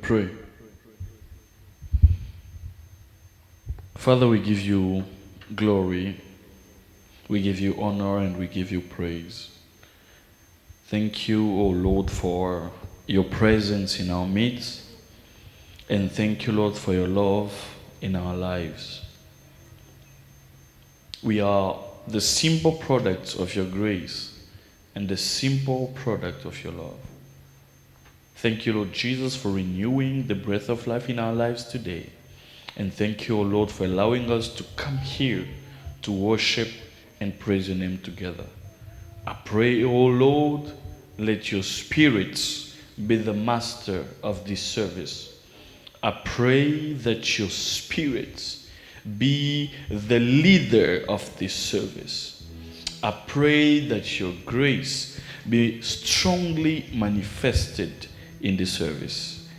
pray. Father, we give you glory, we give you honor, and we give you praise. Thank you, O Lord, for your presence in our midst, and thank you, Lord, for your love in our lives. We are the simple products of your grace and the simple product of your love. Thank you, Lord Jesus, for renewing the breath of life in our lives today. And thank you, O Lord, for allowing us to come here to worship and praise your name together. I pray, O Lord, let your spirits be the master of this service. I pray that your spirits be the leader of this service. I pray that your grace be strongly manifested in this service.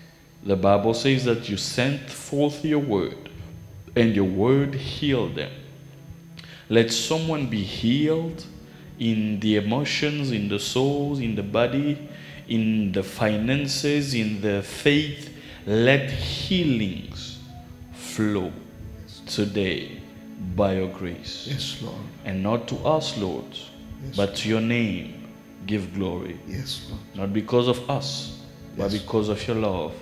The Bible says that you sent forth your word, and your word healed them. Let someone be healed in the emotions, in the souls, in the body, in the finances, in the faith. Let healings flow today by your grace. Yes, Lord. And not to us, Lord, Yes, but to your name give glory. Yes, Lord. Not because of us, but Yes. because of your love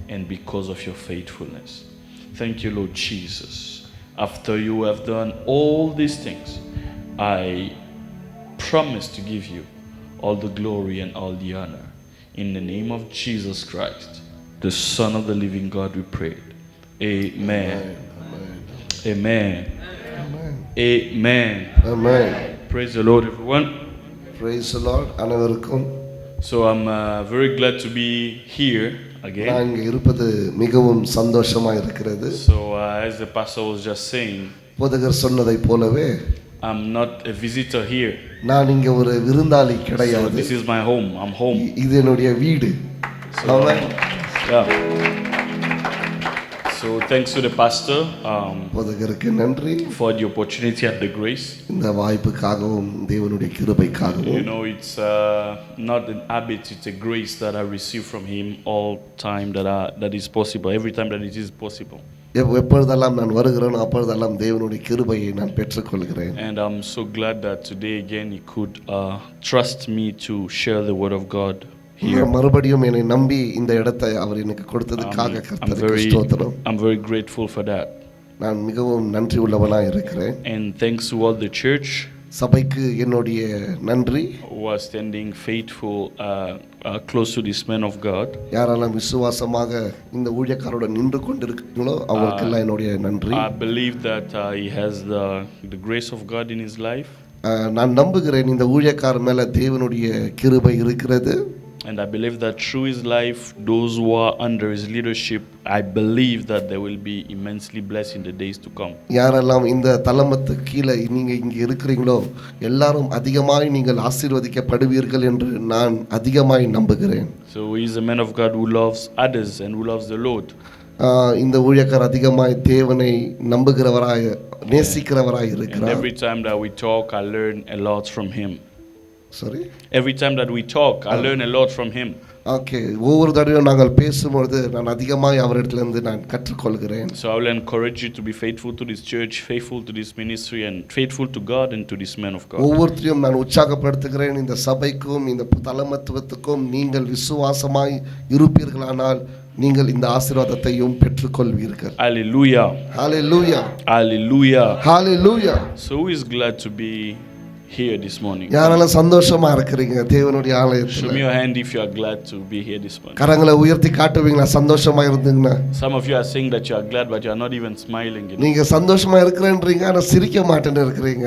and because of your faithfulness. Thank you, Lord Jesus. After you have done all these things, I promise to give you all the glory and all the honor. In the name of Jesus Christ, the Son of the living God, we prayed. Amen. Amen. Amen. Amen. Amen. Amen. Praise the Lord, everyone. Praise the Lord. அனைவருக்கும் So I'm very glad to be here again. நான் இங்கே இருப்பது மிகவும் சந்தோஷமா இருக்கிறது. So as the pastor was just saying, போதகர் சொன்னதை போலவே I'm not a visitor here. நான் இங்கே ஒரு விருந்தாளி So கிடையாது. this is my home. I'm home. இது என்னுடைய வீடு. So, amen. yeah. So thanks to the pastor போதகருக்கு நன்றி. for the opportunity and the grace. இந்த வாய்ப்புக்காகவும் தேவனுடைய கிருபைக்காகவும். You know, it's not an habit, it's a grace that I receive from him all time that is possible, every time that it is possible. எப்பொழுதெல்லாம் நான் வருகிறேனோ அப்பொழுதெல்லாம் தேவனுடைய கிருபையை நான் பெற்றுக்கொள்கிறேன். And I'm so glad that today again he could trust me to share the word of God here. மறுபடியும் என்னை நம்பி இந்த இடத்தை அவர் எனக்கு கொடுத்ததுக்காக கர்த்தருக்கு ஸ்தோத்திரம். I'm very grateful for that. நான் மிகவும் நன்றி உள்ளவனாக இருக்கிறேன். And thanks to all the church சபைக்கு என்னுடைய நன்றி. who are standing faithful close to this man of God. யாரெல்லாம் விசுவாசமாக இந்த ஊழியக்காரரோட நின்று கொண்டிருக்கிறீங்களோ அவங்களுக்கெல்லாம் என்னுடைய நன்றி. I believe that he has the grace of God in his life. நான் நம்புகிறேன் இந்த ஊழியக்காரர் மேல தேவனுடைய கிருபை இருக்கிறது. And I believe that through his life, those who are under his leadership, I believe that they will be immensely blessed in the days to come. யாரெல்லாம் இந்த தலமத்துக்கு கீழே நீங்க இங்க இருக்கிறீங்களோ எல்லாரும் அதிகமாய் நீங்கள் ஆசீர்வதிக்கப்படுவீர்கள் என்று நான் அதிகமாய் நம்புகிறேன். So he is a man of God who loves others and who loves the Lord. இந்த ஊழியக்காரர் அதிகமாய் தேவனை நம்புகிறவராய் நேசிக்கிறவராய் And இருக்கிறார். every time that we talk, I learn a lot from him. Sorry? Every time that we talk, I learn a lot from him. Okay, ஒவ்வொரு தடவையும் நாங்கள் பேசும்பொழுது நான் அதிகமாக அவரிடத்திலிருந்து நான் கற்றுக்கொள்கிறேன். So I will encourage you to be faithful to this church, faithful to this ministry, and faithful to God and to this man of God. ஒவ்வொருத்தரையும் நான் உற்சாகப்படுத்துகிறேன். இந்த சபைக்கும் இந்த தலமத்துவத்துக்கும் நீங்கள் விசுவாசமாய் இருப்பீர்களானால் நீங்கள் இந்த ஆசீர்வாதத்தையும் பெற்றுக்கொள்வீர்கள். Hallelujah. Hallelujah. Hallelujah. Hallelujah. So who is glad to be here this morning? யாரெல்லாம் சந்தோஷமா இருக்கிறீங்க தேவனுடைய Show ஆலயத்துல? me your hand if you are glad to be here this morning. கரங்களை உயர்த்தி காட்டுவீங்களா சந்தோஷமா இருந்தீங்கன்னா? Some of you are saying that you are glad but you are not even smiling. நீங்க சந்தோஷமா இருக்கிறேன்றீங்க ஆனா சிரிக்க மாட்டேன்னு இருக்கிறீங்க.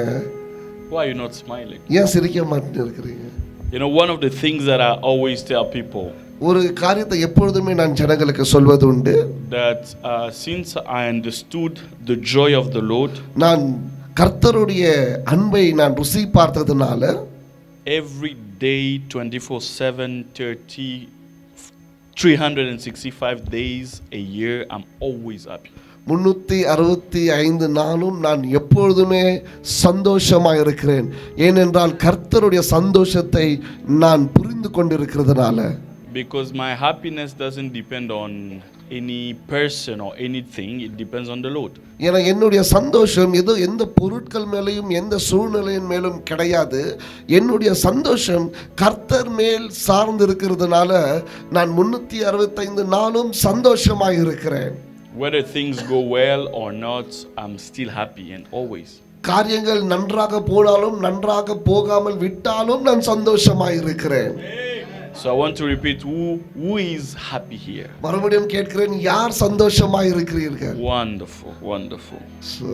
Why are you not smiling? ஏன் சிரிக்க மாட்டேன்னு இருக்கிறீங்க? You know, one of the things that I always tell people, ஒரு காரியத்தை எப்பொழுதுமே நான் ஜனங்களுக்கு சொல்வது உண்டு, that since I understood the joy of the Lord, நான் கர்த்தருடைய அன்பை நான் ருசி பார்த்ததுனால every day 24/7 30 365 days a year I'm always happy. 365 நாளும் நான் எப்பொழுதுமே சந்தோஷமாக இருக்கிறேன். ஏனென்றால் கர்த்தருடைய சந்தோஷத்தை நான் புரிந்து கொண்டிருக்கிறதுனால. Because my happiness doesn't depend on any person or anything, it depends on the Lord. ஏன்னா என்னுடைய சந்தோஷம் ஏதோ எந்த பொருட்கள் மேலேயும் எந்த சூழ்நிலையின் மேலும் கிடையாது. என்னுடைய சந்தோஷம் கர்த்தர் மேல் சார்ந்து இருக்கிறதுனால நான் 365 நாளும் சந்தோஷமாய் இருக்கிறேன். Whether things go well or not, I'm still happy and always. காரியங்கள் நன்றாக போனாலும் நன்றாக போகாமல் விட்டாலும் நான் சந்தோஷமாய் இருக்கிறேன். So I want to repeat, who is happy here? மறுபடியும் கேட்கிறேன், யார் சந்தோஷமாய் இருக்கிறீர்கள்? Wonderful, wonderful. So,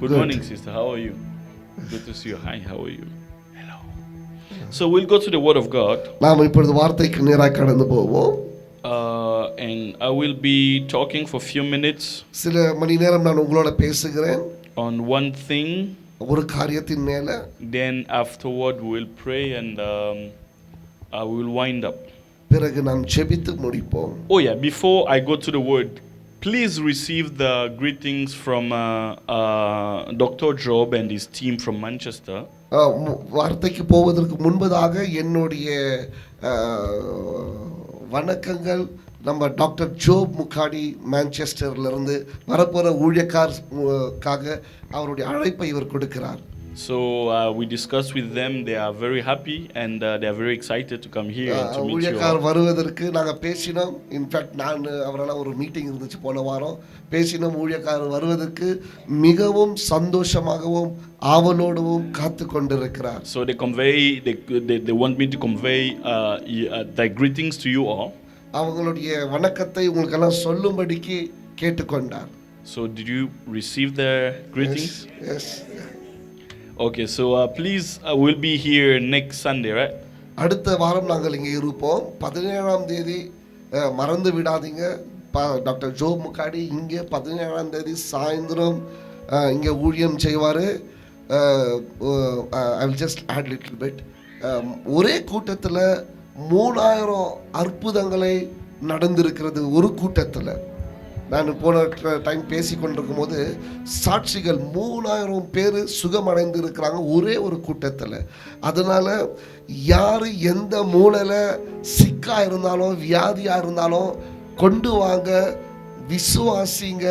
Good morning, sister. How are you? Good to see you. Hi, how are you? Hello. So we'll go to the Word of God. நாம் இப்பொழுது வார்த்தைக்கு நேராக கடந்து போவோம். And I will be talking for a few minutes சில மணி நேரம் நான் உங்களோட பேசுகிறேன் on one thing. ஒரு காரியத்தின் மேல. Then afterward we will pray and I will wind up. பிறகு நாம் ஜெபித்து முடிப்போம். Oh yeah, before I go to the word, please receive the greetings from Dr. Job and his team from Manchester. வார்த்தைக்கு போவதற்கு முன்பதாக என்னுடைய வணக்கங்கள் நம்ம டாக்டர் ஜோப் முக்காடி மான்செஸ்டர்ல இருந்து வரப்போற ஊழியக்காரருக்காக அவருடைய அழைப்பை இவர் கொடுக்கிறார். So we discussed with them. They are very happy and they are very excited to come here and to meet you. ஊழியக்கார் வருவதற்கு நாங்க பேசினோம். இன்ஃபேக்ட் நான் அவரால ஒரு மீட்டிங் இருந்துச்சு போன வாரம். பேசினோம். ஊழியக்கார் வருவதற்கு மிகவும் சந்தோஷமாகவும் ஆவலோடவும் காத்து கொண்டிருக்கிறார். So they want me to convey their greetings to you all. அவங்களுடைய வணக்கத்தை உங்களுக்கு எல்லாம் சொல்லும்படிக்கு கேட்டுக்கொண்டார். So did you receive their greetings? Yes. Okay, so please we'll be here next Sunday, right? அடுத்த வாரம் நாங்கள் இங்கே இருப்போம். 17ஆம் தேதி மறந்து விடாதீங்க. டாக்டர் ஜோப் முக்காடி இங்கே 17ஆம் தேதி சாயந்தரம் இங்கே ஊழியம் செய்வார். I will just add little bit. ஒரே கூட்டத்தில் 3000 அற்புதங்களை நடந்திருக்கிறது. ஒரு கூட்டத்தில் நான் போன டைம் பேசி கொண்டிருக்கும் போது சாட்சிகள் 3000 பேர் சுகமடைந்து இருக்கிறாங்க ஒரே ஒரு கூட்டத்தில். அதனால யார் எந்த மூலையில் சிக்கா இருந்தாலும் வியாதியாக இருந்தாலும் கொண்டு வாங்க, விசுவாசிங்க.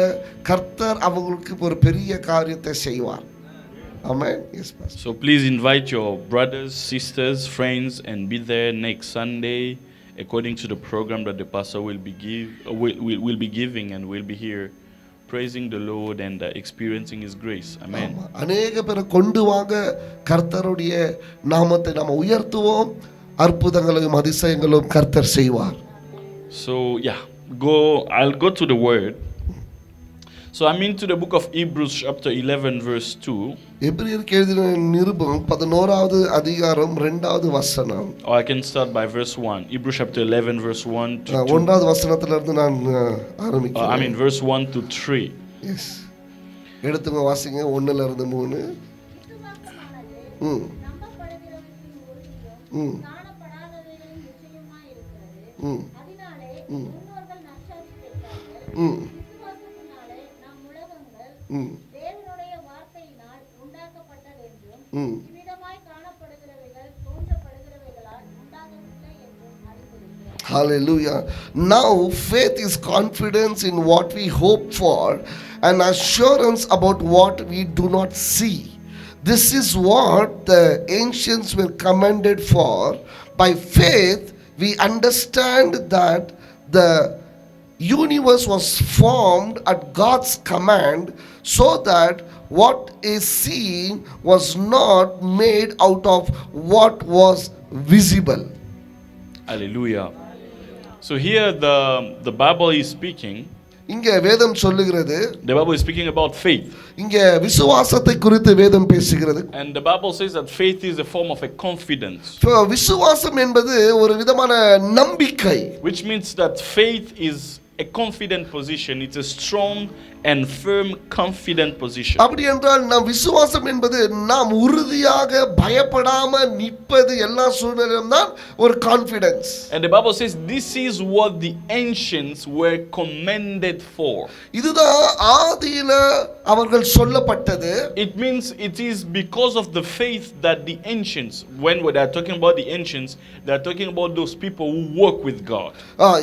கர்த்தர் அவங்களுக்கு ஒரு பெரிய காரியத்தை செய்வார். Amen. Yes, Pastor. So please invite your brothers, sisters, friends and be there next Sunday according to the program that the pastor will be giving, and we'll be here praising the Lord and experiencing his grace. Amen. அநேக பேரை கொண்டு வாங்க, கர்த்தருடைய நாமத்தை நாம உயர்த்துவோம். அற்புதங்களையும் அதிசயங்களும் கர்த்தர் செய்வார். So yeah, I'll go to the word. So I'm into the book of Hebrews chapter 11 verse 2. எபிரேயருக்கு எழுதின நிருபம் 11வது அதிகாரம் 2வது வசனம். Or I can start by verse 1. Hebrews chapter 11 verse 1 to 2. 1வது வசனத்துல இருந்து நான் ஆரம்பிக்கிறேன். I mean verse 1 to 3. Yes. எடுத்துங்க வாசிங்க 1ல இருந்து 3. தேவனுடைய வார்த்தையினால் உண்டாக்கப்பட்டதென்றும் இவ்விதமாய் காணப்படுகிறவைகள் தோன்றப்படுகிறவைகளால் உண்டாகவில்லை என்றும் அறிந்திருக்கிறோம். Hallelujah. Now faith is confidence in what we hope for and assurance about what we do not see. This is what the ancients were commended for. By faith we understand that the universe was formed at God's command, so that what is seen was not made out of what was visible. Hallelujah. So here the Bible is speaking. இங்கே வேதம் சொல்லுகிறது. The Bible is speaking about faith. இங்கே விசுவாசத்தை குறித்து வேதம் பேசுகிறது. And the Bible says that faith is a form of a confidence. விசுவாசம் என்பது ஒரு விதமான நம்பிக்கை. Which means that faith is a confident position. It's a strong and firm, confident position. அப்படி என்றால் நாம் விசுவாசம் என்பது நாம் உறுதியாக பயப்படாம நிற்பது எல்லா சூழ்நிலையிலும் தான் ஒரு confidence. And the Bible says this is what the ancients were commended for. இதுதான் ஆதியில அவர்கள் சொல்லப்பட்டது. It means it is because of the faith that the ancients, when they are talking about the ancients, they are talking about those people who work with God.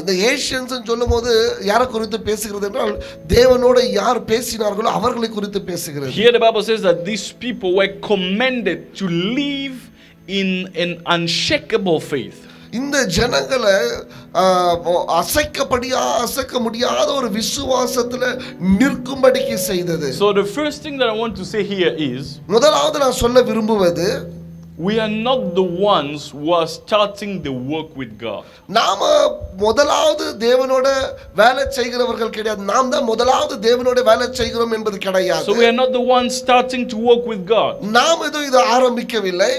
இந்த Asians சொல்லும்போது யாரை குறித்து பேசுகிறது என்றால் தேவனோடு யார் பேசினார்களோ அவர்களை குறித்து பேசுகிறது. Here the Bible says that these people were commended to live in an unshakable faith. இந்த ஜனங்களை அசைக்க முடியாத ஒரு விசுவாசத்துல நிற்கும்படிக்கு செய்தது. So the first thing that I want to say here is, முதலாவது நான் சொல்ல விரும்புவது, we are not the ones who are starting the work with God. நாம முதலாவது தேவனோட வேலை செய்கிறவர்கள் கிடையாது. நாம் தான் முதலாவது தேவனோட வேலை செய்கிறோம் என்பது கிடையாது. So we are not the ones starting to work with God. நாம் இதை ஆரம்பிக்கவில்லை.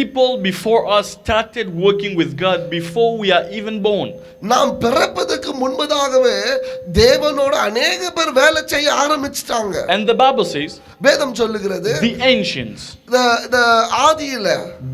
People before us started working with God before we are even born. நாம் பிறப்பதற்கு முன்பதாகவே தேவனோட अनेक பேர் வேலை செய்ய ஆரம்பிச்சிட்டாங்க. And the Bible says, வேதம் சொல்லுகிறது, the ancients, the ஆதியில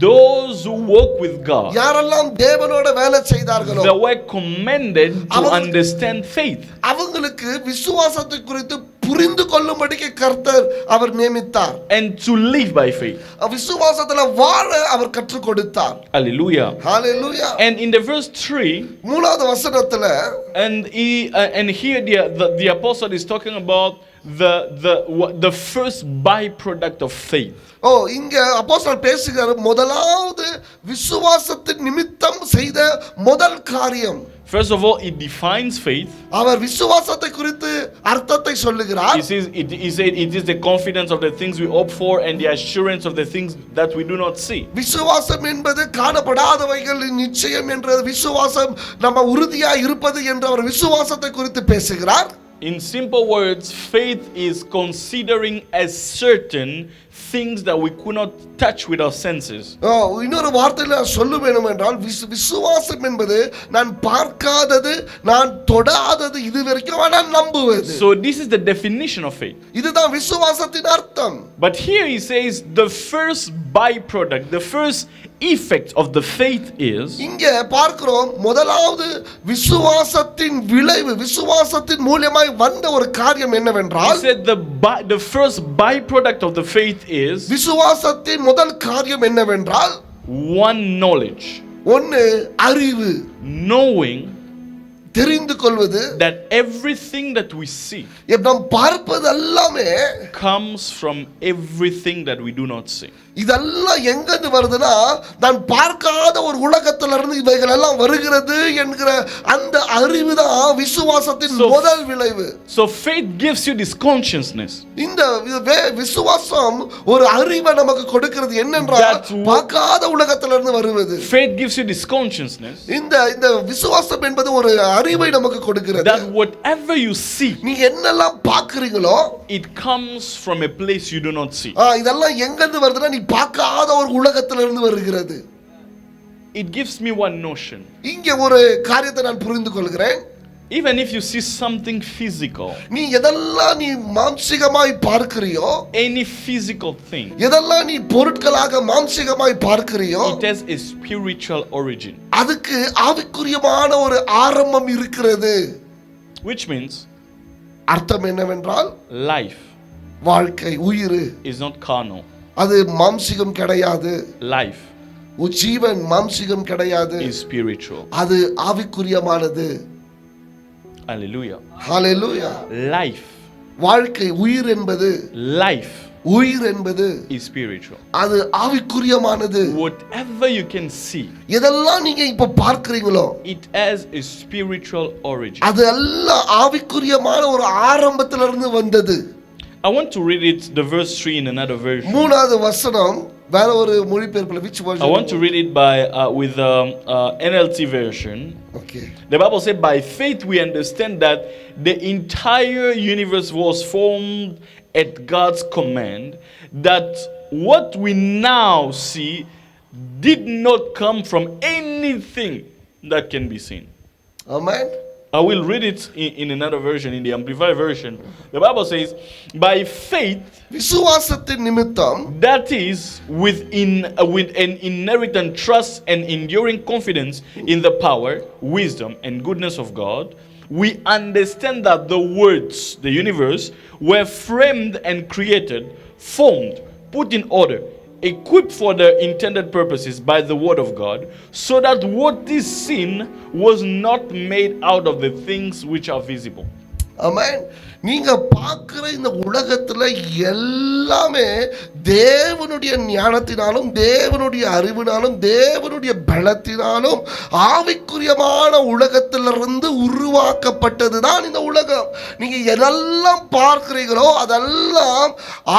those who work with God, யாரெல்லாம் தேவனோட வேலை செய்தார்களோ, they were commended to understand faith. அவங்களுக்கு விசுவாசத்தை குறித்து புரிந்து கொள்ளும்படிக்கு கர்த்தர் அவர் நியமித்தார். And to live by faith. விசுவாசத்துல வாழ அவர் கற்றுக் கொடுத்தார். Hallelujah. Hallelujah. And in the verse 3, மூணாவது வசனத்துல, and here the apostle is talking about the first byproduct of faith. இங்க அப்போஸ்தலர் பேசுகிறார், முதலாவது விசுவாசத்தின் நிமித்தம் செய்த முதல் காரியம். First of all, it defines faith. அவர் விசுவாசத்தை குறித்து அர்த்தத்தை சொல்லுகிறார். He says it is the confidence of the things we hope for and the assurance of the things that we do not see. விசுவாசம் என்பது காணப்படாதவைகளின் நிச்சயம் என்ற விசுவாசம் நம்ம உறுதியா இருப்பது என்ற அவர் விசுவாசத்தை குறித்து பேசுகிறார். In simple words, faith is considering as certain things that we could not touch with our senses. இன்னொரு வார்த்தையில சொல்ல வேண்டும் என்றால் விசுவாசம் என்பது நான் பார்க்காதது, நான் தொடாதது, இதுவரைக்கும் நான் நம்புவது. So this is the definition of faith. இதுதான் விசுவாசத்தின் அர்த்தம். But here he says the first byproduct, the first effect of the faith is, இங்க பார்க்கிறோம், முதலாவது விசுவாசத்தின் விளைவு, விசுவாசத்தின் மூலமாய் வந்த ஒரு காரியம் என்னவென்றால், he said the first byproduct of the faith is, விசுவாசத்தின் முதல் காரியம் என்னவென்றால், one, knowledge. ஒன்னு அறிவு, knowing தெரிந்து கொள்வது, that everything that we see நாம் பார்ப்பது எல்லாமே comes from everything that we do not see. இதெல்லாம் எங்கிருந்து வருதுன்னா, நான் பார்க்காத ஒரு உலகத்திலிருந்து இவைகள் எல்லாம் வருகிறது என்கிற அந்த அறிவு தான் விசுவாசத்தின் முதல் விளைவு. So faith gives you this consciousness. இந்த விசுவாசம் ஒரு அறிவை நமக்கு கொடுக்கிறது, என்னென்றால் பார்க்காத உலகத்திலிருந்து வருவது. Faith gives you this consciousness. இந்த விசுவாசம் என்பது ஒரு அறிவை நமக்கு கொடுக்கிறது. That whatever you see, நீ என்னெல்லாம் பார்க்கிறீங்களோ, it comes from a place you do not see. இதெல்லாம் எங்கிருந்து வருதுன்னா, நீ பார்க்காத ஒரு உலகத்திலிருந்து வருகிறது. It gives me one notion. இங்கே ஒரு காரியத்தை நான் புரிந்து கொள்கிறேன். Even if you see something physical, நீ எதெல்லாம் நீ மாம்சீகமாய் பார்க்கிறியோ, any physical thing, எதெல்லாம் நீ பொருட்களாக மாம்சீகமாய் பார்க்கிறியோ, it has a spiritual origin. அதுக்கு ஆவிக்குரியமான ஒரு ஆரம்பம் இருக்கிறது. Which means அர்த்தம் என்னவென்றால், life, வாழ்க்கை, உயிர் is not carnal. அது மாம்சீகம் கிடையாது. Life, ஜீவன் மாம்சீகம் கிடையாது, is spiritual. அது ஆவிக்குரியமானது. Hallelujah. ஹalleluya. Life, வாழ்க்கை, உயிர் என்பது, life உயிர் என்பது is spiritual. அது ஆவிக்குரியமானது. Whatever you can see, எதெல்லாம் நீங்க இப்ப பார்க்கிறீங்களோ, it has a spiritual origin. அது எல்லாம் ஆவிக்குரியமான ஒரு ஆரம்பத்திலிருந்து வந்தது. I want to read it, the verse 3 in another version. மூணாவது வசனம் வேற ஒரு மொழிபெயர்ப்புல, which version? I want to read it with NLT version. Okay. The Bible said, by faith we understand that the entire universe was formed at God's command, that what we now see did not come from anything that can be seen. Amen. I will read it in another version, in the Amplified version. The Bible says, by faith, விசுவாசத்தின் நிமித்தம், that is, with an inherent trust and enduring confidence in the power, wisdom, and goodness of God, we understand that the worlds, the universe, were framed and created, formed, put in order, equipped for their intended purposes by the word of God, so that what is seen was not made out of the things which are visible. ஆமென். நீங்க பார்க்கிற இந்த உலகத்துல எல்லாமே தேவனுடைய ஞானத்தினாலும் தேவனுடைய அறிவினாலும் தேவனுடைய பலத்தினாலும் ஆவிக்குரியமான உலகத்திலிருந்து உருவாக்கப்பட்டதுதான் இந்த உலகம். நீங்க எதெல்லாம் பார்க்கிறீங்களோ அதெல்லாம்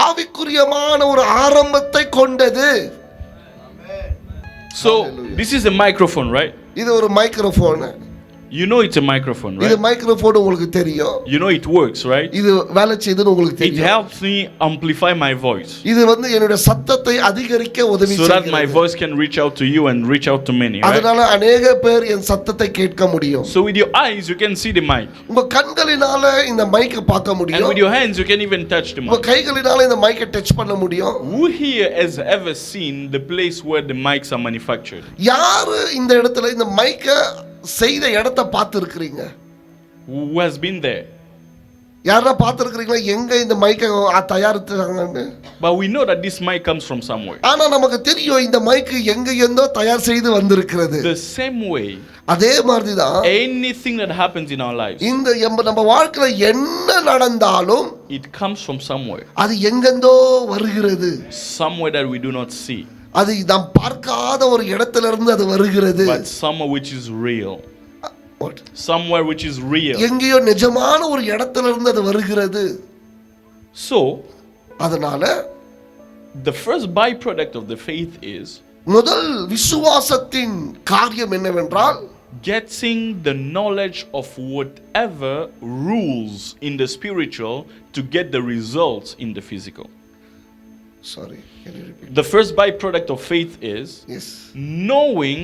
ஆவிக்குரியமான ஒரு ஆரம்பத்தை கொண்டது. So this is a microphone, right? இது ஒரு microphone. You know it's a microphone, இது right? மைக்ரோஃபோன் உங்களுக்கு தெரியும். You know it works, right? இது வேலை செய்யுதுன்னு உங்களுக்கு It தெரியும். helps me amplify my voice இது என்னுடைய சத்தத்தை அதிகரிக்க உதவி so that my செய்கிறது. voice can reach out to you and reach out to many, right? அதனால अनेक பேர் என் சத்தத்தை கேட்க முடியும். So with your eyes you can see the mic, உங்க கண்களினால இந்த மைக்கை பார்க்க and முடியும். with your hands you can even touch the உங்க mic. கைகளினால இந்த மைக்கை டச் பண்ண முடியும். Who here has ever seen the place where the mics are manufactured? யாரு இந்த இடத்துல இந்த மைக்கை செய்த இடத்தை பார்த்திருக்கிறீங்க? Who has been there? யாரா பார்த்திருக்கிறீங்களா எங்க இந்த மைக்கை தயாரித்தாங்கன்னு? But we know that this mic comes from somewhere. ஆனா நமக்கு தெரியும் இந்த மைக்கு எங்க இருந்தோ தயார் செய்து வந்திருக்கிறது. The same way, அதே மாதிரி தான் anything that happens in our lives, இந்த நம்ம வாழ்க்கையில என்ன நடந்தாலும் it comes from somewhere. அது எங்கெந்தோ வருகிறது. Somewhere that we do not see, அது நாம் பார்க்காத ஒரு இடத்துல இருந்து அது வருகிறது. but somewhere which is real. What? Somewhere which is real. எங்கேயோ நிஜமான ஒரு இடத்துல இருந்து அது வருகிறது. So, அதனால the first byproduct of the faith is முதல் விசுவாசத்தின் காரியம் என்னவென்றால் getting the knowledge of whatever rules in the spiritual to get the results in the physical. Sorry, can you repeat? The first byproduct of faith is Yes. knowing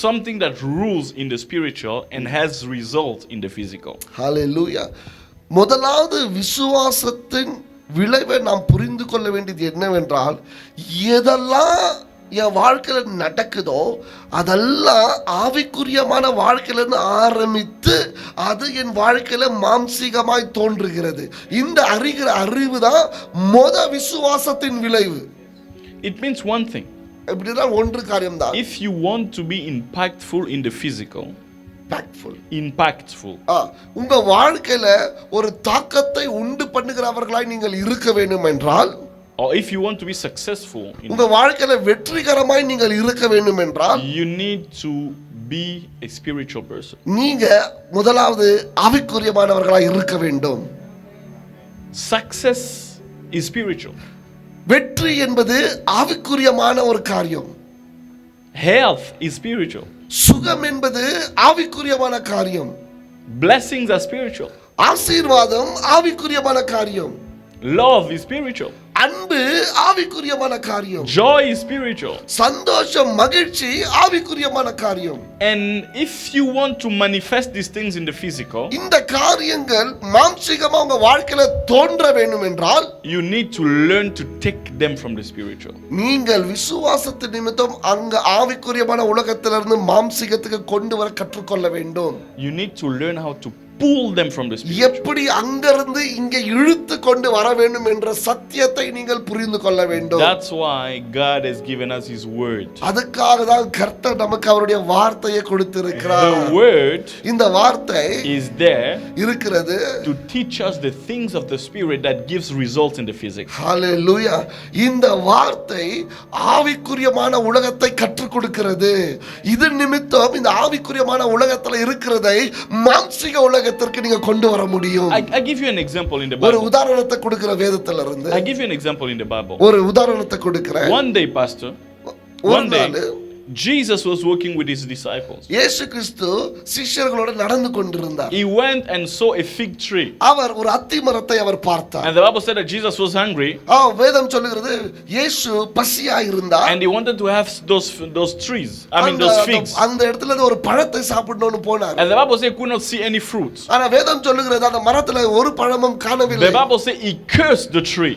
something that rules in the spiritual and has results in the physical. Hallelujah. முதலாவது விசுவாசத்தின் விளைவை நாம் புரிந்து கொள்ள வேண்டியது என்னவென்றால் எதெல்லாம் என் வாழ்க்கையில நடக்குதோ அதெல்லாம் ஆவிக்குரியமான வாழ்க்கையிலிருந்து ஆரம்பித்து அது என் வாழ்க்கையில மாம்சீகமாய் தோன்றுகிறது. இந்த அறிவு தான் விசுவாசத்தின் விளைவு. It means one thing. இப்படிதான் ஒன்று காரியம் தான். If you want to be impactful in the physical, impactful, உங்க வாழ்க்கையில ஒரு தாக்கத்தை உண்டு பண்ணுகிறவர்களாய் நீங்கள் இருக்க வேண்டும் என்றால், or if you want to be successful in உங்க வாழ்க்கையில வெற்றிகரமாய் நீங்கள் இருக்க வேண்டும் என்றால், you need to be a spiritual person. நீங்க முதலாவது ஆவிக்குரியமானவர்களாய் இருக்க வேண்டும். Success is spiritual. வெற்றி என்பது ஆவிக்குரியமான ஒரு காரியம். Health is spiritual. சுகம் என்பது ஆவிக்குரியமான காரியம். Blessings are spiritual. ஆசீர்வாதம் ஆவிக்குரியமான காரியம். Love is spiritual. அன்பு ஆவிக்குரியமான காரியம். Joy is spiritual. சந்தோஷம் மகிழ்ச்சி ஆவிக்குரியமான காரியம். And if you want to manifest these things in the physical, இந்த காரியங்கள் மாம்சீகமா உங்க வாழ்க்கையில தோன்ற வேண்டும் என்றால், you need to learn to take them from the spiritual. நீங்கள் விசுவாசத்தின் நிமித்தம் அங்க ஆவிக்குரியமான உலகத்திலிருந்து மாம்சீகத்துக்கு கொண்டு வர கற்றுக்கொள்ள வேண்டும். You need to learn how to pull them from the spiritual. எப்படி அங்கிருந்து இங்க இழுத்து கொண்டு வர வேண்டும் என்ற சத்தியத்தை நீங்கள் புரிந்து கொள்ள வேண்டும். That's why God has given us His word. அதுக்காக தான் கர்த்தர் நமக்கு அவருடைய வார்த்தையை கொடுத்திருக்கிறார். The word இந்த வார்த்தை is there இருக்கிறது to teach us the things of the spirit that gives results in the physical. Hallelujah. இந்த வார்த்தை ஆவிக்குரியமான உலகத்தை கற்றுக் கொடுக்கிறது. இது நிமித்தம் இந்த ஆவிக்குரியமான உலகத்துல இருக்கிறதை மாம்சீக உலகத்திற்கு நீங்க கொண்டு வர முடியும். I give you an example in the ஒரு Bible. உதாரணத்தை கொடுக்கிற வேதத்துல இருந்து I give you an example in the Bible. ஒரு உதாரணத்தை கொடுக்கிறேன். One day, Pastor, ஒரு நாள் Jesus was working with his disciples. இயேசு கிறிஸ்து சிஷ்யர்களோடு நடந்து கொண்டிருந்தார். He went and saw a fig tree. அவர் ஒரு அத்தி மரத்தை அவர் பார்த்தார். And the Bible said that Jesus was hungry. வேதம் சொல்லுகிறது இயேசு பசியாய் இருந்தார். And he wanted to have those trees. I mean those figs. அந்த இடத்துல ஒரு பழத்தை சாப்பிடணும்னு போனார். And the Bible said he could not see any fruits. ஆனா வேதம் சொல்லுகிறது அந்த மரத்துல ஒரு பழமும் காணவில்லை. The Bible said he cursed the tree.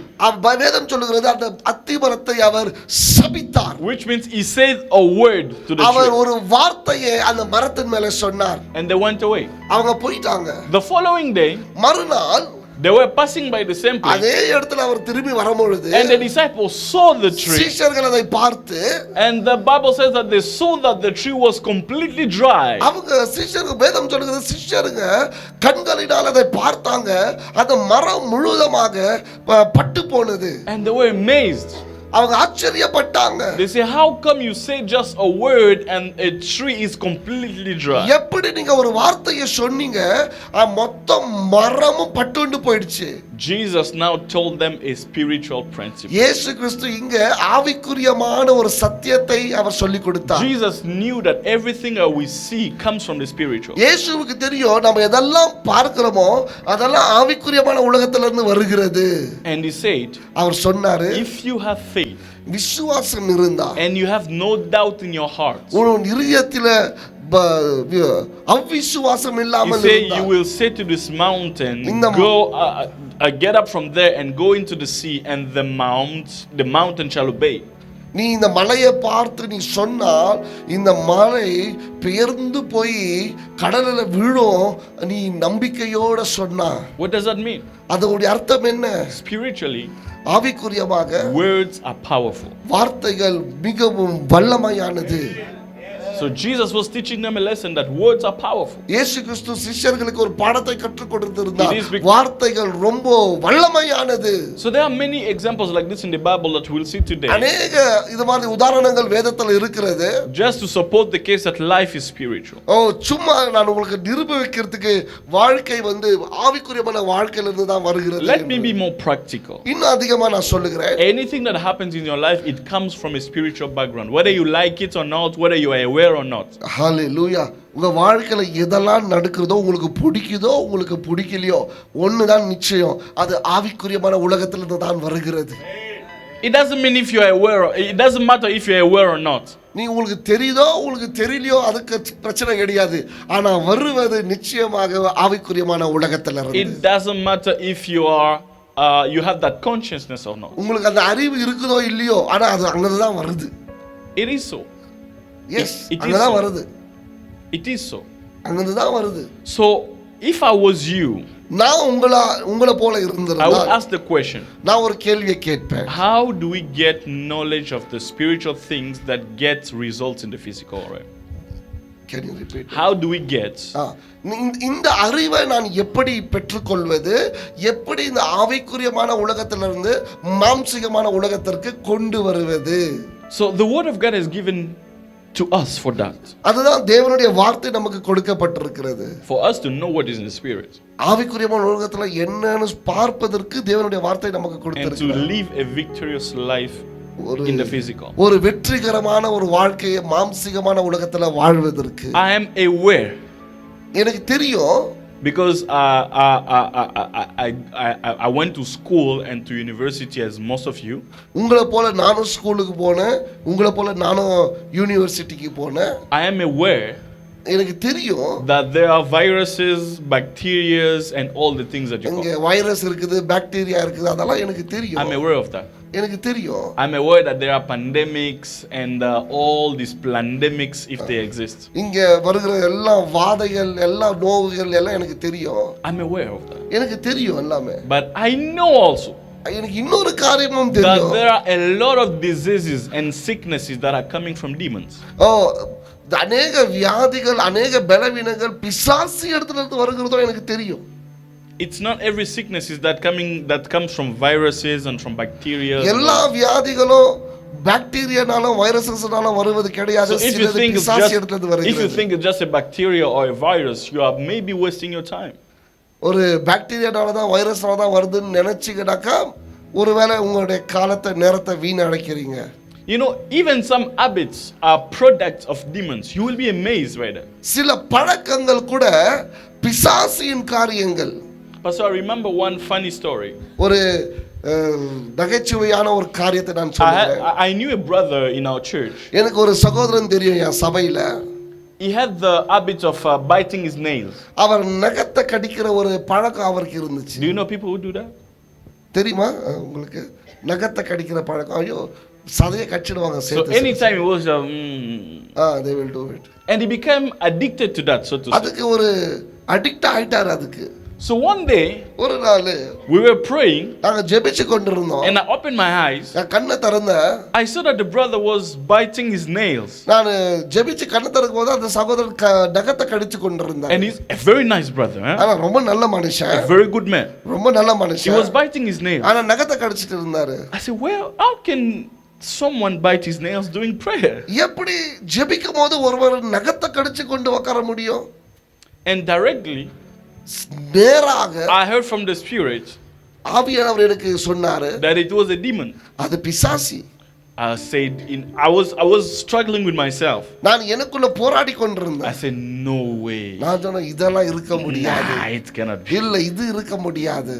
வேதம் சொல்லுகிறது அந்த அத்தி மரத்தை அவர் சபித்தார். Which means he said a word to the tree. அவர் ஒரு வார்த்தையை அந்த மரத்தின் மேலே சொன்னார். And they went away. அவங்க போயிட்டாங்க. The following day, மறுநாள் they were passing by the same place. அதே இடத்துல அவர் திரும்பி வரும்பொழுது And the disciples saw the tree. சீஷர்கள் அதை பார்த்து And the Bible says that they saw that the tree was completely dry. அவங்க சீஷர்கள் வேதம் சொல்லுகிறது சீஷருங்க கண்களினால் அதை பார்த்தாங்க அந்த மரம் முழுவதுமாக பட்டு போனது. And they were amazed. அவங்க ஆச்சரியப்பட்டாங்க. They say, how come you say just a word and a tree is completely dry? எப்படி நீங்க ஒரு வார்த்தையை சொன்னீங்க மொத்த மரமும் பட்டுண்டு போயிடுச்சு. Jesus now told them a spiritual principle. இயேசு கிறிஸ்து இங்க ஆவிக்குரியமான ஒரு சத்தியத்தை அவர் சொல்லிக் கொடுத்தார். Jesus knew that everything that we see comes from the spiritual. இயேசுவுக்கு தெரியும் நம்ம எதெல்லாம் பார்க்கிறோமோ அதெல்லாம் ஆவிக்குரியமான உலகத்துல இருந்து வருகிறது. And he said, அவர் சொன்னாரு, if you have faith விசுவாசம் இருந்தா and you have no doubt in your heart, உன் இதயத்தில அவிசுவாசம் இல்லாமல் இருந்தா you will say to this mountain, go get up from there and go into the sea, and the mountain shall obey. நீ இந்த மலையை பார்த்து நீ சொன்னால் இந்த மலை பெயர்ந்து போய் கடலில் விழும் நீ நம்பிக்கையோட சொன்னா. What does that mean? அதோட அர்த்தம் என்ன? Spiritually, ஆவிக்குரியமாக words are powerful. வார்த்தைகள் மிகவும் வல்லமையானது. So Jesus was teaching them a lesson that words are powerful. இயேசு கிறிஸ்து சிஷ்யர்களுக்கு ஒரு பாடத்தை கற்றுக் கொடுத்திருந்தார். வார்த்தைகள் ரொம்ப வல்லமையானது. So there are many examples like this in the Bible that we'll see today. அநேக இது மாதிரி உதாரணங்கள் வேதத்துல இருக்கிறது. Just to support the case that life is spiritual. சும்மா நான் உங்களுக்கு நிரூபிக்கிறதுக்கு வாழ்க்கை ஆவிக்குரியமான வாழ்க்கையில இருந்து தான் வருகிறது. Let me be more practical. இன்னும் அதிகமா நான் சொல்லுகிறேன். Anything that happens in your life, it comes from a spiritual background. Whether you like it or not, whether you are aware or not. ஹalleluya. உங்க வாழ்க்கையில எதெல்லாம் நடக்குதோ உங்களுக்கு பிடிக்குதோ உங்களுக்கு பிடிக்கலையோ ஒண்ணுதான் நிச்சயம், அது ஆவிக்குரியமான உலகத்திலிருந்து தான் வருகிறது. It doesn't mean if you are aware, it doesn't matter if you are aware or not. நீ உங்களுக்கு தெரியுதோ உங்களுக்கு தெரியலையோ அதுக்கு பிரச்சனை கிடையாது. ஆனா வருவது நிச்சயமாக ஆவிக்குரியமான உலகத்திலிருந்து. It doesn't matter if you are you have that consciousness or not. உங்களுக்கு அந்த அறிவு இருக்குதோ இல்லையோ ஆனா அது அங்கதான் வருது. It is so. Yes, அங்கதான் வருது. It is so. அங்கதான் வருது. So if I was you, நான் உங்களை போல இருந்திருந்தா I would ask the question, நான் ஒரு கேள்வியை கேட்பேன். how do we get knowledge of the spiritual things that get results in the physical realm? Can you repeat? How do we get இந்த அறிவை நான் எப்படி பெற்றுக்கொள்வது, எப்படி இந்த ஆவிக்குரியமான உலகத்திலிருந்து மாம்சீகமான உலகத்திற்கு கொண்டு வருவது? So the word of God is given to us for that. அதுதான் தேவனுடைய வார்த்தை நமக்கு கொடுக்கப்பட்டிருக்கிறது. For us to know what is in the spirit. ஆவிக்குரியமான உலகத்துல என்னன்னு பார்ப்பதற்கு தேவனுடைய வார்த்தை நமக்கு கொடுத்திருக்கிறது. And to live a victorious life in the physical. ஒரு வெற்றிகரமான ஒரு வாழ்க்கையை மாம்சீகமான உலகத்துல வாழ்வதற்கு. I am aware. எனக்கு தெரியும். Because I went to school and to university as most of you. உங்களை போல நானும் ஸ்கூலுக்கு போனேன், உங்களை போல நானும் யூனிவர்சிட்டிக்கு போனேன். I am aware எனக்கு தெரியும் that there are viruses, bacteria and all the things that you இங்க வைரஸ் இருக்குது, பாக்டீரியா இருக்குது, அதெல்லாம் எனக்கு தெரியும். I'm aware of that. எனக்கு தெரியும். I'm aware that there are pandemics and all these pandemics if they exist. இங்க வருகிற எல்லா வாதைகள், எல்லா நோய்கள் எல்லாம் எனக்கு தெரியும். I'm aware of that. எனக்கு தெரியும் எல்லாமே. But I know also எனக்கு இன்னொரு காரியமும் தெரியும். that there are a lot of diseases and sicknesses that are coming from demons. அநேக வியாதிகள், அநேக பலவீனங்கள் பிசாசு இடத்துல இருந்து வருகிறதோ எனக்கு தெரியும். It's not every sickness is that comes from viruses and from bacteria. எல்லா வியாதிகளும் பாக்டீரியானாலும் வைரஸஸ்னாலும் வருவது கிடையாது. சிலது பிசாசு இடத்துல இருந்து வருகிறது. If you think it's just a bacteria or a virus, you are maybe wasting your time. ஒரு பாக்டீரியானால தான் வைரஸ்னால தான் வருதுன்னு நினைச்சீங்கனாக்கா ஒருவேளை உங்களுடைய காலத்தை நேரத்தை வீணடிக்கிறீங்க. You know, even some habits are products of demons. You will be amazed by that. சில பழக்கங்கள் கூட பிசாசின் காரியங்கள். Pastor, I remember one funny story. ஒரு நகைச்சுவையான ஒரு காரியத்தை நான் சொல்றேன். I knew a brother in our church. எனக்கு ஒரு சகோதரன் தெரியும் என் சபையில. He had the habit of biting his nails. அவர் நகத்தை கடிக்கிற ஒரு பழக்கம் அவருக்கு இருந்துச்சு. Do you know people who do that? தெரியுமா உங்களுக்கு நகத்தை கடிக்கிற பழக்கம்? ஐயோ சதையை கடிச்சிடுவாங்க So anytime he was they will do it. And he became addicted to that, so to say. அதுக்கு ஒரு அடிக்ட் ஆயிட்டார் அதுக்கு. So one day ஒரு நாள் we were praying நாங்க ஜெபிச்சு கொண்டிருந்தோம். and I opened my eyes. நான் கண்ணை திறந்தேன். I saw that the brother was biting his nails. நான் ஜெபிச்சு கண்ணை திறக்கும் போது அந்த சகோதரன் நகத்தை கடிச்சு கொண்டிருந்தார். And he's a very nice brother, ஆனா ரொம்ப நல்ல மனுஷன். a very good man. ரொம்ப நல்ல He மனுஷன். was biting his nails. ஆனா நகத்தை கடிச்சிட்டு இருந்தாரு. I said, well, how can someone bite his nails doing prayer? எப்படி ஜெபிக்கும் போது ஒருவர் நகத்தை கடிச்சு கொண்டு உட்கார முடியும்? And directly நேராக I heard from the spirit ஆவியானவர் எனக்கு சொன்னாரு that it was a demon. அது பிசாசி. I said, I was struggling with myself. நான் எனக்குள்ள போராடி I கொண்டிருந்தேன். said, no way. நான் சொன்னேன் இதெல்லாம் இருக்க முடியாது. Nah, it cannot be. இல்ல இது இருக்க முடியாது.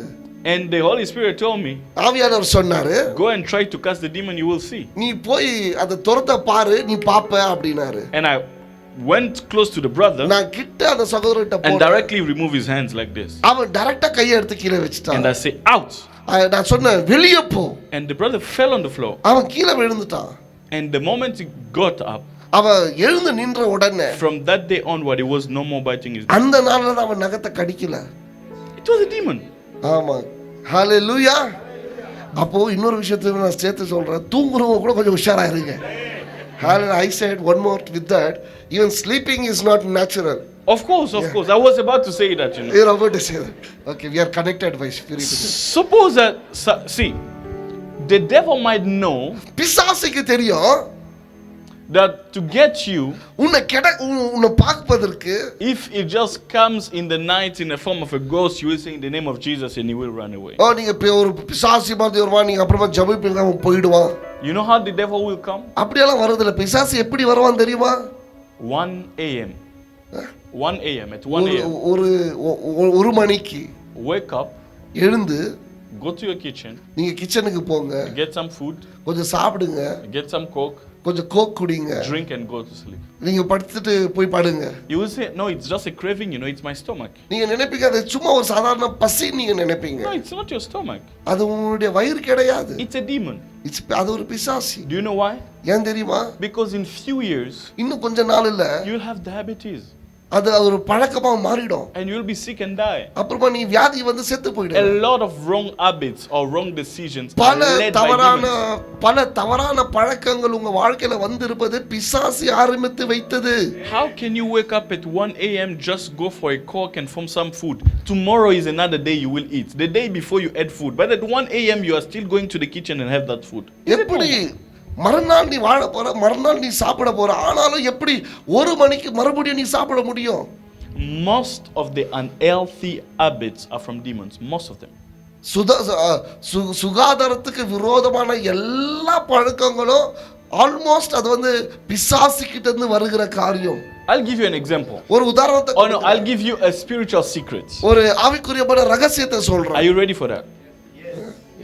And the Holy Spirit told me, ஆவியானவர் சொன்னாரு go and try to cast the demon, you will see. நீ போய் அத துரத்த பாரு நீ பாப்ப அப்படினாரு. And I went close to the brother நான் கிட்ட அந்த சகோதரன்ட்ட and போனேன். directly remove his hands like this. அவன் டைரக்டா கையை எடுத்து கீழ வச்சிட்டான். And I say, out. நான் சொன்னேன் வெளிய போ. And the brother fell on the floor. அவன் கீழ விழுந்துட்டான். And the moment he got up, அவன் எழுந்து நின்ற உடனே from that day onward, he was no more biting his nails. அந்த நாள்ல அவன் நகத்தை கடிக்கல. It was a demon. ஆமா. ஹalleluya. அப்போ இன்னொரு விஷயத்தை நான் சேர்த்து சொல்றேன். தூங்குறவங்க கூட கொஞ்சம் உஷாரா இருங்க. Hallelujah. I said one more with that. Even sleeping is not natural. Of course. I was about to say that, you know. You're about to say that. Okay, we are connected by spirit. Suppose that, see, the devil might know பிசாசுக்கு தெரியும் that to get you, உன்னை பார்ப்பதற்கு, if it just comes in the night in the form of a ghost, you will say in the name of Jesus and he will run away. நீங்க ஒரு பிசாசு மாதிரி வருவான், நீங்க அப்புறமா ஜெபிப்பீங்க அவன் போய்டுவான். You know how the devil will come? அப்படியெல்லாம் வரதில்லை. பிசாசு எப்படி வருவான் தெரியுமா? 1 a.m. 1 a.m. at 1 a.m. ஒரு மணிக்கு wake up, எழுந்து go to your kitchen, நீங்க கிச்சனுக்கு போங்க, get some food, கொஞ்சம் சாப்பிடுங்க, get some coke, கொஞ்சம் கோக் குடிங்க, drink and go to sleep. நீங்க படுத்துட்டு போய் படுங்க. You will say, no, it's just a craving, you know, it's my stomach. நீங்க நினைப்பீங்க அது சும்மா ஒரு சாதாரண பசி நீங்க நினைப்பீங்க. No, it's not your stomach. அது உங்களுடைய வயிறு கிடையாது. It's a demon. அது ஒரு பிசாசு. Do you know why? ஏன் தெரியுமா? Because in few years, இன்னும் கொஞ்ச நாள்ல you'll have diabetes. அது ஒரு பழக்கமா மாறிடும். And you'll be sick and die. அப்புறமா நீ வியாதி வந்து செத்து போய்டுவ. A lot of wrong habits or wrong decisions are led by demons. பல தவறான பழக்கங்கள் உங்க வாழ்க்கையில வந்திருப்பது பிசாசு ஆரம்பித்து வைத்தது. How can you wake up at 1 a.m. just go for a coke and from some food? Tomorrow is another day you will eat. The day before you ate food. But at 1 a.m. you are still going to the kitchen and have that food. எப்படி மறுநாள் நீ வாழ போற, மறுநாள் நீ சாப்பிட போற, ஆனாலும் எப்படி ஒரு மணிக்கு மறுபடியும் நீ சாப்பிட முடியும்? Most of the unhealthy habits are from demons. Most of them. சுகாதாரத்துக்கு விரோதமான எல்லா பழக்கங்களும் ஆல்மோஸ்ட் அது வந்து பிசாசு கிட்ட இருந்து வருகிற காரியம். I'll give you an example. ஒரு உதாரணத்தை Oh no, I'll give you a spiritual secret. ஒரு ஆவிக்குரியமான ரகசியத்தை சொல்றேன். Are you ready for that?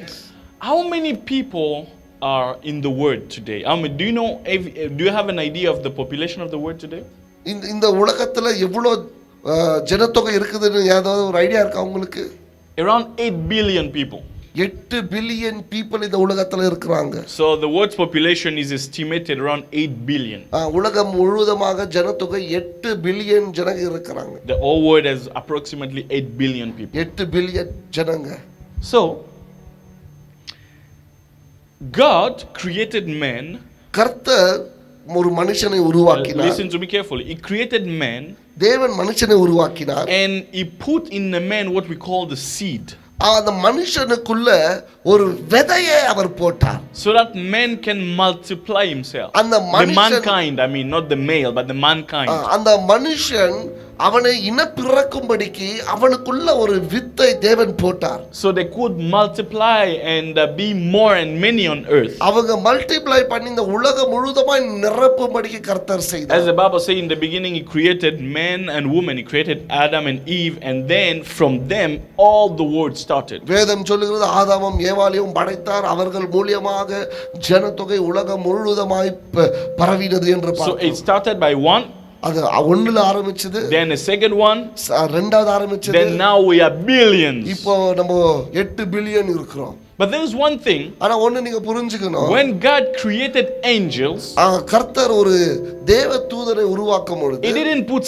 Yes. How many people are in the world today? Do you know, do you have an idea of the population of the world today? இந்த உலகத்துல எவ்வளவு ஜனத்தொகை இருக்குதுன்னு ஏதாவது ஒரு ஐடியா இருக்கா உங்களுக்கு? Around 8 billion people. 8 billion people இந்த உலகத்துல இருக்காங்க. So the world's population is estimated around 8 billion. உலகம் முழுவதுமாக ஜனத்தொகை 8 பில்லியன் ஜனங்க இருக்காங்க. The whole world has approximately 8 billion people. 8 billion ஜனங்க. So God created man. கர்த்தர் ஒரு மனுஷனை உருவாக்கினார். Listen to me carefully. He created man. தேவன் மனுஷனை உருவாக்கினார். And he put in the man what we call the seed. அந்த மனுஷனுக்குள்ள ஒரு விதையை அவர் போட்டார். So that man can multiply himself. அந்த the mankind, I mean not the male but the mankind. அந்த மனுஷன் அவனை இனப்பிறக்கும்படிக்கு அவனுக்குள்ள ஒரு வித்தை தேவன் போட்டார். so they could multiply and be more and many on earth. அவங்க மல்டிப்ளை பண்ணி இந்த உலகம் முழுதுமாய் நிரப்பும்படிக்கு கர்த்தர் As செய்தார். the Bible says, in the beginning He created man and woman. He created Adam and Eve, and then from them all the world started. வேதம் சொல்லுகிறது ஆதாமும் ஏவாளையும் படைத்தார், அவர்கள் மூலமாக ஜனத்தொகை உலகம் முழுவதுமாய் பரவினது என்று So it பார்த்தோம். started by one, அது ஒண்ணுல ஆரம்பிச்சது, then a second one, ரெண்டாவது ஆரம்பிச்சது, then now we are billions. இப்போ நம்ம 8 பில்லியன் இருக்கிறோம். But there is one thing. ஆனா ஒண்ணு நீங்க புரிஞ்சுக்கணும். When God created angels, கர்த்தர் ஒரு தேவ தூதரை உருவாக்கும் பொழுது He didn't put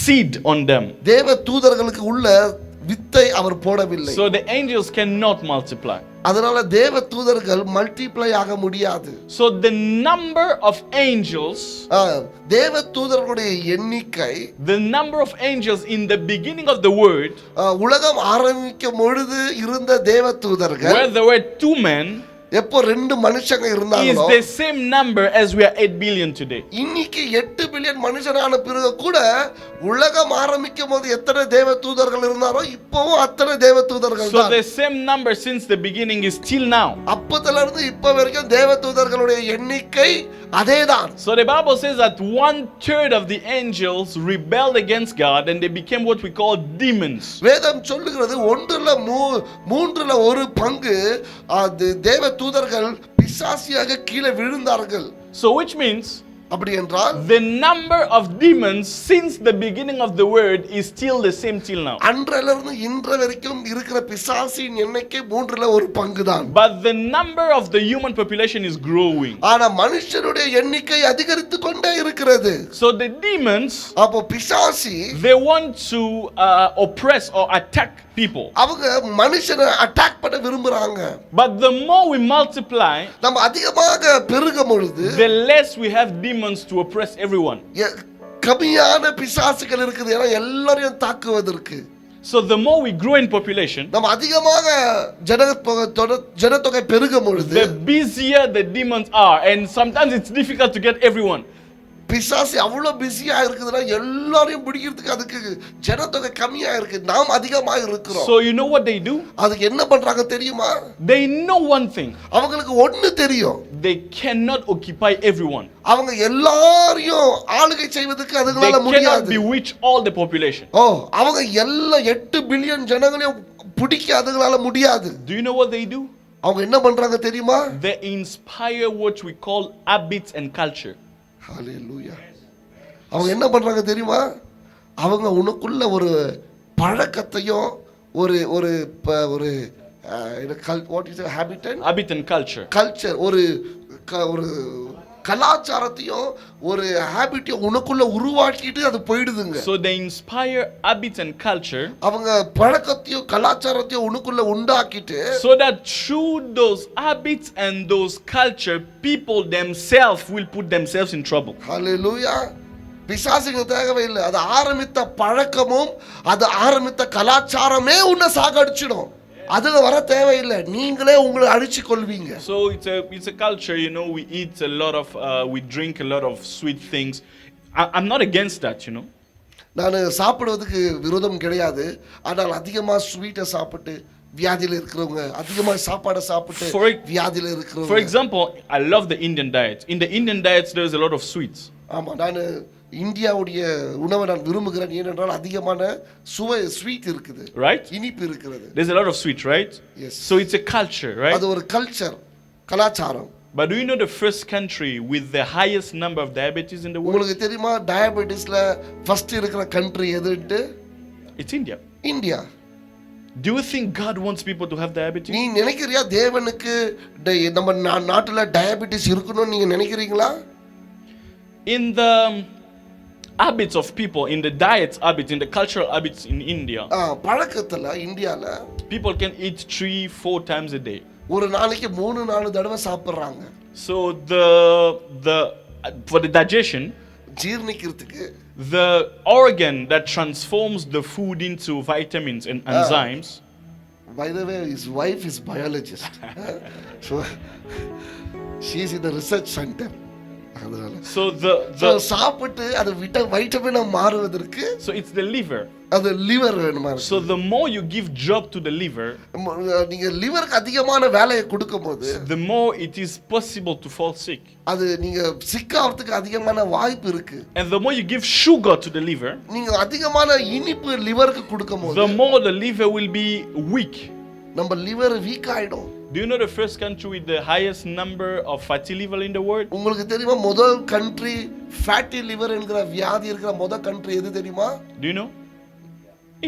seed on them. தேவ தூதர்களுக்கு உள்ள வித்தை அவர் போடவில்லை. So the angels cannot multiply. அதனால தேவ தூதர்கள் மல்டிப்ளை ஆக முடியாது. So the number of angels, தேவ தூதர்களுடைய எண்ணிக்கை, the number of angels in the beginning of the world, உலகம் ஆரம்பிக்கும் பொழுது இருந்த தேவ தூதர்கள், where there were 2 men, எப்போ 2 மனுஷங்க is இருந்தாங்களோ, the same number as we are 8 billion today. இன்னைக்கு 8 பில்லியன் மனுஷனான பிறகு கூட உலகம் ஆரம்பிக்கும் போது எத்தனை தேவ தூதர்கள் இருந்தாரோ இப்பவும் அத்தனை தேவ தூதர்கள் So தான். the same number since the beginning is still now. அப்பத்துல இருந்து இப்ப வரைக்கும் தேவ தூதர்களுடைய எண்ணிக்கை அதேதான். So the Bible says that 1/3 of the angels rebelled against God and they became what we call demons. வேதம் சொல்லுகிறது 1/3 ஒரு பங்கு அது தேவ தூதர்கள் பிசாசியாக கீழே விழுந்தார்கள். So which means அப்படி என்றால் the number of demons since the beginning of the world is still the same till now. அன்றிலிருந்து இன்று வரைக்கும் இருக்கிற பிசாசின் எண்ணிக்கை 1/3 பங்கு தான். But the number of the human population is growing. ஆனா மனுஷனுடைய எண்ணிக்கை அதிகரித்து கொண்டே இருக்கிறது. So the demons, அப்போ பிசாசி they want to oppress or attack people. அவங்க மனுஷனை அட்டாக் பண்ண விரும்புறாங்க. But the more we multiply, நம்ம அதிகமாக பெருகும் பொழுது the less we have demons to oppress everyone. கம்மியான பிசாசுகள் இருக்குது, ஏன்னா எல்லாரையும் தாக்குவதற்கு. So the more we grow in population, நம்ம அதிகமாக ஜனத்தொகை பெருகும் பொழுது the busier the demons are, and sometimes it's difficult to get everyone. பிசாசு அவ்வளவு பிஸியா இருக்குதுன்னா எல்லாரையும் பிடிக்கிறதுக்கு அதுக்கு ஜனத்தொகை கம்மியா இருக்கு, நாம் அதிகமாக இருக்கிறோம். So you know what they do? அதுக்கு என்ன பண்றாங்க தெரியுமா? They know one thing. அவங்களுக்கு ஒண்ணு தெரியும், They cannot occupy everyone. அவங்க எல்லாரையும் ஆளுகை செய்வதற்கு They அதுங்களால cannot முடியாது. bewitch all the population. அவங்க எல்லா 8 பில்லியன் ஜனங்களையும் பிடிக்க அதுங்களால முடியாது. Do you know what they do? அவங்க என்ன பண்றாங்க தெரியுமா? They inspire what we call habits and culture. ஹல்லேலூயா. அவங்க என்ன பண்றாங்க தெரியுமா? அவங்க உனக்குள்ள ஒரு பழக்கத்தையும் ஒரு ஒரு ஒரு what is habit and culture. Culture ஒரு கலாச்சாரத்தையும் ஒரு ஹாபிட்டையும் உனக்குள்ள உருவாக்கிட்டு அது போயிடுதுங்க. So they inspire habits and culture. அவங்க பழக்கத்தையும் கலாச்சாரத்தையும் உனக்குள்ள உண்டாக்கிட்டு So that through those habits and those culture, people themselves will put themselves in trouble. ஹல்லேலூயா. பிசாசுக்கு தேவையில்லை, அது ஆரம்பித்த பழக்கமும் அது ஆரம்பித்த கலாச்சாரமே உன்னை சாகடிச்சிடும். அது வர தேவையில்லை, நீங்களே உங்களை அழிச்சு கொள்வீங்க. So it's a culture, you know, we eat a lot of we drink a lot of sweet things. I'm not against that, you know. நான் சாப்பிடுவதுக்கு விரோதம் கிடையாது, ஆனால் அதிகமாக ஸ்வீட்டை சாப்பிட்டு வியாதியில் இருக்கிறவங்க, அதிகமாக சாப்பாடை சாப்பிட்டு வியாதியில் இருக்கிறவங்க. For example, I love the Indian diet. In the Indian diets there's a lot of sweets. ஆமா, நான் இந்தியாவுடைய உணவை நான் விரும்புகிறேன், ஏனென்றால் அதிகமான சுவை ஸ்வீட் இருக்குது, right? இனிப்பு இருக்கிறது. There's a lot of sweet, right? Yes. So it's a culture, right? அது ஒரு கல்ச்சர், கலாச்சாரம். But do you know the first country with the highest number of diabetes in the world? உங்களுக்கு தெரியுமா டயபெட்டிஸ்ல first இருக்கிற country எதுன்னு? It's India. India. Do you think God wants people to have diabetes? நீ நினைக்கிறியா தேவனுக்கு நம்ம நாட்டுல டயபெட்டிஸ் இருக்கணும்னு நீங்க நினைக்கிறீங்களா? In the habits of people, in the diets habits, in the cultural habits in India, பழக்கத்துல இந்தியால people can eat 3-4 times a day. ஒரு நாளைக்கு 3-4 தடவை சாப்பிடுறாங்க. So for the digestion, ஜீரணிக்கிறதுக்கு, the organ that transforms the food into vitamins and enzymes. By the way, his wife is biologist. So she is in the research center. அதனால So சாப்பிட்டு அது வைட்டமினா மாறுவதற்கு so it's the liver. அது liver வேணுமா இருக்கு. So the more you give job to the liver, நீங்க லிவருக்கு அதிகமான வேலையை கொடுக்கும்போது the more it is possible to fall sick. அது நீங்க சிக் ஆகிறதுக்கு அதிகமான வாய்ப்பு இருக்கு. And the more you give sugar to the liver, நீங்க அதிகமான இனிப்பு லிவருக்கு கொடுக்கும்போது the more the liver will be weak. நம்ம லிவர் வீக் ஆயிடும். Do you know the first country with the highest number of fatty liver in the world? உங்களுக்கு தெரியுமா முதல் country fatty liver என்கிற வியாதி இருக்கிற முதல் கண்ட்ரி எது தெரியுமா? Do you know?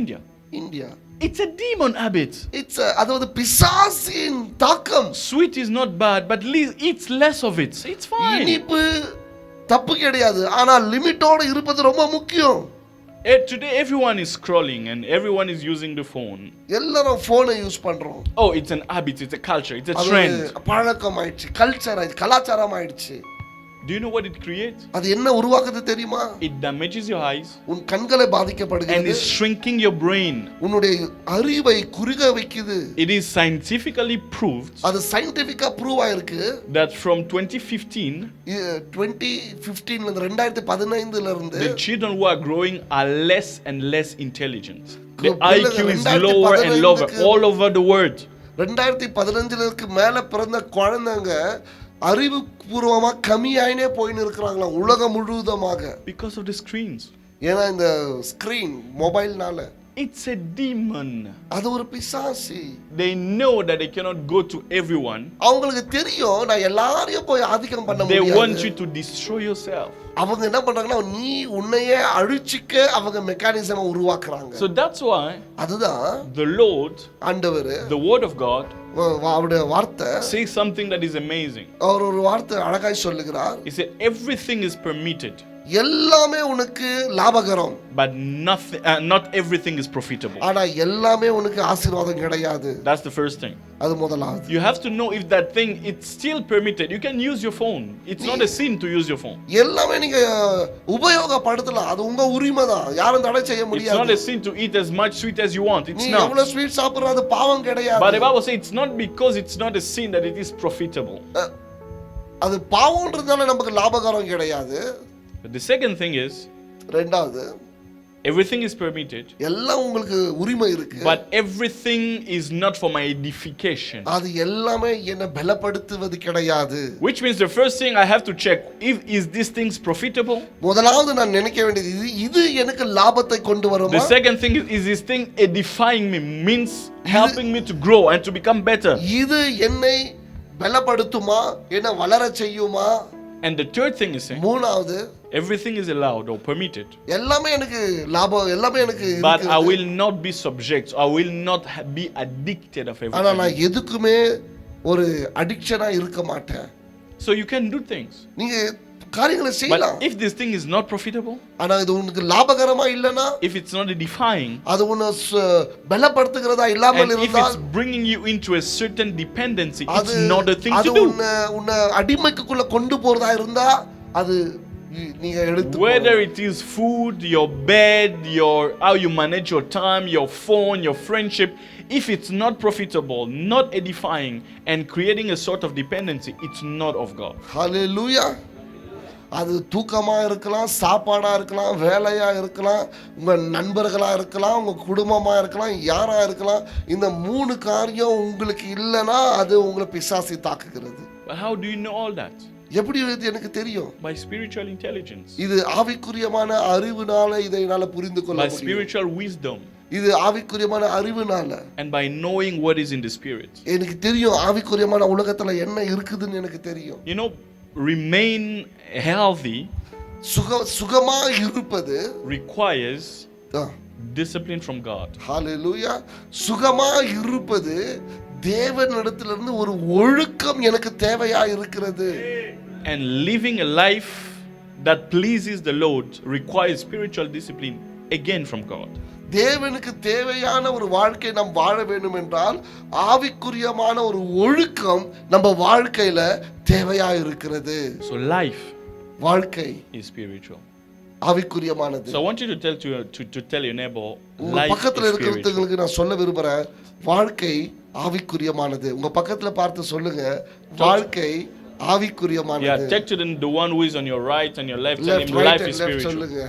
India. India. It's a demon habit. அதாவது பிசாசின் தாக்கம். Sweet is not bad, but eat less of it. It's fine. இனிப்பு தப்பு கிடையாது, ஆனா லிமிட்டோட இருப்பது ரொம்ப முக்கியம். Today everyone is scrolling and everyone is using the phone. எல்லாரும் போனை யூஸ் பண்றோம். Oh, it's an habit, it's a culture, it's a trend. பழக்கம் ஆயிடுச்சு, கல்ச்சர் ஆயிடுச்சு, கலாச்சாரம் ஆயிடுச்சு. Do you know what it creates? அது என்ன உருவாக்குது தெரியுமா? It damages your eyes. உன் கண்களை பாதிக்கப்படுகிறது. And is shrinking your brain. உன்னுடைய அறிவை குறுக வைக்குது. It is scientifically proved. அது சயின்டிஃபிக்கா ப்ரூவ் ஆயிருக்கு. That from 2015 ல 2015ல இருந்து the children who are growing are less and less intelligent. The IQ is lower and lower all over the world. 2015க்கு மேல பிறந்த குழந்தைங்க அறிவுபூர்வமா கம்மியாயினே போயின்னு இருக்கிறாங்களா உலகம் முழுவதுமாக. Because of the screens. ஏன்னா இந்த ஸ்கிரீன் மொபைல்னால. It's a demon. அது ஒரு பிசாசு. They know that they cannot go to everyone. அவங்களுக்கு தெரியும் நான் எல்லாரையும் போய் ஆதிக்கம் பண்ண முடியாது. They want you to destroy yourself. அவங்க என்ன பண்றாங்கன்னா நீ உன்னையே அழிச்சிக்க அவங்க மெக்கானிசமை உருவாக்குறாங்க. So that's why அதுதான் the Lord, ஆண்டவர், the word of God, அவருடைய வார்த்தை says something that is amazing. அவர் ஒரு வார்த்தை அழகாய் சொல்லுகிறார். He said everything is permitted. எல்லாமே உனக்கு லாபகரம். But nothing, not everything is profitable. ஆனா எல்லாமே உனக்கு ஆசீர்வாதம் கிடையாது. That's the first thing. அது முதலாவது. You have to know if that thing it's still permitted. You can use your phone. It's not a sin to use your phone. எல்லாமே நீங்க உபயோகப்படுத்தலாம். அது உங்க உரிமை தான். யாரும் தடை செய்ய முடியாது. It's not a sin to eat as much sweet as you want. It's நீ not. எவ்வளவு ஸ்வீட் சாப்பிடுறது பாவம் கிடையாது. But the Bible says it's not because it's not a sin that it is profitable. அது பாவம்ன்றதால நமக்கு லாபகரம் கிடையாது. But the second thing is, ரெண்டாவது, everything is permitted. எல்லாம் உங்களுக்கு உரிமை இருக்கு. But everything is not for my edification. அது எல்லாமே என்ன பலப்படுத்துவது கிடையாது. Which means the first thing I have to check is these things profitable? முதலாவது நான் நினைக்க வேண்டியது இது எனக்கு லாபத்தை கொண்டு வருமா? The second thing is this thing edifying me, means helping me to grow and to become better? இது என்னை பலப்படுத்துமா, என்ன வளர செய்யுமா? And the third thing is saying, மூணாவது, everything is allowed or permitted. எல்லாமே எனக்கு லாபம், எல்லாமே எனக்கு But I will not be subject. I will not be addicted of everything. ஆனா நான் எதுக்குமே ஒரு அடிக்ஷனா இருக்க மாட்டேன். So you can do things. நீங்க காரியங்களை செய்யலாம். But if this thing is not profitable, ஆனா இது உங்களுக்கு லாபகரமா இல்லனா, if it's not edifying, அது உன்னை பலப்படுத்துகிறதா இல்லாமல் இருந்தால், if it's bringing you into a certain dependency, it's not a thing to do. அது உன்னை அடிமைக்குள்ள கொண்டு போறதா இருந்தா அது நீங்க எடுத்து, whether it is food, your bed, how you manage your time, your phone, your friendship, if it's not profitable, not edifying and creating a sort of dependency, it's not of God. Hallelujah. அது தூக்கமா இருக்கலாம், சாப்பாடா இருக்கலாம், வேலையா இருக்கலாம், உங்க நண்பர்களா இருக்கலாம், உங்க குடும்பமா இருக்கலாம், யாரா இருக்கலாம். இந்த மூணு காரியம் உங்களுக்கு இல்லனா அது உங்களை பிசாசு தாக்குகிறது. But how do you know all that? எப்படி இது எனக்கு தெரியும்? By spiritual intelligence. இது ஆவிக்குரியமான அறிவுனால இதை என்னால புரிந்து கொள்ள முடியும். By spiritual wisdom. இது ஆவிக்குரியமான அறிவுனால. And by knowing what is in the spirit. எனக்கு தெரியும் ஆவிக்குரியமான உலகத்துல என்ன இருக்குதுன்னு எனக்கு தெரியும். You know, remain healthy சுகமா இருப்பது requires discipline from God. Hallelujah. சுகமா இருப்பது தேவனிடத்திலிருந்து ஒரு ஒழுக்கம் எனக்கு தேவையா இருக்கிறது. And living a life that pleases the Lord requires spiritual discipline again from God. தேவனுக்கு தேவையான ஒரு வாழ்க்கை நாம் வாழ வேண்டும் என்றால் ஆவிக்குரியமான ஒரு ஒழுக்கம் நம்ம வாழ்க்கையில தேவையா இருக்கிறது. So life, வாழ்க்கை is spiritual. ஆவிக்குரியமானது. So I want you to tell your neighbor, life பக்கத்துல இருக்கிறவங்களுக்கு நான் சொல்ல விரும்புறேன், வாழ்க்கை ஆவிக்குரியமானது. உங்க பக்கத்துல பார்த்து சொல்லுங்க, வாழ்க்கை ஆவிக்குரியமானது. take to the one who is on your right and your left. Tell Left, him right life and is left spiritual. சொல்லுங்க.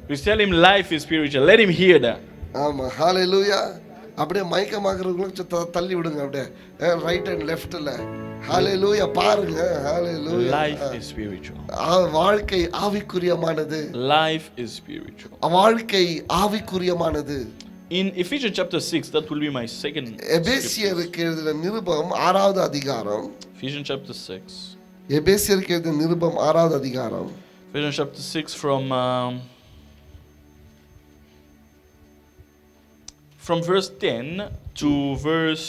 We tell him life is spiritual. Let him hear that. ஆமா, ஹalleluya. அப்படியே மயக்கமாகறவங்களுக்கு தள்ளி விடுங்க அப்படியே. Right and லெஃப்ட்ல. ஹalleluya பாருங்க. ஹalleluya. Life is spiritual. வாழ்க்கை ஆவிக்குரியமானது. Life is spiritual. வாழ்க்கை ஆவிக்குரியமானது. In Ephesians chapter 6, that will be my second. எபேசியருக்கு எழுதின நிருபம் 6வது அதிகாரம். Ephesians chapter 6. எபேசியருக்கு எழுதின நிருபம் 6வது அதிகாரம். Ephesians chapter 6 from verse 10 to verse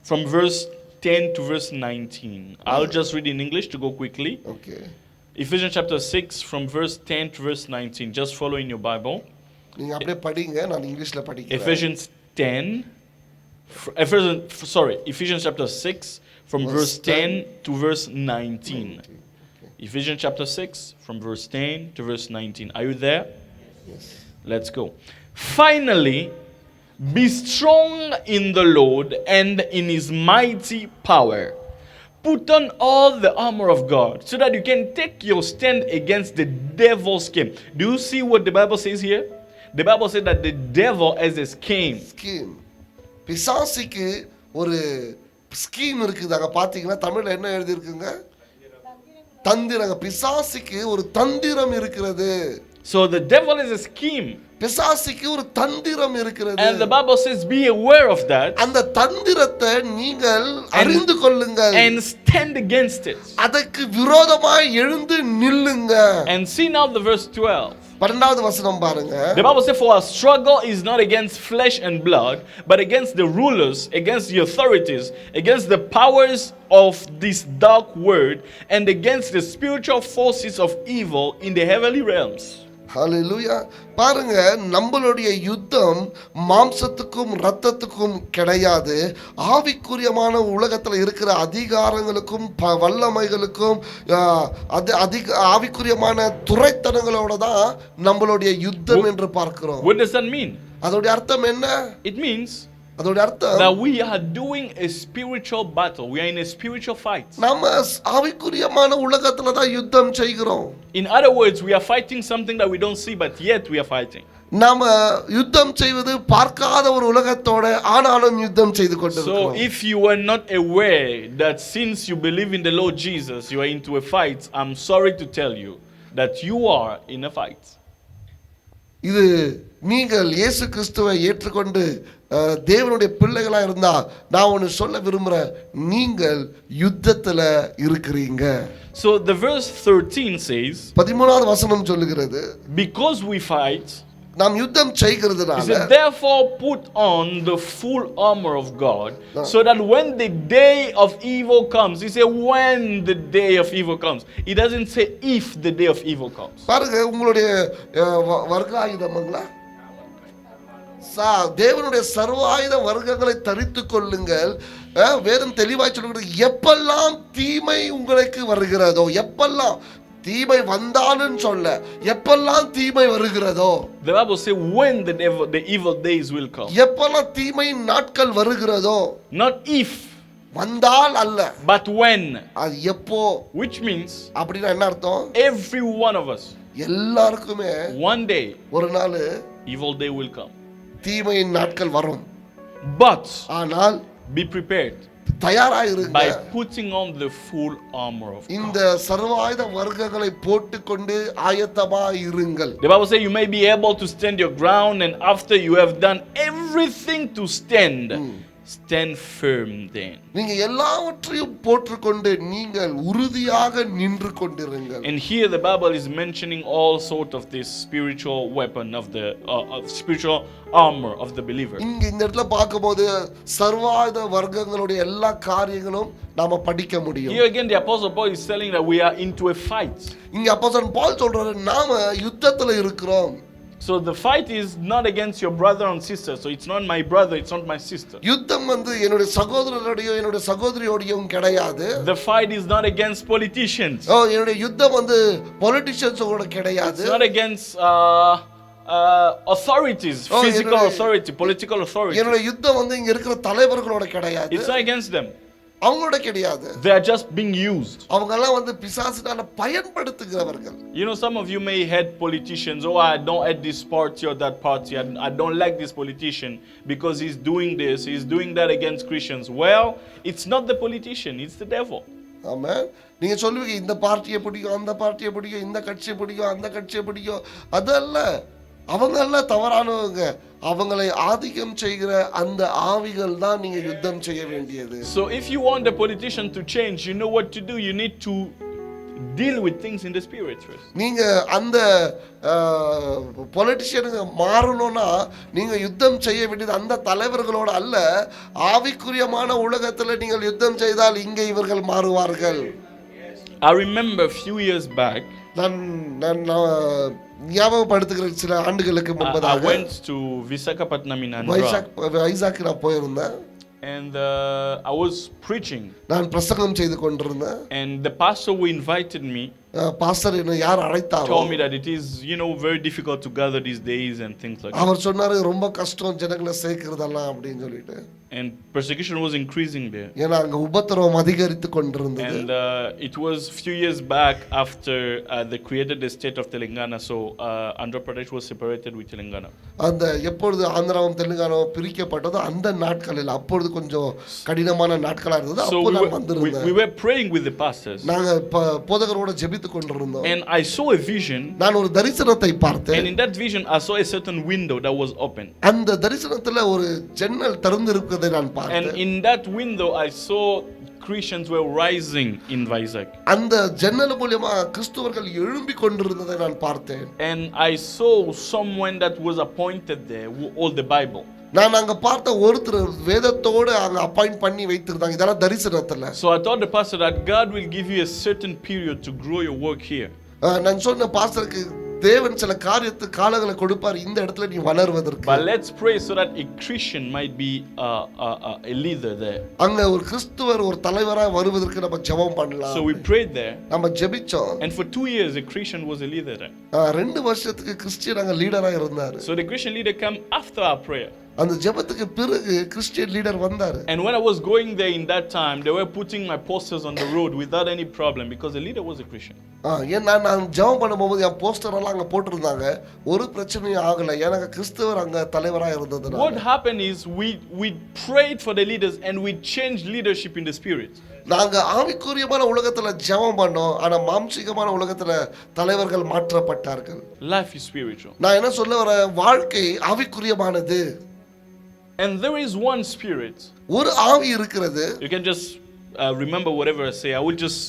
from verse 10 to verse 19. I'll just read in English to go quickly. Okay. Ephesians chapter 6 from verse 10 to verse 19. Just follow in your Bible. நீங்க அப்படியே படிங்க, நான் இங்கிலீஷ்ல படிக்கிறேன். Ephesians chapter 6 from verse 10 to verse 19. Okay. Ephesians chapter 6 from verse 10 to verse 19. Are you there? Yes. Let's go. Finally, be strong in the Lord and in his mighty power. Put on all the armor of God so that you can take your stand against the devil's scheme. Do you see what the Bible says here? The Bible says that the devil has a scheme. Scheme. பிசாசுக்கு ஒரு scheme இருக்குதாங்க. பாத்தீங்கன்னா தமிழ்ல என்ன எழுதி இருக்குங்க? தந்திரங்க. பிசாசுக்கு ஒரு தந்திரம் இருக்கிறது. So the devil is a scheme. பிசாசுக்கு ஒரு தந்திரம் இருக்கிறது. And the Bible says be aware of that. அந்த தந்திரத்தை நீங்கள் அறிந்து கொள்ளுங்கள். And stand against it. அதற்கு விரோதமாய் எழுந்து நில்லுங்க. And see now the verse 12. 12வது வசனம் பாருங்க. The Bible says, for our struggle is not against flesh and blood, but against the rulers, against the authorities, against the powers of this dark world, and against the spiritual forces of evil in the heavenly realms. ஹalleluya. பாருங்க, நம்மளுடைய யுத்தம் மாம்சத்துக்கும் இரத்தத்துக்கும் கிடையாது. ஆவிக்குரியமான உலகத்துல இருக்கிற அதிகாரங்களுக்கும் வல்லமைகளுக்கும் ஆவிக்குரியமான துரைத்தனங்களோட தான் நம்மளுடைய யுத்தம் என்று பார்க்கிறோம். What does that mean? அதோட அர்த்தம் என்ன? It means அதோட அர்த்தம் that we are doing a spiritual battle. We are in a spiritual fight. நாம ஆவிக்குரியமான உலகத்துல தான் யுத்தம் செய்கிறோம். In other words, we are fighting something that we don't see, but yet we are fighting. நாம யுத்தம் செய்வது பார்க்காத ஒரு உலகத்தோட ஆனாலும் யுத்தம் செய்து கொண்டிருக்கிறோம். So if you are not aware that since you believe in the Lord Jesus, you are into a fight, I'm sorry to tell you that you are in a fight. இது நீங்கள் இயேசு கிறிஸ்துவை ஏற்றுக்கொண்டு தேவனுடைய பிள்ளைகளா இருந்தா நான் ஒன்னு சொல்ல விரும்புறேன், நீங்கள் யுத்தத்துல இருக்கிறீங்க. So the verse 13 says, 13வது வசனம் சொல்லுகிறது, because we fight, நாம் யுத்தம் செய்கிறதுனால, he said, therefore put on the full armor of God, so that when the day of evil comes, he said when the day of evil comes. He doesn't say if the day of evil comes. பாருங்க, உங்களுடைய வர்க்காயுதமங்களா தேவனுடைய சர்வாயுத வர்க்கங்களை தரித்துக் கொள்ளுங்கள். வேதம் தெளிவாய் சொல்கிறது, எப்பெல்லாம் தீமை உங்களுக்கு வருகிறதோ, எப்பெல்லாம் தீமை வந்தாலும் சொல்ல, எப்பெல்லாம் தீமை வருகிறதோ, the Bible says when the evil days will come. எப்பெல்லாம் தீமை நாட்கள் வருகிறதோ, not if, வந்தால் அல்ல, but when. அது எப்போ, which means அப்படினா என்ன அர்த்தம்? every one of us, எல்லாருக்குமே one day ஒரு நாள் evil day will come. தீமையின் நாட்கள் வரும். But ஆனால் be prepared தயாராயிருங்க. by putting on the full armor of God. இந்த சர்வாயுத வர்க்கங்களை போட்டுக்கொண்டு ஆயத்தமாயிருங்கள். The Bible says you may be able to stand your ground, and after you have done everything to stand, stand firm then. நீங்க எல்லாவற்றையும் போட்டுக்கொண்டு நீங்கள் உறுதியாக நின்று கொண்டிருங்கள். And here the Bible is mentioning all sort of this spiritual weapon of the spiritual armor of the believer. இங்க இந்த இடத்துல பாக்கும்போது சர்வாயுத வர்க்கங்களுடைய எல்லா காரியங்களும் நாம படிக்க முடியும். Here again the apostle Paul is telling that we are into a fight. இங்க அப்போஸ்தலன் பவுல் சொல்றாரு, நாம யுத்தத்துல இருக்கிறோம். So the fight is not against your brother and sister. So it's not my brother, it's not my sister. யுத்தம் வந்து என்னுடைய சகோதரரோடையோ என்னுடைய சகோதரியோடையும் கிடையாது. The fight is not against politicians. என்னுடைய யுத்தம் வந்து பொலிட்டிஷியன்ஸோட கிடையாது. It's not against authorities, Oh, physical என்னோட- authority, political authority. என்னோட யுத்தம் வந்து இங்க இருக்கிற தலைவர்களோட கிடையாது, It's not against them. அவங்களோட கிடையாது. They are just being used. அவங்க எல்லாம் வந்து பிசாசினால பயன்படுத்துகிறவர்கள். You know, some of you may hate politicians. Oh, I don't hate this party or that party. I don't like this politician because he's doing this, he's doing that against Christians. Well, it's not the politician, it's the devil. ஆமா, நீங்க சொல்லுவீங்க இந்த பார்ட்டியை பிடிக்கும், அந்த பார்ட்டியை பிடிக்கும், இந்த கட்சியை பிடிக்கும், அந்த கட்சியை பிடிக்கும். அதல்ல, அவங்க எல்லாம் தவறானவங்க. அவங்களை ஆதிக்கம் செய்கிற அந்த ஆவிகள் தான் நீங்க யுத்தம் செய்ய வேண்டியது. So if you want the politician to change, you know what to do. You need to deal with things in the spirit first. நீங்க அந்த பொலிட்டிஷியனுங்க மாறணும்னா நீங்க யுத்தம் செய்ய வேண்டியது அந்த தலைவர்களோட அல்ல, ஆவிக்குரியமான உலகத்துல நீங்கள் யுத்தம் செய்தால் இங்கே இவர்கள் மாறுவார்கள். I remember a few years back, நான் ஞாபகப்படுத்துகிற சில ஆண்டுகளுக்கு I முன்பதாக went to Visakhapatnam in Andhra, Vaisakh நான் போயிருந்தேன். and I was preaching, நான் பிரசங்கம் செய்து கொண்டிருந்தேன். and the pastor who invited me pastor என்ன யார் அழைத்தாரோ told me that it is, very difficult to gather these days and things like that. அவர் சொன்னாரு ரொம்ப கஷ்டம் ஜனங்களை சேர்க்கிறதெல்லாம் அப்படின்னு சொல்லிட்டு. And persecution was increasing there. ஏன்னா அங்க உபத்திரவம் அதிகரித்து கொண்டிருந்தது. And it was few years back after they created the state of Telangana, so Andhra Pradesh was separated with Telangana. அந்த எப்பொழுது ஆந்திராவும் தெலுங்கானாவும் பிரிக்கப்பட்டதோ அந்த நாட்களில் அப்பொழுது கொஞ்சம் கடினமான நாட்களா இருந்தது. So அப்போ நான் வந்திருந்தேன். we were praying with the pastors. நாங்க போதகரோட ஜெபித்துக் கொண்டிருந்தோம். And I saw a vision. நான் ஒரு தரிசனத்தை பார்த்தேன். And in that vision I saw a certain window that was open. அந்த தரிசனத்துல ஒரு ஜன்னல் திறந்திருப்பதை நான் பார்த்தேன். And in that window I saw Christians were rising in Vizag. அந்த ஜன்னல் மூலமா கிறிஸ்தவர்கள் எழும்பி கொண்டிருந்ததை நான் பார்த்தேன். And I saw someone that was appointed there who hold the Bible. நான் அங்க பார்த்த ஒருத்தர் வேதத்தோடு அங்க அப்பாயிண்ட் பண்ணி வைத்திருந்தாங்க. இதெல்லாம் தரிசனத்துல. So I told the pastor that God will give you a certain period to grow your work here. நான் சொன்ன பாஸ்டருக்கு தேவன் சில காலங்களை கொடுப்பார் இந்த இடத்துல நீ வளர்வதற்கு. But let's pray so that a Christian might be a leader there. அங்க ஒரு கிறிஸ்துவர் ஒரு தலைவராக வருவதற்கு நம்ம ஜெபம் பண்ணலாம். So we prayed there. நம்ம ஜெபிச்சோம். And for 2 years a Christian was a leader there. 2 வருஷத்துக்கு கிறிஸ்டியன் அங்க லீடரா இருந்தாரு. So the Christian leader came after our prayer. அந்த ஜெபத்துக்கு பிறகு கிறிஸ்டியன் லீடர் வந்தாரு. And when I was going there in that time, they were putting my posters on the road without any problem because the leader was a Christian. ஏன்னா நான் ஜெபம் பண்ணும்போது என் poster எல்லாம் அங்க போட்டிருந்தாங்க, ஒரு பிரச்சனையும் ஆகல, ஏன்னா கிறிஸ்தவர் அங்க தலைவரா இருந்ததுனால. What happened is we prayed for the leaders and we changed leadership in the spirit. நாங்க ஆவிக்குரியமான உலகத்துல ஜெபம் பண்ணோம், ஆனா மாம்சீகமான உலகத்துல தலைவர்கள் மாற்றப்பட்டார்கள். Life is spiritual. நான் என்ன சொல்ல வரேன், வாழ்க்கை ஆவிக்குரியமானது. And there is one spirit. ஒரு ஆவி இருக்கிறது. You can just remember whatever I say. I will just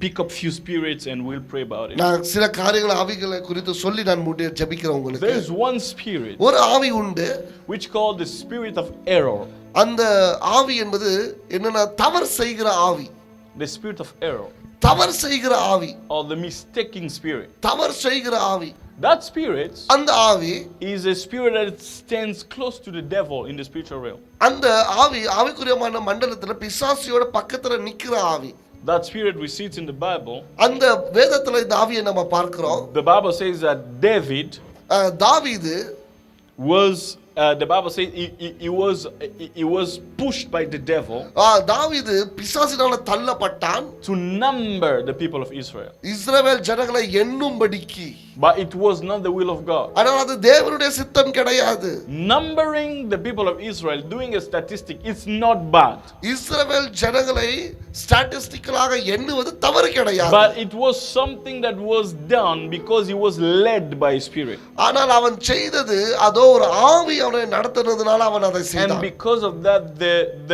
pick up few spirits and we'll pray about it. நான் சில காரியங்களை ஆவிகளை குறித்து சொல்லி நான் ஜெபிக்கிறேன் உங்களுக்கு. There is one spirit ஒரு ஆவி உண்டு which called the spirit of error. அந்த ஆவி என்பது என்னன்னா தவறு செய்கிற ஆவி. The spirit of error. தவறு செய்கிற ஆவி. Or the mistaking spirit. தவறு செய்கிற ஆவி. That spirit அந்த ஆவி is a spirit that stands close to the devil in the spiritual realm. அந்த ஆவி ஆவிக்குரியமான மண்டலத்துல பிசாசியோட பக்கத்துல நிக்கிற ஆவி. That spirit we see it in the Bible. அந்த வேதத்துல இந்த ஆவியை நம்ம பார்க்கிறோம். The Bible says that David தாவீது was the Bible says he was pushed by the devil தாவீது பிசாசினால தள்ளப்பட்டான் to number the people of Israel. இஸ்ரவேல் ஜனங்களை எண்ணும்படிக்கு. But it was not the will of God. ஆனால் அது தேவனுடைய சித்தம் கிடையாது. Numbering the people of Israel, doing a statistic, it's not bad. இஸ்ரவேல் ஜனங்களை ஸ்டாட்டிஸ்டிக்கலாக எண்ணுவது தவறு கிடையாது. But it was something that was done because he was led by spirit. ஆனால் அவன் செய்தது அதோ ஒரு ஆவி அவனை நடத்துனதுனால அவன் அதை செய்தான். And because of that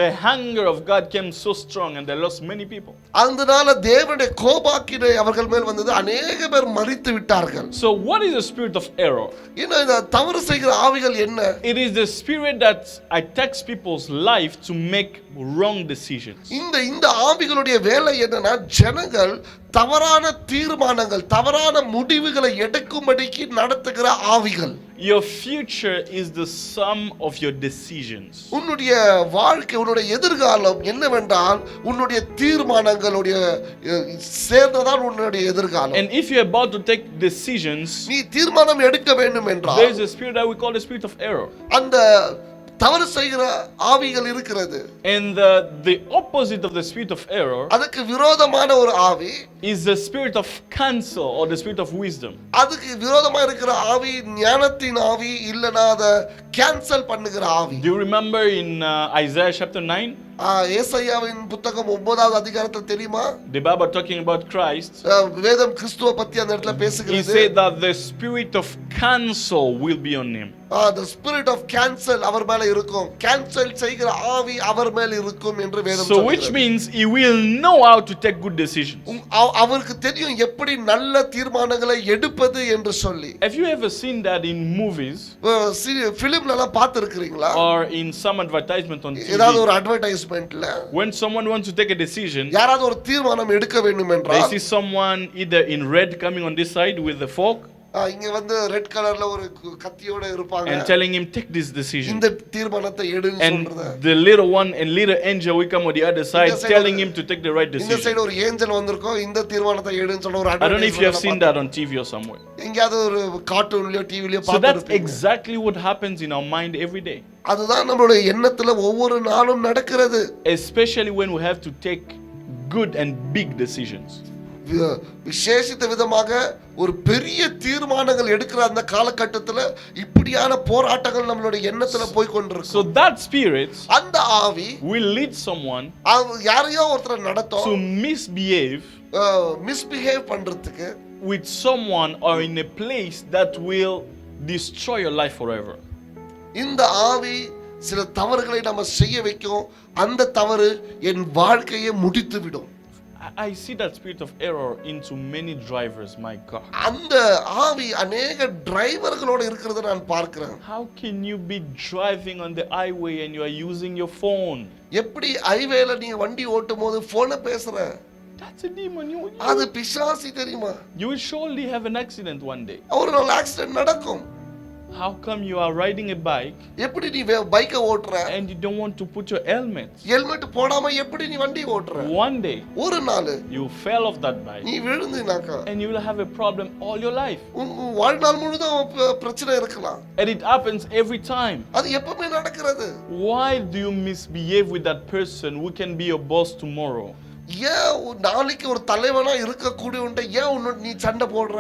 the hunger of God came so strong and they lost many people. அதனால தேவனுடைய கோபாக்கினை அவர்கள் மேல் வந்தது, அநேக பேர் மரித்து விட்டார்கள். So what is the spirit of error? இந்த தவறு செய்கிற ஆவிகள் என்ன? It is the spirit that attacks people's life to make wrong decisions. இந்த ஆவிகளுடைய வேலை என்னன்னா ஜனங்கள் தவறான தீர்மானங்கள், தவறான முடிவுகளை எடுக்கும்படிக்கு நடத்துகிற ஆவிகள். Your future is the sum of your decisions. உன்னுடைய வாழ்க்கை, உன்னுடைய எதிர்காலம் என்னவென்றால் உன்னுடைய தீர்மானங்களுடைய சேர்ந்ததான் உன்னுடைய எதிர்காலம். And if you're about to take decisions, நீ தீர்மானம் எடுக்க வேண்டும் என்றால் there is a spirit that we call the spirit of error. அந்த தவறு செய்கிற ஆவிகள் இருக்கிறது. And the opposite of the spirit of error அதுக்கு விரோதமான ஒரு ஆவி is the spirit of counsel or the spirit of wisdom. அதுக்கு விரோதமா இருக்கிற ஆவி ஞானத்தின் ஆவி, இல்லனா அத கேன்சல் பண்ணுகிற ஆவி. Do you remember in Isaiah chapter 9? ஏசாயாவின் புத்தகம் 9வது அதிகாரத்தில் தெரியுமா? The Bible talking about Christ. வேதம் கிறிஸ்துவ பத்தி அந்த இடத்துல He பேசுகிறது. said that the spirit of counsel will be on him. the spirit of cancel அவர் மேல இருக்கும். கேன்சல் செய்கிற ஆவி அவர் மேல இருக்கும் என்று வேதம் So சொல்கிறது. which means he will know how to take good decisions. அவருக்கு தெரியும் எப்படி நல்ல தீர்மானங்களை எடுப்பது என்று சொல்லி. Have you ever seen that in movies ஃபிலிம்ல எல்லாம் பார்த்திருக்கீங்களா? or in some advertisement on ஏதாவது TV? ஒரு அட்வர்டைஸ்மென்ட்ல When someone wants to take a decision, யாராவது ஒரு தீர்மானம் எடுக்க வேண்டும் they என்றால் see someone either in red coming on this side with a fork இங்க வந்து ரெட் கலர்ல ஒரு கத்தியோட இருப்பாங்க. and telling him take this decision. இந்த தீர்மானத்தை எடுன்னு And சொல்றது. the little one and little angel will come on the other side side telling ஒரு- him to take the right இந்த decision. சைடு ஒரு ஏஞ்சல் வந்திருக்கும், இந்த தீர்மானத்தை எடுன்னு சொல்ற ஒரு I don't know if you have seen advertisement that on TV or somewhere. எங்கயாவது ஒரு கார்ட்டூன்லயோ டிவிலயோ So that's பார்த்திருப்பீங்க. exactly what happens in our mind every day, அதுதான் நம்மளுடைய எண்ணத்துல ஒவ்வொரு நாளும் நடக்கிறது. especially when we have to take good and big decisions. விசேஷித்த விதமாக ஒரு பெரிய தீர்மானங்கள் எடுக்கிற அந்த காலகட்டத்துல இப்படியான போராட்டங்கள் நம்மளுடைய எண்ணத்துல போய் கொண்டிருக்கும். So that spirit அந்த ஆவி will lead someone யாரையோ ஒருத்தரை நடத்தும், to misbehave மிஸ்பிஹேவ் பண்றதுக்கு, with someone or in a place that will destroy your life forever. இந்த ஆவி சில தவறுகளை நம்ம செய்ய வைக்கும். அந்த தவறு என் வாழ்க்கையை முடித்து விடும். I see that spirit of error into many drivers, my God. அந்த ஆவி அநேக டிரைவர்களோட இருக்கிறத நான் பார்க்கிறேன். How can you be driving on the highway and you are using your phone? எப்படி ஹைவேல நீ வண்டி ஓட்டும் போது போனை பேசுற? That's a demon. அது பிசாசு தெரியுமா? You will surely have an accident one day. ஒரு நாள் ஆக்சிடென்ட் நடக்கும். How come you are riding a bike எப்படி நீ பைக்கை ஓட்டுற? and you don't want to put your helmet? Helmet போடாம எப்படி நீ வண்டி ஓட்டுற? One day ஒரு நாள் you fell off that bike நீ விழுந்துனாக்கா and you will have a problem all your life. உன் வாழ்நாள் முழுதும் பிரச்சனை இருக்கலாம். And it happens every time. அது எப்பவுமே நடக்கிறது. Why do you misbehave with that person who can be your boss tomorrow? ஏன் நாளைக்கு ஒரு தலைவனா இருக்க கூடியவன்ட்ட ஏன் உன்னோட நீ சண்டை போடுற?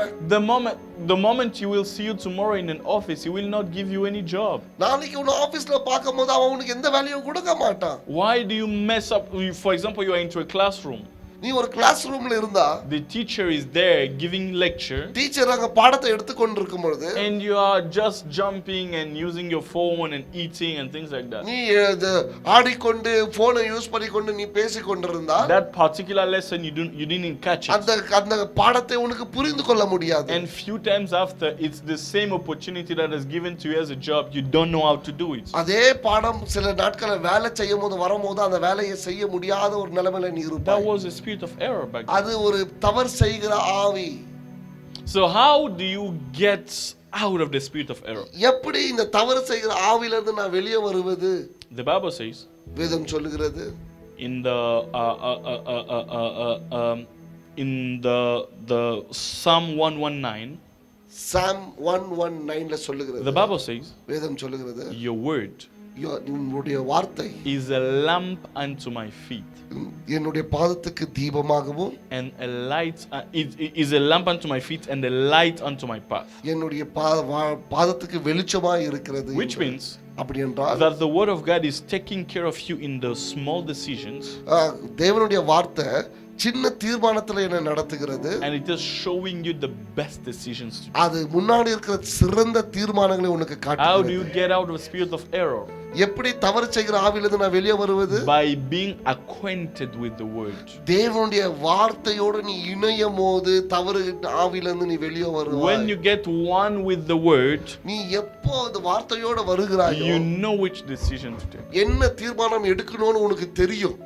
The moment you will see you tomorrow in an office, he will not give you any job. நாளைக்கு உன்னை ஆபீஸ்ல பார்க்கும்போது அவன் உனக்கு எந்த வேலையும் கொடுக்க மாட்டான். Why do you mess up? For example, you are into a classroom. நீ ஒரு கிளாஸ் ரூம்ல இருந்தா The teacher is there giving lecture teacher அங்க பாடத்தை எடுத்து கொண்டிருக்கும் பொழுது and you are just jumping and using your phone and eating and things like that. நீ ஆடிக்கொண்டு போனை யூஸ் பண்ணிக்கொண்டு நீ பேசிக் கொண்டிருந்தா That particular lesson you didn't catch it. அந்த பாடத்தை உனக்கு புரிந்து கொள்ள முடியாது. And few times after, it's the same opportunity that is given to you as a job, you don't know how to do it. அதே பாடம் சில நாட்கள வேலை செய்யும்போது வரும்போது அந்த வேலையை செய்ய முடியாத ஒரு நிலைமையில நீ இருப்பாய். That was a spirit of error back then. அது ஒரு தவறு செய்கிற ஆவி. So how do you get out of the spirit of error? எப்படி இந்த தவறு செய்கிற ஆவியில இருந்து நான் வெளியே வருவது? The Bible says வேதம் சொல்லுகிறது in the Psalm 119, Psalm 119ல சொல்லுகிறது. the Bible says வேதம் சொல்லுகிறது your word உன்னுடைய வார்த்தை is a lamp unto my feet என்னுடைய பாதத்துக்கு தீபமாகவும் and a light is a lamp unto my feet and a light unto my path. என்னுடைய பாதத்துக்கு வெளிச்சமாய் இருக்கிறது. Which means அப்படி என்றால் that the word of God is taking care of you in the small decisions தேவனுடைய வார்த்தை சின்ன தீர்மானத்துல என்ன நடத்துகிறது and it is showing you the best decisions to அது முன்னாடி இருக்கிற சிறந்த தீர்மானங்களை உனக்கு காட்டுகிறது. How do you get out of the spirit of error? எப்படி தவறு செய்கிற ஆவியிலிருந்து நான் வெளியே வருவது? By being acquainted with the word. தேவனுடைய வார்த்தையோடு நீ இணையும்போது தவறு ஆவியிலிருந்து நீ வெளியே வருவாய். When you get one with the word, நீ எப்போ அந்த வார்த்தையோட வருகிறாயோ you know which decision to take. என்ன தீர்மானம் எடுக்கணும்னு உனக்கு தெரியும்.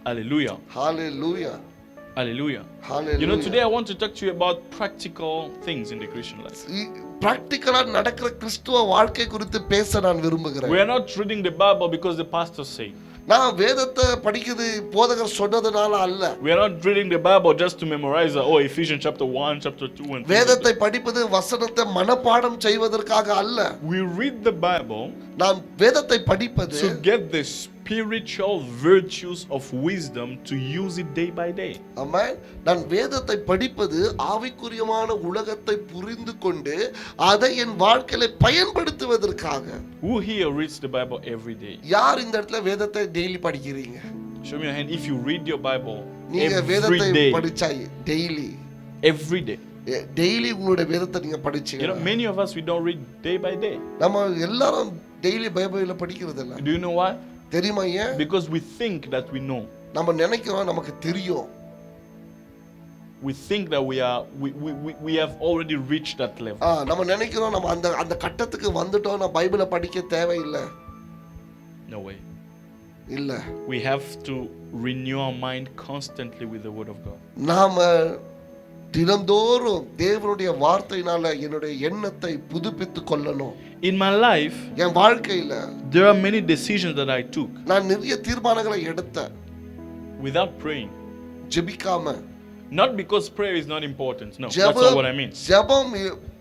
Hallelujah. Hallelujah. Hallelujah. Hallelujah. You know, today I want to talk to you about practical things in the Christian life. பிராக்டிக்கலா நடக்கிற கிறிஸ்துவ வாழ்க்கை குறித்து பேச நான் விரும்புகிறேன். We are not reading the Bible because the pastor said. நான் வேதத்தை படிக்கிறது போதகர் சொன்னதனால அல்ல. We are not reading the Bible just to memorize Ephesians chapter 1, chapter 2 and வேதத்தை படிப்பது வசனத்தை மனப்பாடம் செய்வதற்காக அல்ல. We read the Bible நாம் வேதத்தை படிப்பது to get the spiritual virtues of wisdom to use it day by day. ஆமென். நான் வேதத்தை படிப்பது ஆவிக்குரியமான உலகத்தை புரிந்து கொண்டு அதை என் வாழ்க்கையில பயன்படுத்துவதற்காக. Who here reads the Bible every day? யார் இந்த இடத்துல வேதத்தை டெய்லி படிக்கிறீங்க? Show me your hand if you read your Bible நீங்க every வேதத்தை day. படிச்சா டெய்லி Every day. டெய்லி உங்களுடைய வேதத்தை நீங்க You know, படிச்சீங்க. many of us we don't read day by day. நம்ம எல்லாரும் டெய்லி பைபிளை படிக்கிறது இல்ல. Do you know why? தெரியுமா ஏன்? Because we think that we know. நம்ம நினைக்கிறோம் நமக்கு தெரியும். We think that we have already reached that level. நம்ம நினைக்கிறோம் நம்ம அந்த அந்த கட்டத்துக்கு வந்துட்டோம், நான் பைபிளை படிக்க தேவையில்லை. No way. இல்ல. We have to renew our mind constantly with the word of God. நாம தினந்தோறும் தேவனுடைய வார்த்தையினால என்னுடைய எண்ணத்தை புதுப்பித்துக் கொள்ளணும். In my life, என் வாழ்க்கையில there are many decisions that I took நான் நிறைய தீர்மானங்களை எடுத்தேன் without praying. ஜெபிக்காம. Not because prayer is not important. No, that's not what I mean. ஜெபம்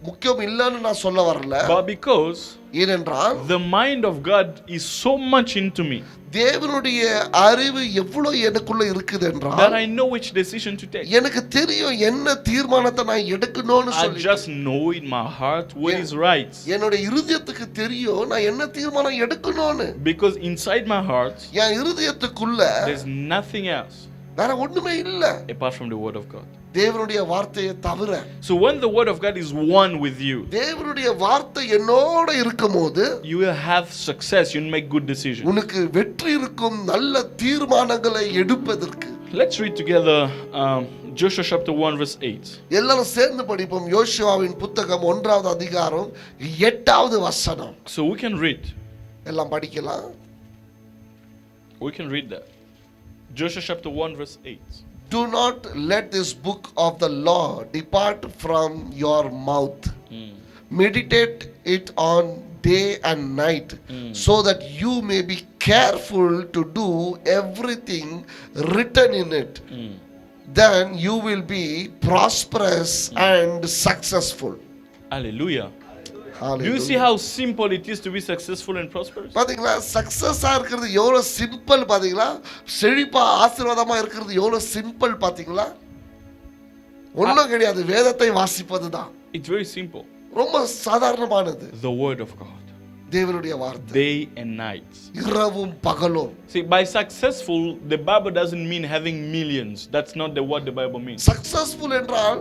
முக்கியம் இல்லைன்னு நான் சொல்ல வரல. But because ஏனென்றால் the mind of God is so much into me தேவனுடைய அறிவு எவ்வளவு எனக்குள்ள இருக்குது that என்றால் I know which decision to take. எனக்கு தெரியும் என்ன தீர்மானத்தை நான் எடுக்கணும்னு I சொல்லி. just know in my heart what is right. என்னோட இருதயத்துக்கு தெரியும் நான் என்ன தீர்மானம் எடுக்கணும்னு. Because inside my heart, N இருதயத்துக்குள்ள there's nothing else வேற ஒண்ணுமே இல்ல apart from the word of God. தேவனுடைய வார்த்தையை தவிர. So when the word of God is one with you, தேவனுடைய வார்த்தை என்னோட இருக்கும்போது you will have success. You'll make good decisions. உனக்கு வெற்றி இருக்கும், நல்ல தீர்மானங்களை எடுப்பதற்கு. Let's read together Joshua chapter 1 verse 8. எல்லாரும் சேர்ந்து படிப்போம். யோசுவாவின் புத்தகம் 1வது அதிகாரம் 8வது வசனம். So we can read. எல்லாம் படிக்கலாம். We can read that. Joshua chapter 1 verse 8. Do not let this book of the law depart from your mouth. Meditate it on day and night, so that you may be careful to do everything written in it. Then you will be prosperous and successful. Hallelujah. Do you Hallelujah. see how simple it is to be successful and prosperous? பாத்தீங்களா, சக்சஸா இருக்கிறது எவ்வளவு simple பாத்தீங்களா? செழிப்பா ஆசீர்வாதமா இருக்கிறது எவ்வளவு simple பாத்தீங்களா? ஒண்ணும் கிடையாது, வேதத்தை வாசிப்பதுதான். It's very simple. ரொம்ப சாதாரணமானது. The word of God. தேவனுடைய வார்த்தை. Day and night. இரவும் பகலும். See, by successful, the Bible doesn't mean having millions. That's not what the Bible means. Successful என்றால்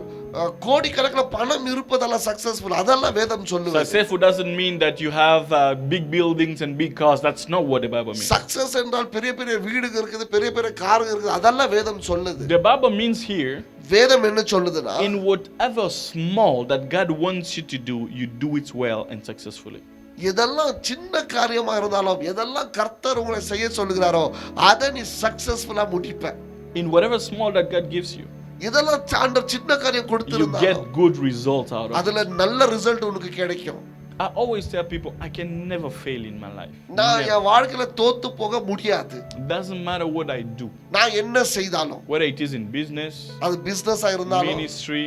கோடிக்கணக்கில் பணம் இருப்பதெல்லாம் சக்சஸ்ஃபுல், அதெல்லாம் வேதம் சொல்லுது. Successful doesn't mean that you have big buildings and big cars. That's not what the Bible means. Success என்றால் பெரிய பெரிய வீடுங்க இருக்குது, பெரிய பெரிய காருங்க இருக்குது, அதெல்லாம் வேதம் சொல்லுது. The Bible means here, வேதம் என்ன சொல்லுதுன்னா, in whatever small that God wants you to do, you do it well and successfully. எதெல்லாம் சின்ன காரியமா இருந்தாலும், எதெல்லாம் கர்த்தர் உங்களை செய்ய சொல்லுகிறாரோ அதை நீ சக்சஸ்ஃபுல்லா முடிப்ப. In whatever small that God gives you, இதெல்லாம் ஆண்டவர் சின்ன காரியம் you கொடுத்திருந்தாலும் get good results out of it. அதுல நல்ல ரிசல்ட் உனக்கு கிடைக்கும். I always tell people, I can never fail in my life. நான் Never. என் வாழ்க்கையில தோத்து போக முடியாது. Doesn't matter what I do, நான் என்ன செய்தாலும், whether it is in business, அது பிசினஸா இருந்தாலும், ministry,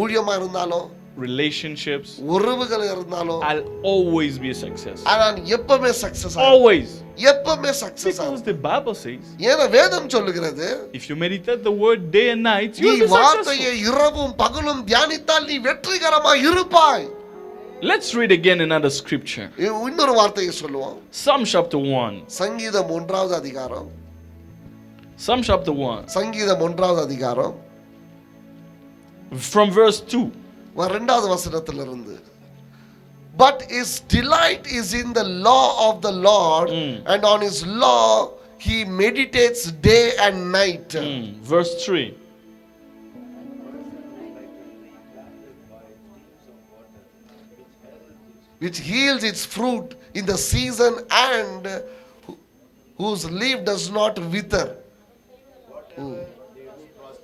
ஊழியமா இருந்தாலும், relationships, உறவுகள் இருந்தாலும், I'll always be a success. நான் எப்பவுமே சக்சஸ் Always. எப்பவுமே success Because the Bible says, ஏன்னா வேதம் சொல்லுகிறது, if you meditate the word day and night, நீ you'll be வார்த்தையை successful. இரவும் பகலும் தியானித்தால் நீ வெற்றிகரமாக இருப்பாய். Let's read again another scripture. இன்னொரு வார்த்தையை சொல்லுவோம். Psalm chapter 1. சங்கீதம் 1வது அதிகாரம். Psalm chapter 1. சங்கீதம் 1வது அதிகாரம் From verse 2. 2வது வசனத்திலிருந்து. But his delight is in the law of the Lord, and on his law he meditates day and night. Verse 3. Which yields its fruit in the season, and whose leaf does not wither.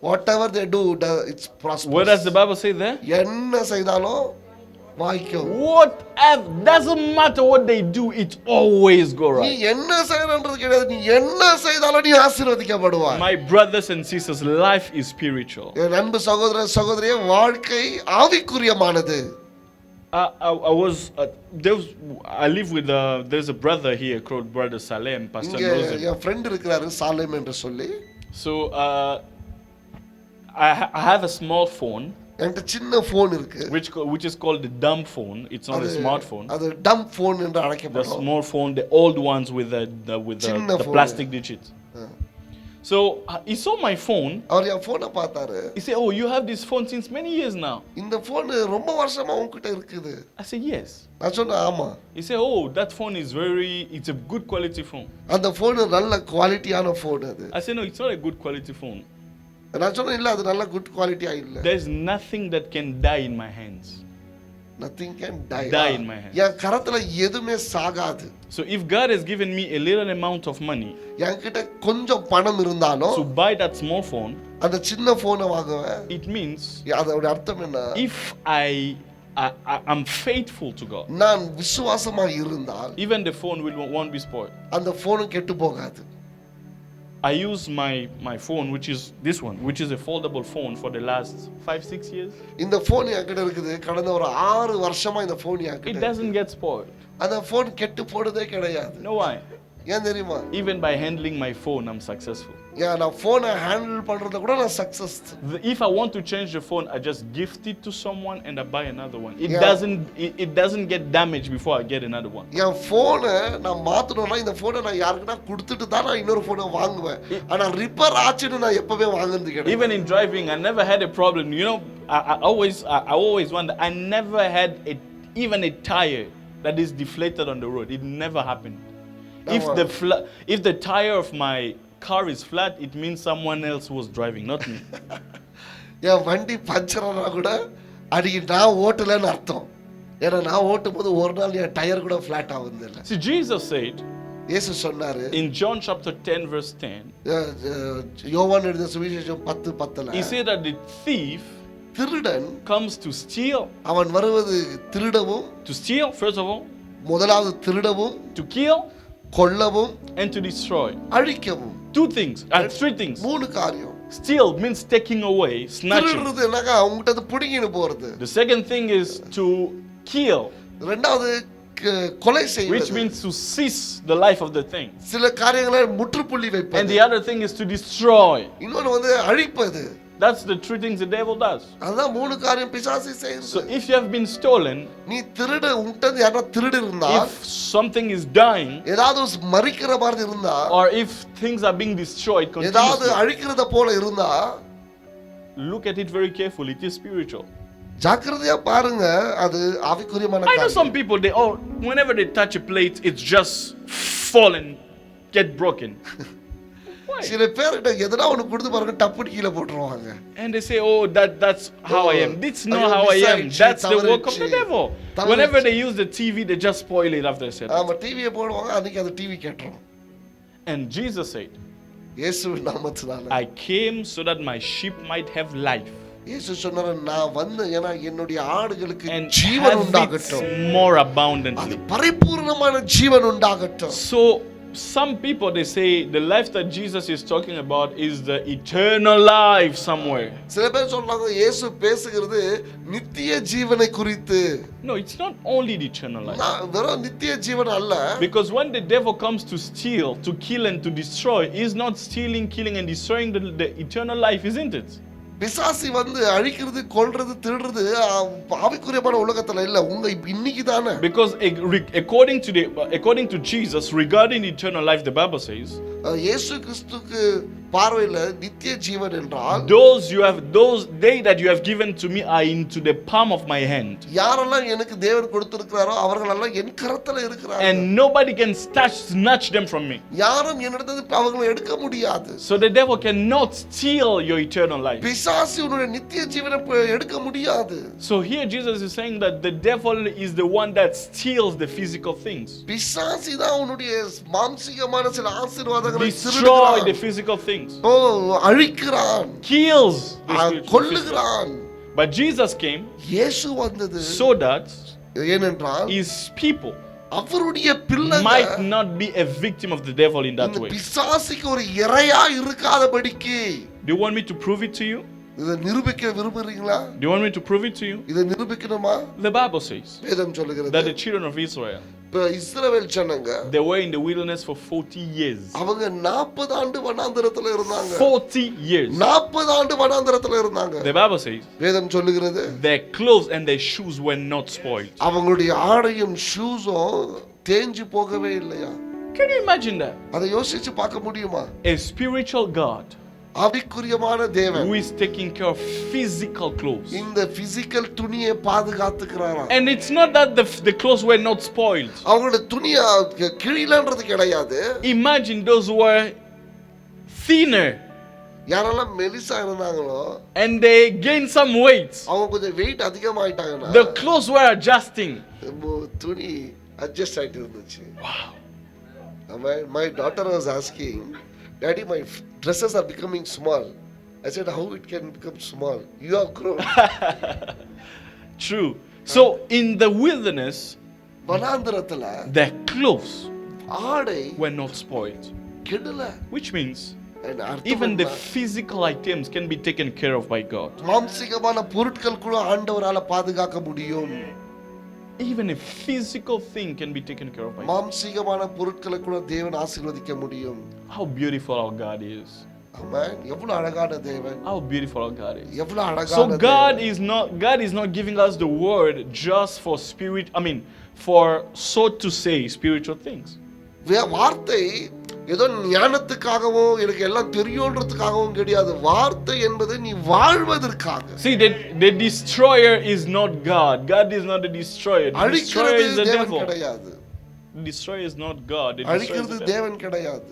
whatever they do, it's prosperous. What does the Bible say there? என்ன செய்தாலும் வாய்க்கும். Whatever, doesn't matter what they do, it always go நீ right. என்ன செய்யறன்றது கிடையாது, நீ என்ன செய்தாலும் நீ ஆசீர்வதிக்கப்படுவாய். My brothers and sisters, life is spiritual. என் அன்பு சகோதர சகோதரியே, வாழ்க்கை ஆவிக்குரியமானது. I live with there's a brother here called Brother Salem, Pastor இங்க knows him. என் ஃப்ரெண்ட் இருக்கிறாரு சாலேம் என்று சொல்லி. So I have a small phone என்கிட்ட சின்ன போன் இருக்கு, which is called the dumb phone. It's not a smartphone. அது dump phone என்று The அழைக்கப்படும். small phone, the old ones with சின்ன the phone. plastic digits. So he saw my phone. அவர் என் போனை பார்த்தாரு. He said, "Oh, you have this phone since many years now." இந்த phone ரொம்ப வருஷமா உன்கிட்ட இருக்குது. I said, "Yes." நான் சொன்னேன் ஆமா. He said, "Oh, that phone is it's a good quality phone." அந்த போன் நல்ல குவாலிட்டியான போன் அது. I said, "No, it's not a good quality phone. நான் சொன்னேன் இல்ல அது நல்ல குட் குவாலிட்டியா இல்ல. There's nothing that can die in my hands." Nothing can die. Die in my hands. என் கரத்துல எதுமே சாகாது. So if God has given me a little amount of money என்கிட்ட கொஞ்சம் பணம் இருந்தாலும் to buy that small phone, அந்த சின்ன போனை வாங்குவேன். it means அதோட அர்த்தம் என்ன? if I'm faithful to God, நான் விசுவாசமா இருந்தால் even the phone won't be spoiled. அந்த போனும் கெட்டு போகாது. I use my phone, which is this one, which is a foldable phone, for the last 5-6 years. இந்த போன் என்கிட்ட இருக்குது, கடந்த ஒரு 6 வருஷமா இந்த போன் It என்கிட்ட. doesn't get spoiled. அந்த போன் கெட்டு போனதே கிடையாது. No why? ஏன் தெரியுமா? Even by handling my phone, I'm successful. ஏன் நான் போனை ஹேண்டில் பண்றத கூட நான் success. If I want to change the phone, I just gift it to someone and I buy another one. Yeah. It doesn't get damaged before I get another one. என் போனை நான் மாத்தணும்னா இந்த போனை நான் யாருக்குன்னா கொடுத்துட்டு தான் நான் இன்னொரு போனை வாங்குவேன். ஆனா ரிப்பேர் ஆச்சுன்னு நான் எப்பவே வாங்குறது கிடையாது. Even in driving, I never had a problem. You know, I always wonder. I never had even a tire that is deflated on the road. It never happened. If the tire of my car is flat, it means someone else was driving, not me. என் வண்டி puncture ஆனா கூட அன்னைக்கு நான் ஓட்டலன்னு அர்த்தம். ஏன்னா நான் ஓட்டும் போது ஒரு நாள் என் டயர் கூட ஃபிளாட் ஆகுது இல்ல. See, Jesus said இயேசு சொன்னாரு in John chapter 10 verse 10, யோவான் எழுதின சுவிசேஷம் 10:10ல he said that the thief திருடன் comes to steal. அவன் வருவது திருடவும், To steal, first of all, முதலாவது திருடவும், to kill, கொல்லவும், and to destroy. அழிக்கவும். Two things, three things. 3 காரியம். Steal means taking away, snatching. திருடுறது என்னக்கா உங்ககிட்ட அது புடிங்கிட்டு போறது. The second thing is to kill, ரெண்டாவது கொலை which செய்வது. means to seize the life of the thing. சில காரியங்களை முற்றுப்புள்ளி And வைப்பது. the other thing is to destroy. இன்னொன்னு வந்து அழிப்பது. That's the three things the devil does. அதான் 3 காரியம் பிசாசு So செய்யுது. if you have been stolen, நீ திருடு உன்கிட்ட யாரா திருடு இருந்தா, if something is dying, ஏதாவது மரிக்கிற மாதிரி இருந்தா, or if things are being destroyed ஏதாவது continuously, அழிக்கிறத போல இருந்தா, look at it very carefully. It is spiritual. ஜாக்கிரதையா பாருங்க, அது ஆவிக்குரியமான I know காரியம். some people, whenever they touch a plate, it's just fall and get broken. Why? சில பேர்கிட்ட எதனா ஒண்ணு கொடுத்து பாருங்க டப்புனு கீழே போட்டுருவாங்க. And they say, "Oh, that's how I am." That's not how I am. That's the work of the devil. Whenever they use the TV, they just spoil it after they said. ஆமா, டிவியை போடுவாங்க, அன்னைக்கு அந்த TV கேட்டுரும். And Jesus said, இயேசுவின் நாமத்தினால "I came so that my sheep might have life இயேசு சொன்னாரு, நான் வந்து ஏன்னா என்னுடைய ஆடுகளுக்கு and ஜீவன் have உண்டாகட்டும், it more abundantly." அது பரிபூர்ணமான ஜீவன் உண்டாகட்டும். So some people, they say the life that Jesus is talking about is the eternal life somewhere. சில பேர் சொல்றாங்க இயேசு பேசுகிறது நித்திய ஜீவனை குறித்து. No, it's not only the eternal life. வெறும் நித்திய ஜீவன் அல்ல. Because when the devil comes to steal, to kill and to destroy, he's not stealing, killing and destroying the eternal life, isn't it? பிசாசி வந்து அழிக்கிறது, கொல்றது, திருடுறது ஆவிக்குரியமான உலகத்துல இல்ல, உங்க இன்னைக்கு தானே. Because according to Jesus, regarding eternal life, the Bible says, இயேசு கிறிஸ்துக்கு பார்வையில நித்திய ஜீவன் என்றால் they that you have given to me are into the palm of my hand. யாரெல்லாம் எனக்கு தேவன் கொடுத்திருக்கிறாரோ அவர்கள் எல்லாம் என் கரத்துல இருக்கிறார்கள். And nobody can snatch them from me. யாரும் என்னிடத்துல அவங்களை எடுக்க முடியாது. So the devil cannot steal your eternal life. பிசாசு உன்னுடைய நித்திய ஜீவனை எடுக்க முடியாது. So here Jesus is saying that the devil is the one that steals the physical things. பிசாசு தான் உன்னுடைய மாம்சீகமான சில ஆசீர்வாதங்களை Destroy the physical things. things. O அழிக்கிறான், Kills the spiritual physical. கொல்லுகிறான். But Jesus came இயேசு வந்தது so that ஏனென்றால் his people அவருடைய பிள்ளைகள் might not be a victim of the devil in that இந்த way. பிசாசுக்கு ஒரு இரையா இருக்காதபடிக்கு. Do you want me to prove it to you? இதை நிரூபிக்க விரும்புறீங்களா? Do you want me to prove it to you? இதை நிரூபிக்கணுமா? The Bible says வேதம் that சொல்லுகிறது the children of Israel, இப்ப இஸ்ரவேல் ஜனங்க they were in the wilderness for 40 years. அவங்க 40 ஆண்டு வனாந்தரத்துல இருந்தாங்க. 40 years. 40 ஆண்டு வனாந்தரத்துல இருந்தாங்க. The Bible says வேதம் சொல்லுகிறது their clothes and their shoes were not spoiled. அவங்களுடைய ஆடையும் ஷூஸும் தேஞ்சு போகவே இல்லையா? Can you imagine that? அதை யோசிச்சு பார்க்க முடியுமா? A spiritual God ஆவிக்குரியமான தேவன் who is taking care of physical clothes. இந்த பிசிக்கல் துணியை பாதுகாத்துக்கிறாராம். And it's not that the clothes were not spoiled. அவங்களோட துணியை கிழிலன்றது கிடையாது. Imagine those who were thinner யாரெல்லாம் மெலிசா இருந்தாங்களோ and they gained some weight. அவங்க கொஞ்சம் வெயிட் அதிகமாயிட்டாங்கன்னா The clothes were adjusting. துணி அட்ஜஸ்ட் ஆயிட்டு இருந்துச்சு. Wow. My daughter was asking, Daddy, my dresses are becoming small. I said, how it can become small? You have grown. True. So in the wilderness, வனாந்தரத்துல their clothes ஆடை were not spoiled. கெடல. Which means அர்த்தம் even the என்ன? physical items can be taken care of by God. மாம்சீகமான பொருட்கள் கூட ஆண்டவரால பாதுகாக்க முடியும். Even a physical thing can be taken care of by God. மாம்சீகமான பொருட்களை கூட தேவன் ஆசீர்வதிக்க முடியும். How beautiful our God is. ஆமென். எவ்வளவு அழகான தேவன். How beautiful our God is. எவ்வளவு அழகான So தேவன். God is not giving us the word just for for so to say spiritual things. வார்த்தை ஏதோ ஞானத்துக்காகவோ எனக்கு எல்லாம் தெரியும்ன்றதுக்காகவும் கிடையாது. வார்த்தை என்பது நீ வாழ்வதற்காக. See, the destroyer is not God. God is not the destroyer. The destroyer is the தேவன் devil. கிடையாது. The destroyer is not God. The destroyer is அழிக்கிறது the devil. தேவன் கிடையாது.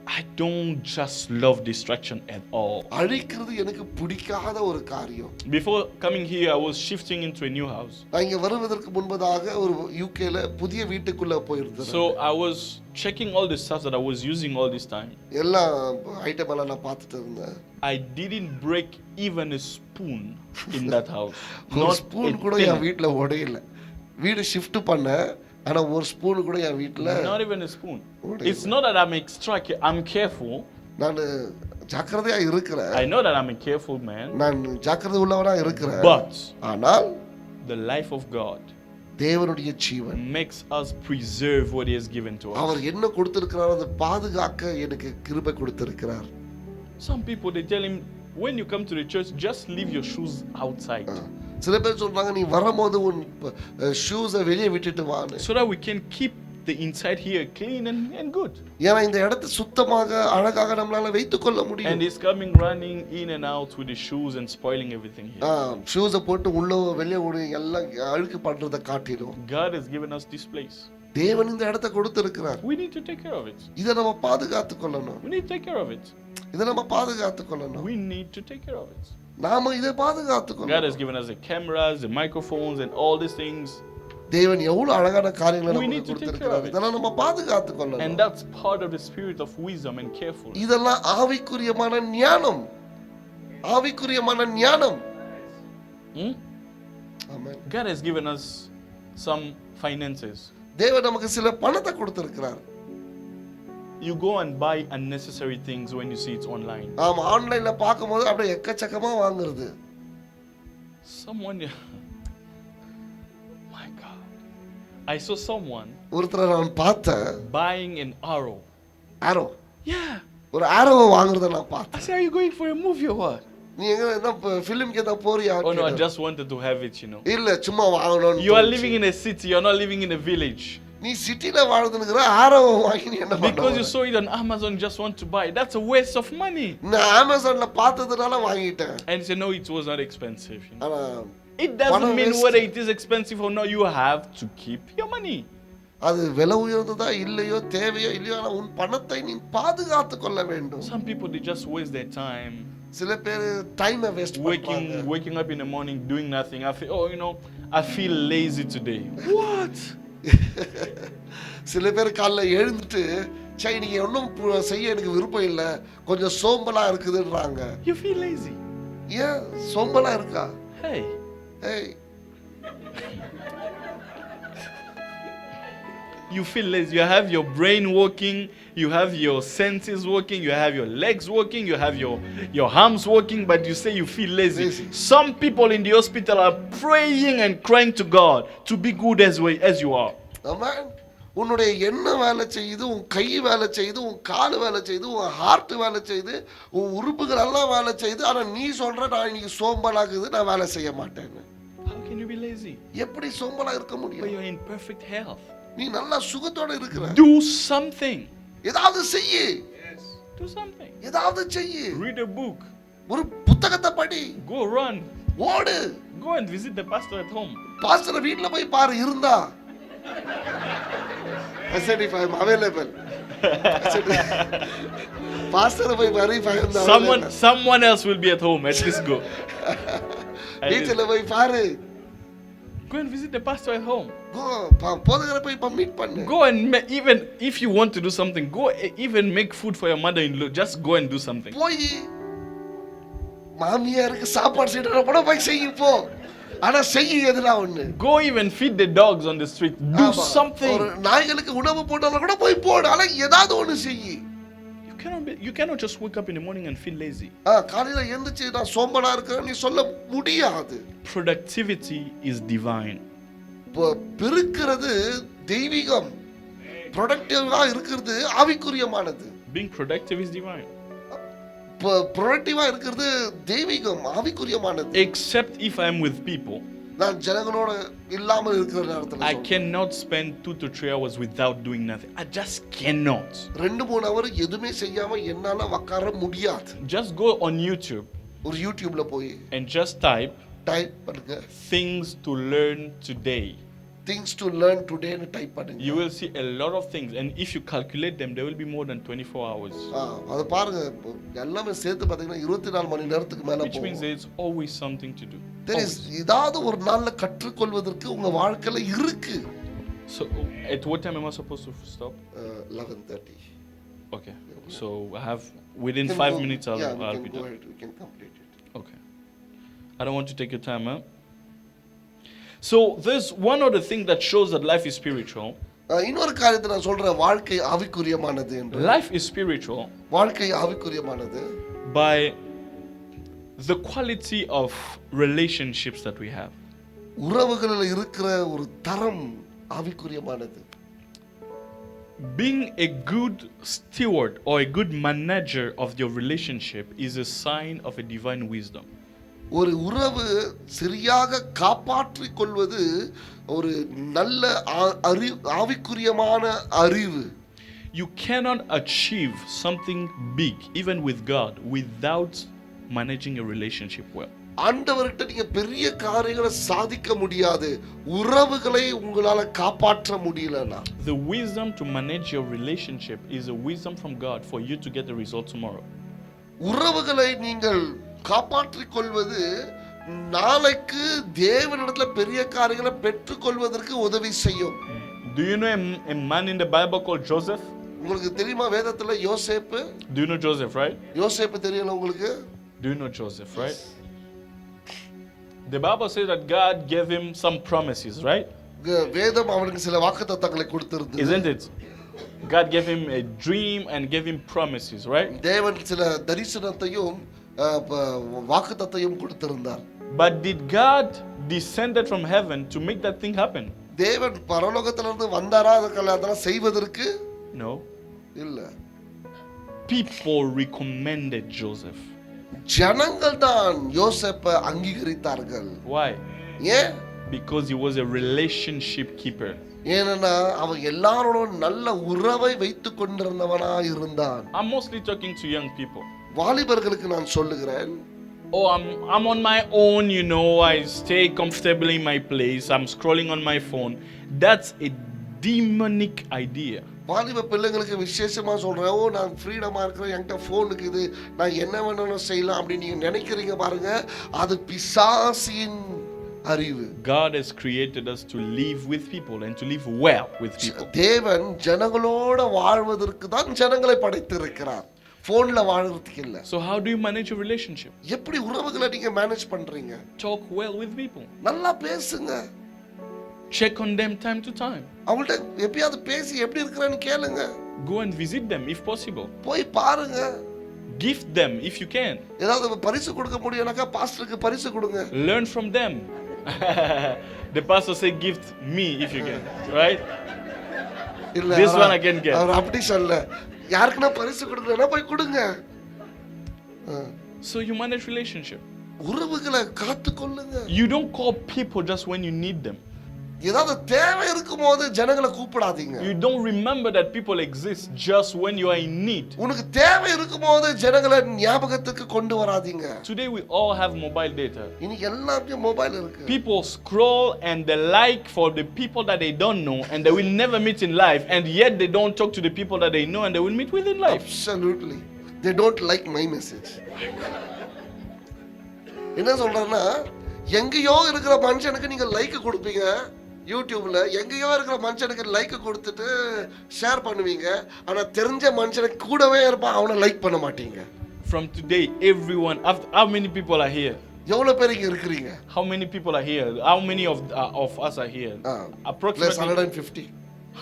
I don't just love distraction at all. அழிக்கிறது எனக்கு பிடிக்காத ஒரு காரியம். Before coming here, I was shifting into a new house. நான் இங்க வருவதற்கு முன்பதாக ஒரு யூகேல புதிய வீட்டுக்குள்ள போயிருந்தேன். So I was checking all the stuff that I was using all this time. எல்லா ஐட்டம் எல்லாம் நான் பார்த்துட்டு இருந்தேன். I didn't break even a spoon in that house. ஒரு ஸ்பூன் கூட என் வீட்ல உடையல. வீடு ஷிஃப்ட் பண்ண ஆனா ஒரு ஸ்பூன் கூட என் வீட்ல not even a spoon. It's not that I'm careful. நான் ஜாக்கிரதையா இருக்கிறேன். I know that I'm a careful man. நான் ஜாக்கிரதை உள்ளவனா இருக்கிறேன். But ஆனால் the life of God தேவனுடைய ஜீவன் makes us preserve what he has given to us. அவர் என்ன கொடுத்திருக்கிறார் அதை பாதுகாக்க எனக்கு கிருபை கொடுத்திருக்கிறார். Some people they tell him when you come to the church just leave your shoes outside. சில பேர் சொல்றாங்க நீ வரும்போது உன் ஷூஸை வெளியே விட்டுட்டு வான்னு. So that we can keep the inside here clean and good. ஏன்னா இந்த இடத்தை சுத்தமாக அழகாக நம்மளால வைத்துக் கொள்ள முடியும். And he's coming running in and out with the shoes and spoiling everything here. ஷூஸை போட்டு உள்ள வெளியே ஓடி எல்லாம் அழுக்கு பண்றதை காட்டிடும். God has given us this place. தேவன் இந்த இடத்தை கொடுத்திருக்கிறார். We need to take care of it. இதை நம்ம பாதுகாத்துக் கொள்ளணும். We need to take care of it. இதை நம்ம பாதுகாத்துக் கொள்ளணும். We need to take care of it. நாம இதை பாதுகாத்துக் God கொள்ளணும். has given us the cameras, the microphones and all these things. தேவன் எவ்வளவு அழகான காரியங்களை We நமக்கு need to take கொடுத்திருக்கிறார். care of it. இதெல்லாம் நம்ம பாதுகாத்துக் And கொள்ளணும். that's part of the spirit of wisdom and carefulness. இதெல்லாம் ஆவிக்குரியமான ஞானம். ஆவிக்குரியமான ஞானம். Hmm? Amen. God has given us some finances. தேவன் நமக்கு சில பணத்தை கொடுத்திருக்கிறார். You go and buy unnecessary things when you see it online. ஆமா ஆன்லைன்ல பாக்கும்போது அப்படியே எக்கச்சக்கமா வாங்குறது. Someone my God. I saw someone ஒருத்தரை நான் பார்த்தேன் buying an arrow. Arrow. Yeah. ஒரு ஆரோவை வாங்குறத நான் பார்த்தேன். I said, are you going for a movie or what? நீ எங்க என்ன ஃபிலிம்க்கு ஏதா போறியா? Oh no, I just wanted to have it, இல்ல சும்மா வாங்கணும். You are living in a city, you're not living in a village. நீ சிட்டில வாழ்ந்துங்கற ஆரோவை வாங்கி நீ என்ன பண்ண? Because you saw it on Amazon, just want to buy it. That's a waste of money. நான் அமேசான்ல பார்த்ததுனால வாங்கிட்டேன். And you say no, it was not expensive. ஆனா It doesn't mean whether it is expensive or not. You have to keep your money. அது விலை உயர்ந்ததா இல்லையோ தேவையோ இல்லையோ ஆனா உன் பணத்தை நீ பாதுகாத்துக் கொள்ள வேண்டும். Some people they just waste their time. சில பேர் டைமை வேஸ்ட் பண்றாங்க. Waking up in the morning doing nothing. I feel lazy today. What? சில பேர் காலைல எழுந்துட்டு சரி நீங்க ஒன்றும் செய்ய எனக்கு விருப்பம் இல்லை, கொஞ்சம் சோம்பலா இருக்குதுன்றாங்க. You feel lazy. ஏன் சோம்பலா இருக்கா? Hey. ஏய், You feel lazy. You have your brain working, you have your senses working, you have your legs working, you have your arms working, but you say you feel lazy. Lazy. Some people in the hospital are praying and crying to God to be good as you are. ஆமென். உன்னுடைய எண்ணம் வேலை செய்யுது, உன் கை வேலை செய்யுது, உன் கால் வேலை செய்யுது, உன் ஹார்ட் வேலை செய்யுது, உன் உறுப்புகள் எல்லாம் வேலை செய்யுது. ஆனா நீ சொல்ற நான் இன்னைக்கு சோம்பலாகுது, நான் வேலை செய்ய மாட்டேன்னு. How can you be lazy? எப்படி சோம்பலா இருக்க But முடியும்? you're in perfect health. நீ நல்லா சுகத்தோட இருக்கிற. Do something. ஏதாவது செய்யு. Do something. ஏதாவது செய்யு. Read a book. ஒரு புத்தகத்தை படி. Go run. ஓடு. Go and visit the pastor at home. Pastor வீட்ல போய் பாரு இருந்தா. I said if I'm available. Pastor போய் பாரு if I am available. Someone else will be at home. At least go. வீட்ல போய் பாரு. Go and visit the pastor at home. போதகரை போய் மீட் பண்ணு. Go and even if you want to do something, go even make food for your mother-in-law. Just go and do something. போய் மாமியாருக்கு சாப்பாடு செய்யற கூட போய் செய்ய போ. ஆனா செய்ய எதுனா ஒண்ணு. Go even feed the dogs on the street. Do something. ஒரு நாய்களுக்கு உணவு போட்டாலும் கூட போய் போடு. ஆனா ஏதாவது ஒண்ணு செய். You cannot just wake up in the morning and feel lazy. காலையில எழுந்திருச்சு நான் சோம்பலா இருக்கேன்னு நீ சொல்ல முடியாது. Productivity is divine. பெருக்கிறது தெய்வீகம். ப்ரொடக்டிவா இருக்கிறது ஆவிக்குரியமானது. Being productive is divine. ப்ரொடக்டிவா இருக்கிறது தெய்வீகம் ஆவிக்குரியமானது. Except if I am with people. நான் ஜனங்களோட இல்லாம இருக்கிற நேரத்துல I cannot spend 2 to 3 hours without doing nothing. I just cannot. 2-3 hours எதுமே செய்யாம என்னால உட்கார முடியாது. Just go on YouTube. ஒரு யூடியூப்ல போய் and just type பண்ணுங்க. things to learn today. Things to learn today னு டைப் பண்ணுங்க. You will see a lot of things, and if you calculate them, there will be more than 24 hours. அத பாருங்க, எல்லாமே சேர்த்து பாத்தீங்கன்னா 24 மணி நேரத்துக்கு மேல போகும். Which means there is always something to do. There is ஏதாவது ஒரு நாள்ல கற்றுக்கொள்வதற்கு உங்க வாழ்க்கையில இருக்கு. So at what time am I supposed to stop? 11:30. Okay. So I have within 5 minutes I'll be done. We can complete it. Okay. I don't want to take your time, huh? So there's one other thing that shows that life is spiritual. இன்னொரு காரியத்தை நான் சொல்றேன், வாழ்க்கை ஆவிக்குரியமானது என்று. Life is spiritual. வாழ்க்கை ஆவிக்குரியமானது by the quality of relationships that we have. உறவுகளில் இருக்கிற ஒரு தரம் ஆவிக்குரியமானது. Being a good steward or a good manager of your relationship is a sign of a divine wisdom. ஒரு உறவு சரியாக காப்பாற்றிக் கொள்வது ஒரு நல்ல ஆவிக்குரியமான அறிவு. You cannot achieve something big even with God without managing a relationship well. ஆண்டவர்கிட்ட நீங்க பெரிய காரியங்களை சாதிக்க முடியாது உறவுகளை உங்களால காப்பாற்ற முடியலனா. The wisdom to manage your relationship is a wisdom from God for you to get the result tomorrow. உறவுகளை நீங்கள் காப்பாற்றிக் கொள்வது நாளைக்கு தேவனிடத்துல பெரிய காரியங்களை பெற்றுக்கொள்வதற்கு உதவி செய்யும். Do you know a man in the Bible called Joseph? உங்களுக்கு தெரியுமா வேதத்துல யோசேப்பு? Do you know Joseph, right? யோசேப்பு தெரியல உங்களுக்கு? Do you know Joseph, right? The Bible says that God gave him some promises, right? வேதம் அவனுக்கு சில வாக்குத்தத்தங்களை கொடுத்திருந்தது. Isn't it? God gave him a dream and gave him promises, right? தேவன் சில தரிசனத்தையும் வாக்குத்தத்தத்தையும் கொடுத்திருந்தார். But did God descended from heaven to make that thing happen? தேவன் பரலோகத்திலிருந்து வந்தாரா அதெல்லாம் செய்வதற்கு? No. இல்ல. People recommended Joseph. ஜனங்கள் தான் யோசேப்பை அங்கீகரித்தார்கள். Why? ஏன்? Because he was a relationship keeper. ஏன்னா அவன் எல்லாரோடும் நல்ல உறவை வைத்துக் கொண்டிருந்தவனா இருந்தான். I'm mostly talking to young people. வாலிபர்களுக்கு நான் சொல்லுகிறேன். Oh, I'm on my own, you know, I stay comfortably in my place, I'm scrolling on my phone. That's a demonic idea. வாலிப பிள்ளைங்களுக்கு விசேஷமா சொல்றேன், ஓ நான் ஃப்ரீடமா இருக்கிறேன், என்கிட்ட ஃபோன் இருக்குது, நான் என்ன வேணாலும் செய்யலாம் அப்படி நீங்க நினைக்கிறீங்க பாருங்க, அது பிசாசின் அறிவு. God has created us to live with people and to live well with people. தேவன் ஜனங்களோட வாழ்வதற்கு தான் ஜனங்களை படைத்திருக்கிறார், போன்ல வாழ்றதுக்கு இல்ல. So how do you manage a relationship? எப்படி உறவுகளை நீங்க மேனேஜ் பண்றீங்க? Talk well with people. நல்லா பேசுங்க. Check on them time to time. அவங்கள்ட்ட எப்பயாவது பேசி எப்படி இருக்கிறான்னு கேளுங்க. Go and visit them if possible. போய் பாருங்க. Gift them if you can. ஏதாவது பரிசு கொடுக்க முடியும்னாக்கா பாஸ்டருக்கு பரிசு கொடுங்க. Learn from them. The pastor say gift me if you can, right? இல்ல This one I can get. அவர் அப்படி சொல்ல. யாருக்குன்னா பரிசு கொடுக்கறனா போய் கொடுங்க. So you manage relationship. உறவுகளை காத்துக்கொள்ளுங்க. You don't call people just when you need them. ஏதாவது தேவை இருக்கும்போது ஜனங்களை கூப்பிடாதீங்க. You don't remember that people exist just when you are in need. உனக்கு தேவை இருக்கும்போது ஜனங்களை ஞாபகத்துக்கு கொண்டு வராதீங்க. Today we all have mobile data. இன்னைக்கு எல்லாருக்கும் மொபைல் இருக்கு. People scroll and they like for the people that they don't know and they will never meet in life, and yet they don't talk to the people that they know and they will meet with in life. Absolutely. They don't like my message. என்ன சொல்றேன்னா, எங்கேயோ இருக்கிற மனுஷனுக்கு நீங்க like கொடுப்பீங்க யூடியூப்ல, எங்கேயோ இருக்கிற மனுஷனுக்கு லைக் கொடுத்துட்டு ஷேர் பண்ணுவீங்க, ஆனா தெரிஞ்ச மனுஷனுக்கு கூடவே இருப்பான், அவனை லைக் பண்ண மாட்டீங்க. From today, everyone, how many people are here? எவ்வளவு பேர் இங்க இருக்கிறீங்க? How many people are here? How many of us are here? Approximately 150.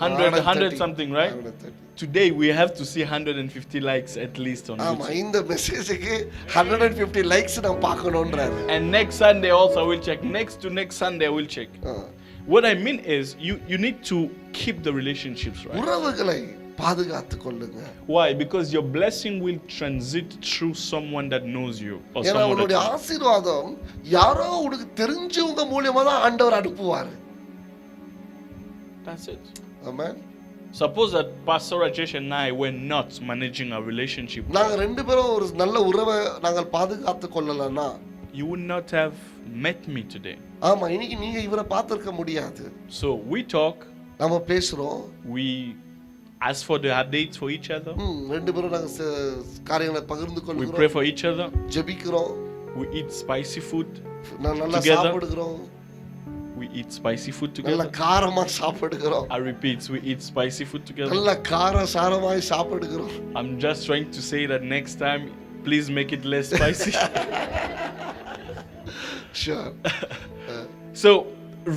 100 something, right? 130. Today we have to see 150 likes at least on ஆமா, YouTube. இந்த மெசேஜுக்கு 150 likes நான் பார்க்கணும்ன்றாரு. And next Sunday also I will check. Next Sunday I will check. What I mean is you need to keep the relationships, right? உறவுகளை பாதுகாத்து கொள்ளுங்க. Why? Because your blessing will transit through someone that knows you or ஏன்னா someone உன்னுடைய that ஆசீர்வாதம் யாரோ உனக்கு தெரிஞ்சவங்க மூலமா தான் ஆண்டவர் அனுப்புவாரு. That's it. Amen. Suppose that Pastor Rajesh and I were not managing our relationship, நாங்க ரெண்டு பேரும் ஒரு நல்ல உறவை நாங்கள் பாதுகாத்து கொள்ளலன்னா, you would not have met me today. ஆமா, இன்னைக்கு நீங்க இவரை பார்த்திருக்க முடியாது. So we talk, நம்ம பேசுறோம், we ask for the updates for each other, ரெண்டு பேரும் நாங்க காரியங்களை பகிர்ந்து we கொள்கிறோம், pray for each other, ஜெபிக்கிறோம், we eat spicy food நல்லா together. சாப்பிடுகிறோம், We eat spicy food நல்ல together. காரமா சாப்பிடுகிறோம், I repeat, we eat spicy food together. நல்ல கார சாரமாய் சாப்பிடுகிறோம். I'm just trying to say that next time, please make it less spicy. Sure. So,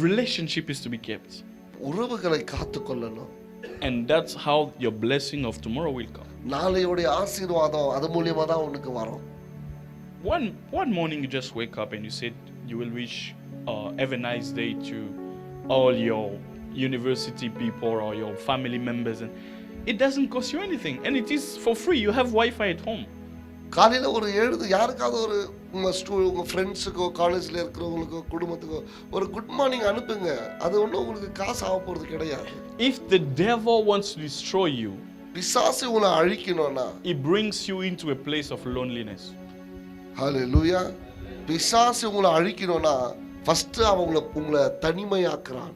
relationship is to be kept. உறவுகளை காத்து கொள்ளணும். And that's how your blessing of tomorrow will come. நாளையோடைய ஆசீர்வாதம் அது மூலியமா தான் உனக்கு வரும். One morning you just wake up and you said you will wish have a nice day to all your university people or your family members, and it doesn't cost you anything and it is for free. You have Wi-Fi at home. காலையில ஒரு யாருக்காவது ஒரு உங்க ஃப்ரெண்ட்ஸுக்கோ காலேஜ்ல இருக்கிறவங்களுக்கோ குடும்பத்துக்கோ ஒரு good morning அனுப்புங்க. அது ஒன்றும் உங்களுக்கு காசு ஆக போறது கிடையாது. If the devil wants to destroy you, பிசாசு உங்களை அழிக்கணும்னா, he brings you into a place of loneliness. ஹல்லேலூயா. பிசாசு உங்களை அழிக்கணும்னா ஃபர்ஸ்ட் உங்களை தனிமையாக்குறான்,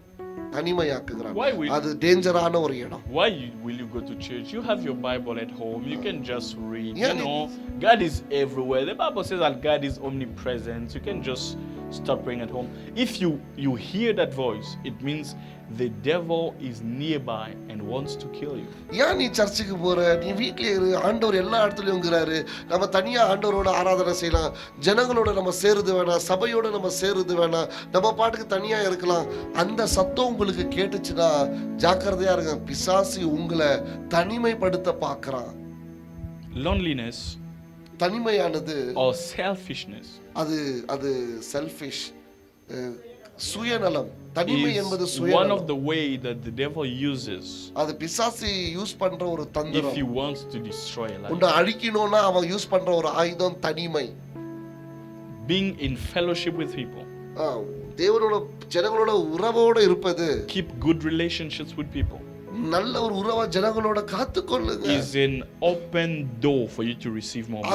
தனிமையாக்குகிறான். அது டேஞ்சரான ஒரு இடம். Why will you go to church? You have your Bible at home. You can just read. You know, God is everywhere. The Bible says that God is omnipresent. You can just start praying at home. If you hear that voice, it means the devil is nearby and wants to kill you. ஏன் நீ சர்ச்சுக்கு போற? நீ வீட்லயே இரு. ஆண்டவர் எல்லா இடத்துலயும் இருக்கிறாரு. நம்ம தனியா ஆண்டவரோட ஆராதனை செய்யலாம். ஜனங்களோட நம்ம சேருது வேணாம், சபையோட நம்ம சேருது வேணாம், நம்ம பாட்டுக்கு தனியா இருக்கலாம். அந்த சத்தம் உங்களுக்கு கேட்டுச்சுன்னா ஜாக்கிரதையா இருங்க. பிசாசு உங்களை தனிமைப்படுத்த பார்க்கறான். Loneliness, தனிமையானது or selfishness, அது செல்ஃபிஷ், சுயநலம். தனிமை என்பது is one சுயநலம். of the way that the devil uses அது பிசாசு யூஸ் பண்ற ஒரு if தந்திரம். he wants to destroy a life. உன்னை அழிக்கணும்னா அவன் யூஸ் பண்ற ஒரு ஆயுதம் தனிமை. Being in fellowship with people, தேவனோட ஜனங்களோட உறவோட இருப்பது, keep good relationships with people, நல்ல ஒரு உறவா ஜனங்களோட காத்துக்கொள்ளுங்க. is an open door for you to receive more.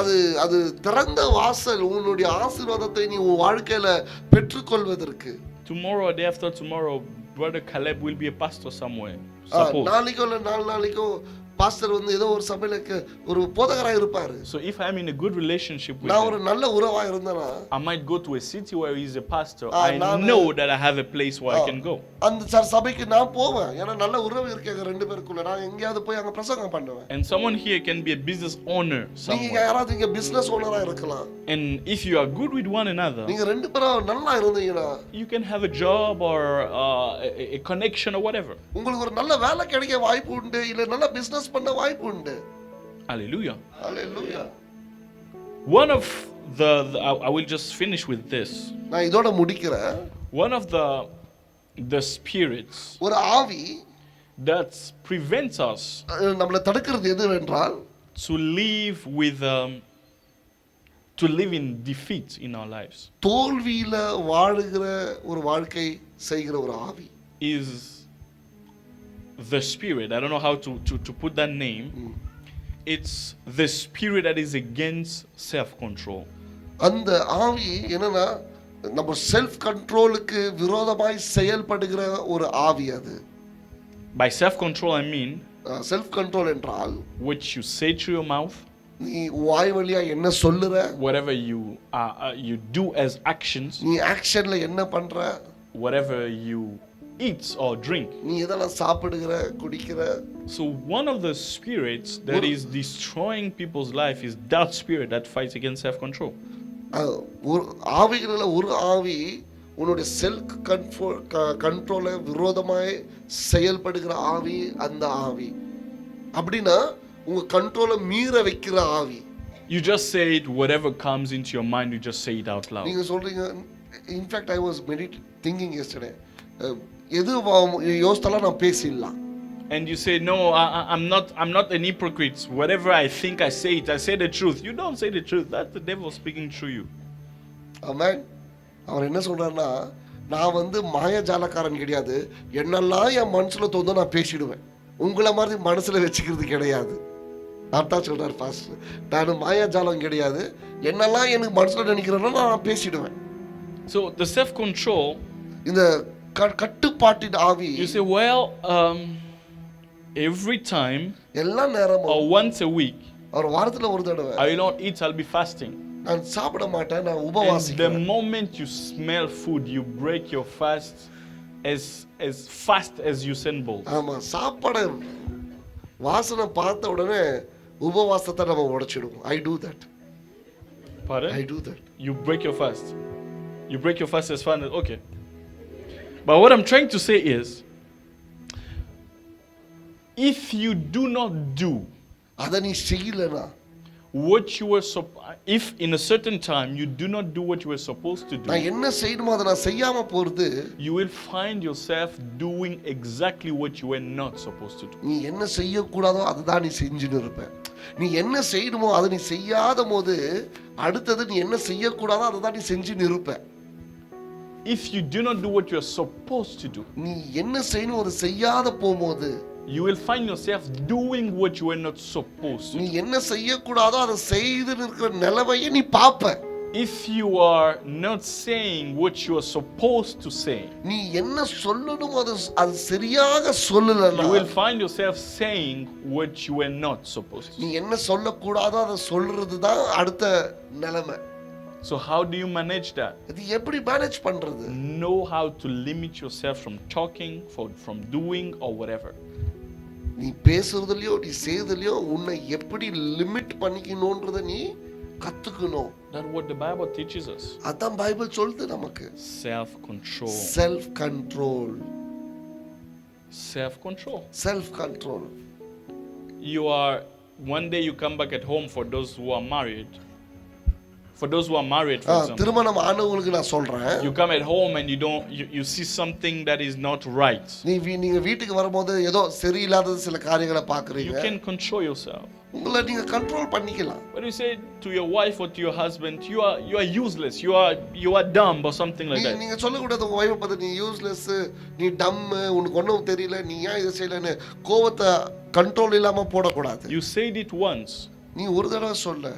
அது திறந்த வாசல் உன்னுடைய ஆசீர்வாதத்தை நீ உன் வாழ்க்கையில பெற்றுக்கொள்வதற்கு. Tomorrow or day after tomorrow, Brother Caleb will be a pastor somewhere. நாளைக்கோ இல்ல 4 நாளைக்கோ பாஸ்டர் வந்து ஏதோ ஒரு சபையில ஒரு போதகரா இருப்பாரு. So if I'm in a good relationship with நான் ஒரு him, நல்ல உறவா இருந்தேனா I might go to a city where he's a pastor. I know that I have a place where I can go. அந்த சபைக்கு நான் போவேன். ஏன்னா நல்ல உறவு இருக்கேங்க ரெண்டு பேருக்குள்ள. நான் எங்கயாவது போய் அங்க பிரசங்கம் பண்ணுவேன். And someone here can be a business owner நீங்க somewhere. யாராவது இங்க பிசினஸ் ஓனரா இருக்கலாம். And if you are good with one another, நீங்க ரெண்டு பேரும் நல்லா இருந்தீங்கன்னா you can have a job or a connection or whatever. உங்களுக்கு ஒரு நல்ல வேலை கிடைக்க வாய்ப்பு உண்டு, இல்ல நல்ல பிசினஸ் பண்ண வாய்ப்பு உண்டு. Hallelujah. Hallelujah. One of the I will just finish with this. நான் இதோட முடிக்கிறேன். One of the spirits ஒரு ஆவி that prevents us நம்மள தடுக்கிறது எதுவென்றால் to live in defeat in our lives தோல்வியில வாழுகிற ஒரு வாழ்க்கை செய்கிற ஒரு ஆவி is the spirit. I don't know how to put that name. It's the spirit that is against self-control. அந்த ஆவி என்னன்னா நம்ம செல்ஃப் கண்ட்ரோலுக்கு விரோதமாய் செயல்படுகிற ஒரு ஆவி அது. By self-control I mean self control என்றால் what you say through your mouth, நீ வாய் வழியா என்ன சொல்லுற, whatever you do as actions, நீ ஆக்ஷன்ல என்ன பண்ற, whatever you eat or drink. நீ எதெல்லாம் சாப்பிடுகிற குடிக்கிற. So one of the spirits that is destroying people's life is that spirit that fights against self-control. ஒரு ஆவிகளில் ஒரு ஆவி உன்னுடைய செல்ஃப் கண்ட்ரோலை விரோதமாய் செயல்படுகிற ஆவி அந்த ஆவி. அப்படின்னா உங்க கண்ட்ரோலை மீற வைக்கிற ஆவி. You just say it, whatever comes into your mind, you just say it out loud. நீங்க சொல்றீங்க, in fact I was thinking yesterday, எது யோசித்தாலும் நான் பேசிடலாம். And you say, no, I'm not an hypocrite. Whatever I think, I say it. I say the truth. You don't say the truth. That's the devil speaking through you. ஆமென். அவர் என்ன சொல்றாருன்னா, நான் வந்து மாயஜாலக்காரன் கிடையாது, என்னெல்லாம் என் மனசுல தோணுதோ நான் பேசிடுவேன், உங்களை மாதிரி மனசுல வச்சுக்கிறது கிடையாது. அதான் சொல்றாரு பாஸ்டர். நான் மாயாஜாலம் கிடையாது, என்னெல்லாம் எனக்கு மனசுல நினைக்கிறேன்னா நான் பேசிடுவேன். So the self-control, இந்த கட்டுப்பாட்டின் ஆவி. you say, well, every time எல்லா நேரமும் or once a week, ஒரு வாரத்துல ஒரு தடவை I will not eat, I'll be fasting. நான் சாப்பிட மாட்டேன், நான் And the உபவாசிக்கிறேன். moment you smell food, you break your fast as fast as you send balls. ஆமா, சாப்பாடு வாசனை பார்த்த உடனே உபவாசத்தை நம்ம உடைச்சிடுவோம். I do that. Pardon? I do that. You break your fast. You break your fast as fast as, okay. But what I'm trying to say is, if you do not do அதை நீ செய்யலனா, what you were if in a certain time you do not do what you were supposed to do, நான் என்ன செய்யணுமோ அதை நான் செய்யாம போறது, you will find yourself doing exactly what you were not supposed to do. நீ என்ன செய்யக்கூடாதோ அதுதான் நீ செஞ்சுன்னு இருப்ப. நீ என்ன செய்யணுமோ அதை நீ செய்யாத போது அடுத்தது நீ என்ன செய்யக்கூடாதோ அதை தான் நீ செஞ்சுன்னு இருப்ப. If you do not do what you are supposed to do, நீ என்ன செய்யணும் அதை செய்யாத போகும்போது you will find yourself doing what you were not supposed to நீ do. என்ன செய்யக்கூடாதோ அதை செய்து இருக்கிற நிலைமையை நீ பார்ப்ப. If you are not saying what you are supposed to say, நீ என்ன சொல்லணுமோ அது சரியாக சொல்லலனா, you will find yourself saying what you were not supposed to நீ say. என்ன சொல்லக்கூடாதோ அதை சொல்றது தான் அடுத்த நிலைமை. So how do you manage that? இது எப்படி மேனேஜ் பண்றது? Know how to limit yourself from talking, from doing or whatever. நீ பேசுறதுலயோ நீ செய்யறதுலயோ உன்னை எப்படி லிமிட் பண்ணிக்கணும்ன்றத நீ கத்துக்கணும். That's what the Bible teaches us. அதான் பைபிள் சொல்லுது நமக்கு. Self-control. Self control. Self-control. Self control. You are, one day you come back at home, for those who are married. For those who are married, for example. திருமணம் ஆனவங்களுக்கு நான் சொல்றேன். You come at home and you see something that is not right. நீங்க வீட்டுக்கு வரும்போது ஏதோ சரியில்லாத சில காரியங்களை பாக்குறீங்க. You can control yourself. உங்களை நீங்க கண்ட்ரோல் பண்ணிக்கலாம். When you say to your wife or to your husband, you are useless, you are dumb or something like that. நீங்க சொல்லக்கூடாது உங்க வைஃபை பார்த்து நீ யூஸ்லெஸ், நீ டம், உனக்கு ஒண்ணும் தெரியல, நீ ஏன் இதை செய்யலன்னு கோவத்தை கண்ட்ரோல் இல்லாம போடக்கூடாது. You said it once. நீ ஒரு தடவை சொல்ல.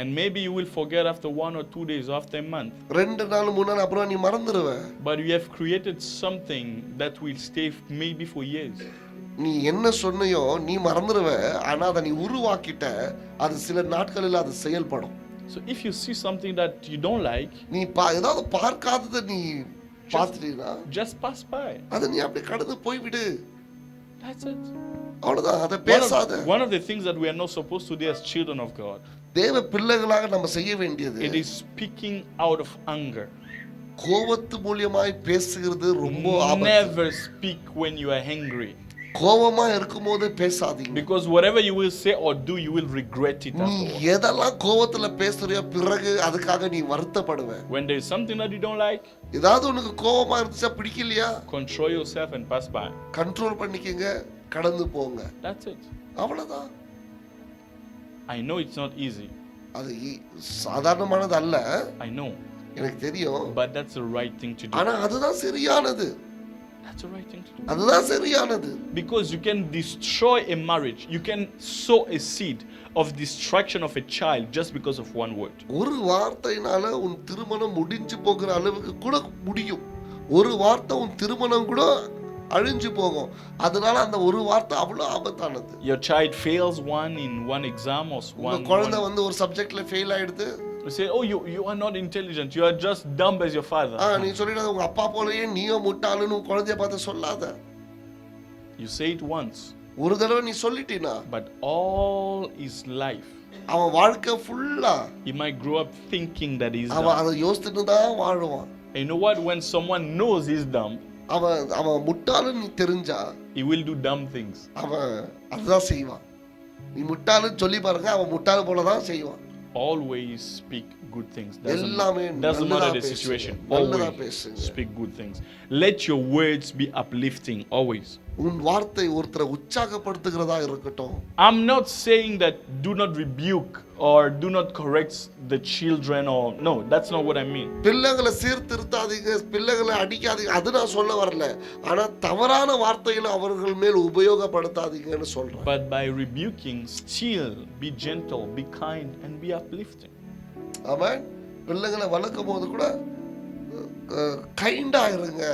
And maybe you will forget after 1 or 2 days, after a month. 2 நாள் 3 நாள் அப்புறம் நீ மறந்துடுவ. But you have created something that will stay maybe for years. நீ என்ன சொன்னியோ நீ மறந்துடுவ, ஆனா அதை நீ உருவாக்கிட்ட, அது சில நாட்களில் அது செயல்படும். So if you see something that you don't like, நீ ஏதாவது பார்க்காததை நீ பார்த்துட்டீங்கன்னா just pass by. அதை நீ அப்படியே கடந்து போய்விடு. That's it. அவ்வளவுதான். அதை பேசாத. One of the things that we are not supposed to do as children of God, தேவ பிள்ளைகளாக நம்ம செய்ய வேண்டியது, it is speaking out of anger. கோபத்து மூலியமாய் பேசுகிறது ரொம்ப ஆபத்து. Never speak when you are angry. கோபமா இருக்கும்போது பேசாதீங்க. Because whatever you will say or do, you will regret it நீ afterwards. எதெல்லாம் கோபத்துல பேசுறியோ பிறகு அதுக்காக நீ வருத்தப்படுவ. When there is something that you don't like, ஏதாவது உனக்கு கோபமா இருந்துச்சா பிடிக்கலையா, control yourself and pass by. Control பண்ணிக்கங்க, கடந்து போங்க. That's it. அவ்வளவுதான். I know it's not easy. அது சாதாரணமானது அல்ல, I know. எனக்கு தெரியும். But that's the right thing to do. ஆனா அதுதான் சரியானது. That's the right thing to do. அதுதான் சரியானது. Because you can destroy a marriage. You can sow a seed of destruction of a child just because of one word. ஒரு வார்த்தையினால உன் திருமணம் முடிஞ்சு போகிற அளவுக்கு கூட முடியும். ஒரு வார்த்தை உன் திருமணம் கூட அழிஞ்சு போகும். அதனால அந்த ஒரு வார்த்தை அவ்வளவு ஆபத்தானது. Your child fails in one exam or one. குழந்தை வந்து ஒரு சப்ஜெக்ட்ல ஃபெயில் ஆயிடுது. You say, oh, you are not intelligent. You are just dumb as your father. நீ சொல்லிடாத உங்க அப்பா போலயே நீயும் முட்டாளுன்னு உன் குழந்தைய பார்த்து சொல்லாத. You say it once. ஒரு தடவை நீ சொல்லிட்டீனா, but all his life, அவன் வாழ்க்கை ஃபுல்லா he might grow up thinking that he's அவன் dumb. அதை யோசிச்சுட்டு தான் வாழுவான். And you know what? When someone knows he's dumb, அவன் முட்டாளுன்னு நீ தெரிஞ்சா he will do dumb things. அவன் அதுதான் செய்வான். நீ முட்டாளுன்னு சொல்லி பாருங்க, அவன் முட்டாள் போல தான் செய்வான். Always speak good things. Doesn't நல்லதா matter the பேசுங்க. situation. நல்லதா Always பேசுங்க. speak good things. Let your words be uplifting. Always. உன் வார்த்தை ஒருத்தரை உற்சாகப்படுத்துகிறதா இருக்கட்டும். I'm not saying that do not rebuke or do not correct the children or no, that's not what I mean. பிள்ளைகளை சீர்திருத்தாதீங்க, பிள்ளைகளை அடிக்காதீங்க, அது நான் சொல்ல வரல. ஆனா தவறான வார்த்தைகளை அவர்கள் மேல் உபயோகப்படுத்தாதீங்கன்னு சொல்றேன். But by rebuking, still be gentle, be kind and be uplifting. ஆமென். பிள்ளைகளை வளர்க்கும் போது கூட கைண்டா இருங்க.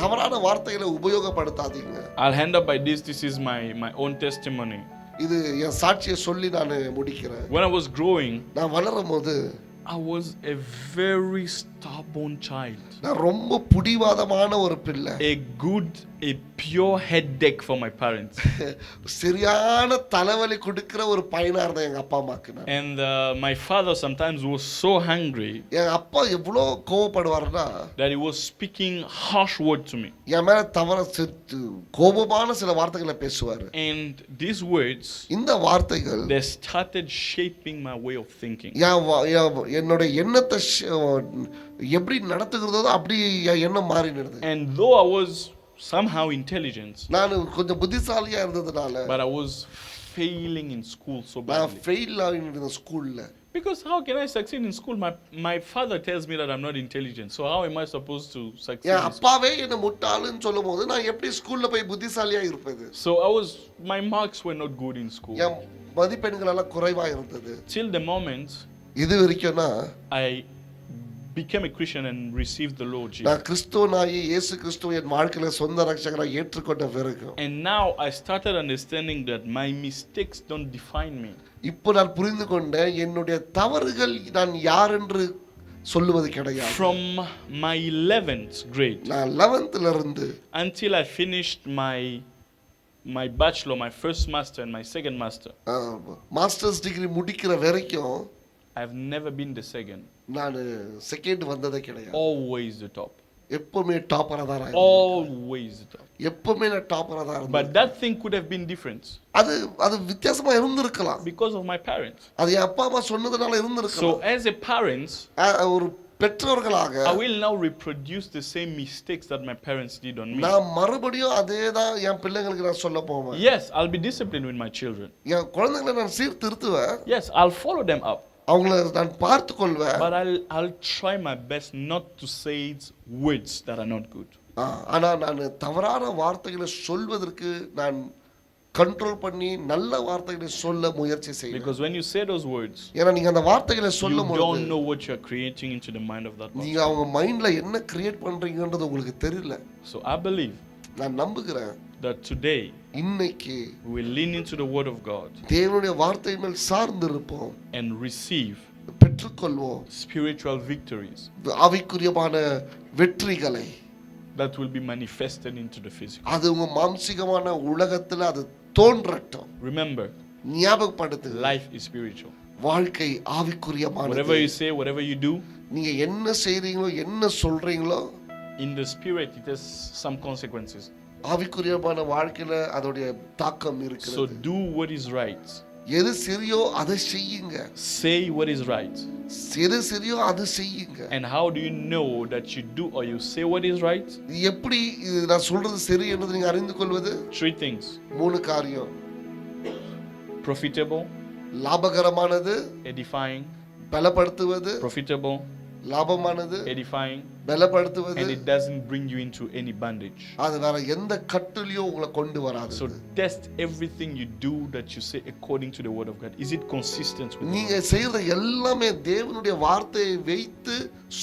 தவறான வார்த்தைகளை உபயோகப்படுத்தாதீங்க. I'll end up by this. This is my own testimony. இது என் சாட்சியை சொல்லி நான் முடிக்கிறேன். When I was growing, நான் வளரும் போது I was a very stubborn child. நான் ரொம்ப புடிவாதமான ஒரு பிள்ளை. A pure headache for my parents. சரியான தலைவலி கொடுக்கிற ஒரு பையனா இருந்தேன் எங்க அப்பா அம்மாக்கு நான். And my father sometimes was so angry. என் அப்பா எவ்வளோ கோபப்படுவாருன்னா, that he was speaking harsh word to me. என் மேல கோபமான சில வார்த்தைகளை பேசுவாரு. And these words, இந்த வார்த்தைகள் they started shaping my way of thinking. என்னோட எண்ணத்தை எப்படி நடத்துகிறதோ அப்படி எண்ணம் மாறினது. And though I was somehow intelligent, நான் கொஞ்சம் புத்திசாலியா இருந்ததுனால, but I was failing in school so நான் badly. ஃபெயில் ஆகினேன் ஸ்கூல்ல. Because how can I succeed in school? My father tells me that I'm not intelligent. So how am I supposed to succeed? என் அப்பாவே என்ன முட்டாளுன்னு சொல்லும்போது நான் எப்படி ஸ்கூல்ல போய் புத்திசாலியா இருப்பது? So my marks were not good in school. என் மதிப்பெண்கள் எல்லாம் குறைவா இருந்தது. Till the moment இது வரைக்கும்னா I became a Christian and received the Lord Jesus. நான் கிறிஸ்துவனாகி இயேசு கிறிஸ்துவை என் வாழ்க்கையில சொந்த ரட்சகராக ஏற்றுக்கொண்ட பிறகு, And now I started understanding that my mistakes don't define me. இப்போ நான் புரிந்து கொண்டேன், என்னுடைய தவறுகள் நான் யார் என்று சொல்லுவது கிடையாது. From my 11th grade, நான் 11th இருந்து until I finished my bachelor, my first master and my second master, masters degree முடிக்கிற வரைக்கும் I've never been the second. நான் செகண்ட் வந்ததே கிடையாது. Always the top. எப்பவுமே டாப்பரா தான் இருந்தேன். Always the top. எப்பவுமே நான் டாப்பரா தான் இருந்தேன். But that thing could have been different. அது வித்தியாசமா இருந்திருக்கலாம். Because of my parents. அது என் அப்பா அம்மா சொன்னதனால இருந்திருக்கலாம். So as a parents, ஒரு பெற்றோர்களாக I will now reproduce the same mistakes that my parents did on me. நான் மறுபடியும் அதே தான் என் பிள்ளைங்களுக்கு நான் சொல்ல போவேன். Yes, I'll be disciplined with my children. என் குழந்தைகளை நான் சீர்திருத்துவேன். Yes, I'll follow them up. அவங்கள நான் பார்த்து கொள்வேன். But I'll try my best not to say words that are not good. ஆனா நான் தவறான வார்த்தைகளை சொல்வதற்கு நான் கண்ட்ரோல் பண்ணி நல்ல வார்த்தைகளை சொல்ல முயற்சி செய்வேன். Because when you say those words, ஏன்னா நீங்க அந்த வார்த்தைகளை சொல்லும்போது you don't know what you are creating into the mind of that person. நீங்க அவங்க மைண்ட்ல என்ன கிரியேட் பண்றீங்கன்றது உங்களுக்கு தெரியல. So I believe நான் நம்புகிறேன் that today இன்னைக்கு we will lean into the word of God தேவனுடைய வார்த்தை மேல் சார்ந்து இருப்போம், and receive பெற்றுக்கொள்வோம் spiritual victories ஆவிக்குரியமான வெற்றிகளை. that will be manifested into the physical. அது உங்க மாம்சீகமான உலகத்துல அது தோன்றட்டும். Remember, ஞாபகப்படுத்து, life is spiritual. வாழ்க்கை ஆவிக்குரியமானது. Whatever you say, whatever you do, நீங்க என்ன செய்றீங்களோ என்ன சொல்றீங்களோ in the spirit it has some consequences. ஆவிக்குரியமான வாழ்க்கையில அதோடைய தாக்கம் So இருக்கிறது. do what is right. எது சரியோ அதை செய்யுங்க. Say what is right. எது சரியோ அதை செய்யுங்க. And how do you know that you do or you say what is right? எப்படி இது நான் சொல்றது சரி என்று நீங்க அறிந்து கொள்வது? 3 things. 3 காரியம். Profitable, லாபகரமானது, edifying, பலப்படுத்துவது, profitable, லாபமானது, edifying, பலப்படுத்துவது. and it doesn't bring you into any bondage. அது வேற எந்த கட்டுலயும் உங்களை கொண்டு வராது. So test everything you do that you say according to the word of God. Is it consistent with நீங்க the word? செய்யற எல்லாமே தேவனுடைய வார்த்தையை வைத்து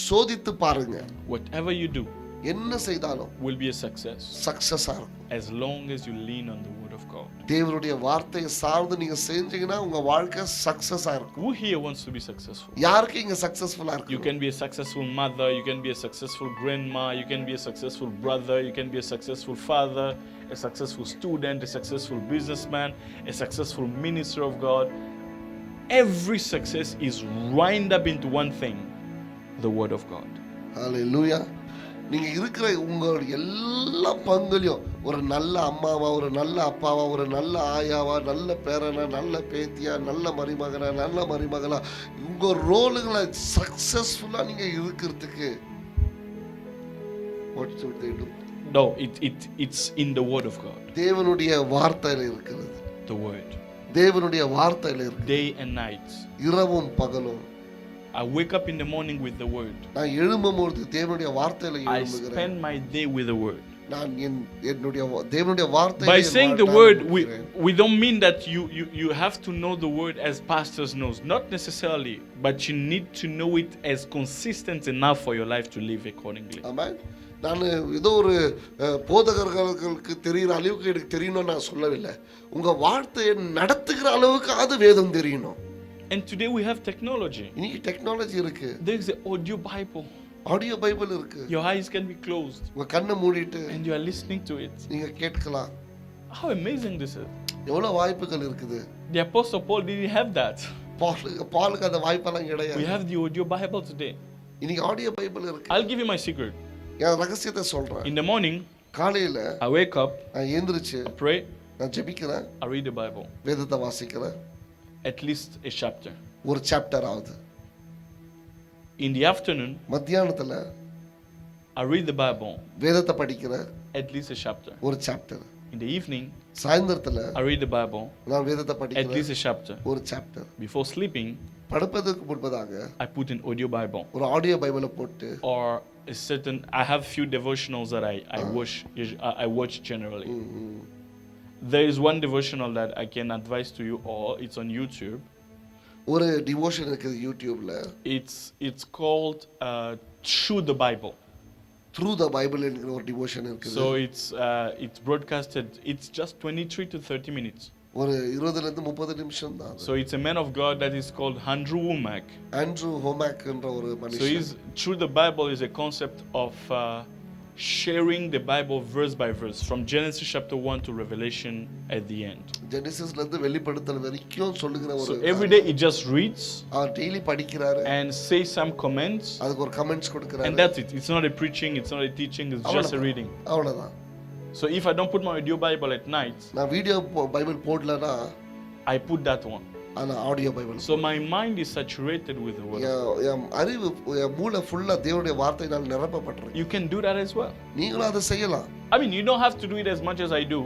சோதித்து பாருங்க. Whatever you do என்ன செய்தாலும் will be a success சக்சஸா இருக்கும். as long as you lean on the word of God. தேவனுடைய வார்த்தையை சார்ந்து நீங்க செஞ்சீங்கன்னா உங்க வாழ்க்கை சக்சஸா இருக்கும். Who here wants to be successful? யாருக்கு இங்க சக்சஸ்ஃபுல்லா You இருக்கு? can be a successful mother, you can be a successful grandma, you can be a successful brother, you can be a successful father, a successful student, a successful businessman, a successful minister of God. Every success is wind up into one thing, the word of God. ஹalleluya. நீங்க இருக்கிற உங்களுடைய எல்லா பங்குலையும் ஒரு நல்ல அம்மாவா, ஒரு நல்ல அப்பாவா, ஒரு நல்ல ஆயாவா, நல்ல பேரனா, நல்ல பேத்தியா, நல்ல மருமகனா, நல்ல மருமகளா, உங்க ரோலுகளை சக்சஸ்ஃபுல்லா நீங்க இருக்கிறதுக்கு what should they do? No, it's in the word of God. தேவனுடைய வார்த்தையில இருக்கிறது. The word. தேவனுடைய வார்த்தையில இருக்கு. Day and night. இரவும் பகலும். I wake up in the morning with the word. நான் எழும்பும்போது தேவனுடைய வார்த்தையில I எழும்புகிறேன். spend my day with the word. நான் என்னுடைய தேவனுடைய வார்த்தையை By saying the word, we don't mean that you have to know the word as pastors knows. Not necessarily, but you need to know it as consistent enough for your life to live accordingly. ஆமென். நான் ஏதோ ஒரு போதகர்களுக்கு தெரிகிற அளவுக்கு எனக்கு தெரியணும்னு நான் சொல்லவில்லை. உங்க வார்த்தையை நடத்துகிற அளவுக்கு அது வேதம் தெரியணும். And today we have technology. இன்னைக்கு டெக்னாலஜி இருக்கு. There is the audio Bible. Audio Bible இருக்கு. Your eyes can be closed உங்க கண்ணை மூடிட்டு and you are listening to it. நீங்க கேட்கலாம். How amazing this is. எவ்வளவு வாய்ப்புகள் இருக்குது. The Apostle Paul didn't have that. பாலுக்கு அந்த வாய்ப்பெல்லாம் கிடையாது. We have the audio Bible today. இன்னைக்கு ஆடியோ பைபிள் இருக்கு. I'll give you my secret. என் ரகசியத்தை சொல்றேன். In the morning, காலையில I wake up, நான் எழுந்திருச்சு I pray, நான் ஜெபிக்கிறேன், I read the Bible. வேதத்தை வாசிக்கிறேன். At least a chapter. ஒரு சாப்டர் ஆகுது. In the afternoon, மத்தியானத்துல I read the Bible. வேதத்தை படிக்கிறேன். At least a chapter. ஒரு chapter. In the evening, சாயந்தரத்துல I read the Bible. நான் வேதத்தை At படிக்கிறேன். least a chapter. ஒரு சாப்டர். Before sleeping, படுப்பதற்கு முன்பதாக I put an audio Bible. ஒரு audio பைபிளை போட்டு Or a certain, I have few devotionals that I watch generally. There is one devotional that I can advise to you all. It's on YouTube. ஒரு devotion இருக்குது யூடியூப்ல. It's called Through the Bible. Through the Bible என்கிற ஒரு devotion இருக்குது. So it's broadcasted. It's just 23 to 30 minutes. ஒரு 20 ல இருந்து 30 நிமிஷம் தான். So it's a man of God that is called Andrew Wommack. Andrew Wommack என்ற ஒரு So மனுஷன். Through the Bible is a concept of sharing the Bible verse by verse from Genesis chapter 1 to Revelation at the end. ஜெனசிஸ்ல இருந்து வெளிப்படுத்தல் வரைக்கும் சொல்லுகிற ஒரு So every day he just reads அவர் daily படிக்கிறாரு. and says some comments, அதுக்கு ஒரு comments and கொடுக்கறாரு. that's it. It's not a preaching, it's not a teaching, it's just a reading. அவ்வளவுதான். So if I don't put my audio Bible at night, நான் video Bible போடலனா I put that one. ஆனா audio Bible. So my mind is saturated with the word. என் அறிவு என் மூளை ஃபுல்லா தேவனுடைய வார்த்தையினால் நிரப்பப்பட்டிருக்கு. You can do that as well. நீங்களும் அதை செய்யலாம். I mean, you don't have to do it as much as I do.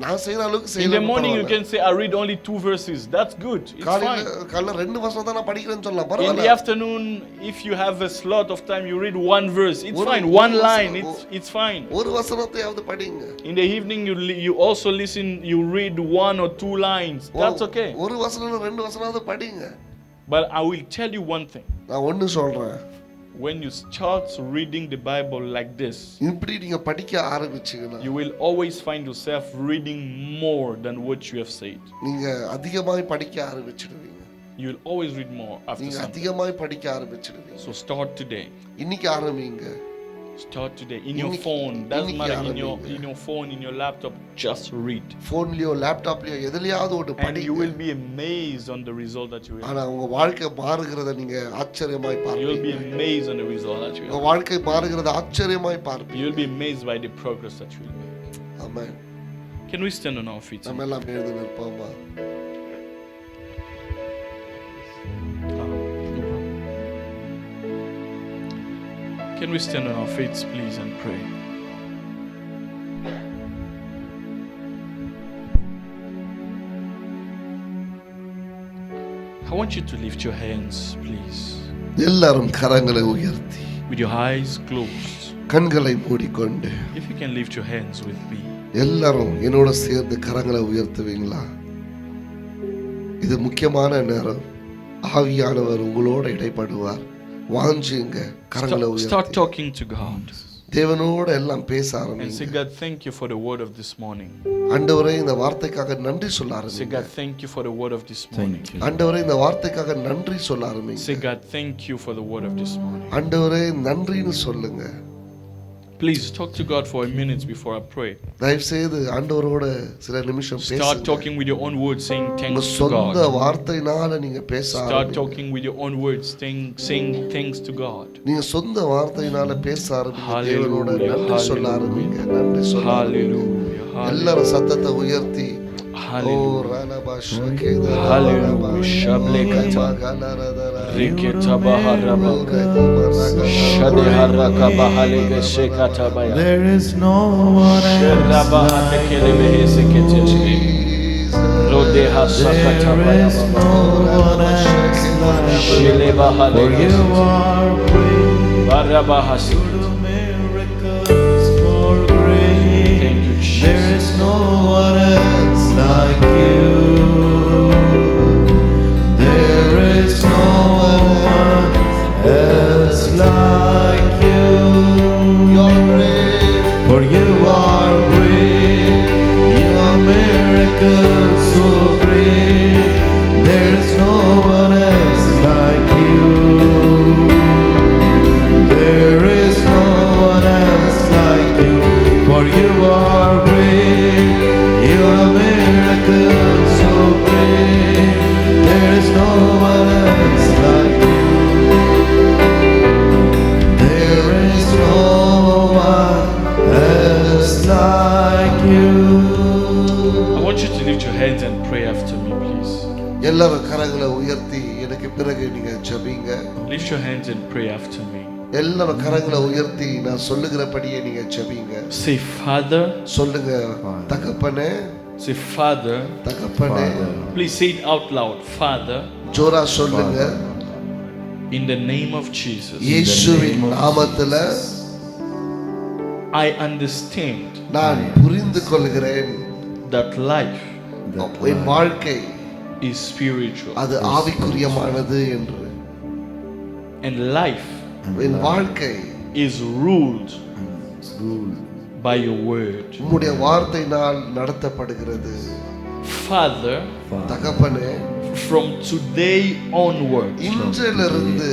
நான் செய்யற அளவுக்கு In செய்யலாம். the morning you can say I read only 2 verses. That's good. It's fine. காலையில 2 வசனம் தான் நான் படிக்கிறேன்னு சொல்லலாம். In பரவாயில்ல. the afternoon, if you have a slot of time, you read 1 verse. It's fine. 1 line. It's fine. ஒரு வசனத்தையாவது படிங்க. In the evening, you also listen. You read 1 or 2 lines. That's okay. ஒரு வசனம் 2 வசனாவது படிங்க. But I will tell you one thing. நான் ஒன்னு சொல்றேன். when you start reading the Bible like this, இப்படி நீங்க படிக்க ஆரம்பிச்சீங்கன்னா you will always find yourself reading more than what you have said. நீங்க அதிகமாய் படிக்க ஆரம்பிச்சிடுவீங்க. You will always read more after நீங்க something. அதிகமாய் படிக்க ஆரம்பிச்சிடுவீங்க. So start today. இன்னைக்கு ஆரம்பிங்க. Start today. In your phone, doesn't matter, in your phone, in your laptop, just read. போன்லயோ லேப்டாப்லயோ எதுலயாவது ஒரு And படிங்க. you will be amazed on the result that you will have. ஆனா உங்க வாழ்க்கை மாறுகிறத நீங்க ஆச்சரியமாய் You will be பார்ப்பீங்க. amazed on the result that you will உங்க have. வாழ்க்கை மாறுகிறத ஆச்சரியமாய் You பார்ப்பீங்க. will be amazed by the progress that you will make. Amen. Can we stand on our feet? நம்ம எல்லாம் எழுந்து நிற்போமா? No problem. Can we stand on our feet, please, and pray? I want you to lift your hands, please, எல்லாரும் கரங்களை உயர்த்தி with your eyes closed. கண்களை மூடிக்கொண்டு If you can lift your hands with me. எல்லாரும் என்னோட சேர்ந்து கரங்களை உயர்த்துவீங்களா? இது முக்கியமான நேரம். ஆவியானவர் உங்களோட இடைப்படுவார். வாஞ்சிங்க கரங்களை Start உயர்த்தி talking to God தேவனோட எல்லாம் பேச and say, ஆரம்பிங்க. God, thank you for the word of this morning. ஆண்டவரே இந்த வார்த்தைக்காக நன்றி சொல்ல Say, ஆரம்பிங்க. God, thank you for the word of this morning. ஆண்டவரே இந்த வார்த்தைக்காக நன்றி சொல்ல ஆரம்பிங்க. Say, God, thank you for the word of this morning. ஆண்டவரே நன்றின்னு சொல்லுங்க. Please talk to God for a minute before I pray. தயவு செய்து ஆண்டவரோட சில நிமிஷம் Start பேசுங்க. talking with your own words, saying உங்க thanks to சொந்த God. வார்த்தையினால நீங்க பேச Start ஆரம்பிங்க. talking with your own words, saying thanks to God. நீங்க சொந்த வார்த்தையினால பேச ஆரம்பிங்க. Hallelujah, தேவனோட நன்றி சொல்ல hallelujah. ஆரம்பிங்க. நன்றி சொல்ல ஆரம்பிங்க. Hallelujah. Hallelujah. எல்லாரும் சத்தத்தை உயர்த்தி ஓ Hallelujah. ரானபாஷா Kheda Hallelujah. Shablekata. Riketa baharaba. Shadeharaka bahalige shekatabaya. There is no one else Sherabaha tekelebehe sekete. Rodeha There sakatabaya. is no one else like Shelebaha For you legese. are great, Barabaha sekete. do miracles for great. Thank you, Jesus. There is no one else like you. There is no one else like you. For you are great, you are miracles so great. There is no one else like you. There is no one else like you. For you are great, you are miracles so great. There is no one else like you. There is no one else like you. I want you to lift your hands and pray after me, please. எல்லாரும் கரங்களை உயர்த்தி எனக்கு பிறகு நீங்க ஜெபிங்க. Lift your hands and pray after me. எல்லாரும் கரங்களை உயர்த்தி நான் சொல்லுகிறபடியே நீங்க ஜெபிங்க. Say, Father. சொல்லுங்க தகப்பனே, Say, Father. தகப்பனே. Please say it out loud. Father, ஜோரா சொல்லுங்க. in the name of Jesus, இயேசுவின் நாமத்துல I understand நான் புரிந்து கொள்கிறேன். that life என் வாழ்க்கை is spiritual அது ஆவிக்குரியமானது என்று. and life என் வாழ்க்கை is ruled by your word. உம்முடைய வார்த்தையினால் நடத்தப்படுகிறது. Father, தகப்பனே, from today onward, இன்றிலிருந்து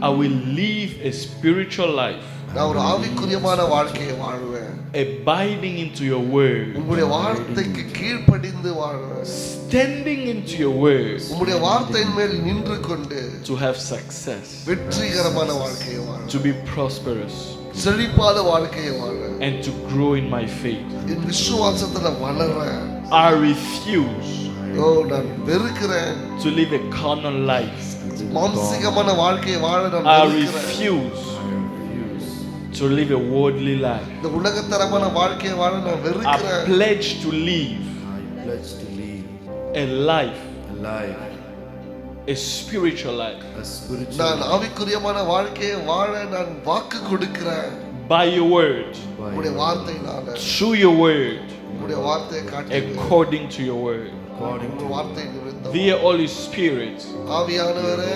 I will live a spiritual life, நான் ஒரு ஆவிக்குரியமான வாழ்க்கையை வாழ்வேன். abiding into your word, உம்முடைய வார்த்தைக்கு கீழ்ப்படிந்து வாழ்வேன். standing into your word உம்முடைய வார்த்தையின் மேல் நின்று கொண்டு to have success, வெற்றிகரமான வாழ்க்கையை வாழ்வேன். to be prosperous, செழிப்பான வாழ்க்கையை வாழ்வேன். and to grow in my faith. என் விசுவாசத்துல வளர்றேன். I refuse ஓ நான் வெறுக்கிறேன். to live a carnal life. மாம்சீகமான வாழ்க்கையை வாழ நான் I வெறுக்கிறேன். refuse to live a worldly life. இந்த உலகத்தரமான வாழ்க்கையை வாழ நான் I வெறுக்கிறேன். pledge to live Pledge to live a life, a life, a spiritual life, a spiritual நான் ஆவிக்குரியமான வாழ்க்கையை வாழ நான் வாக்கு கொடுக்கிறேன். by your word, உம்முடைய வார்த்தையினால through your word, உம்முடைய வார்த்தையை காட்டுங்க. according to your word. according to உம்முடைய வார்த்தை நிமித்தம் Dear Holy Spirit, ஆவியானவரே,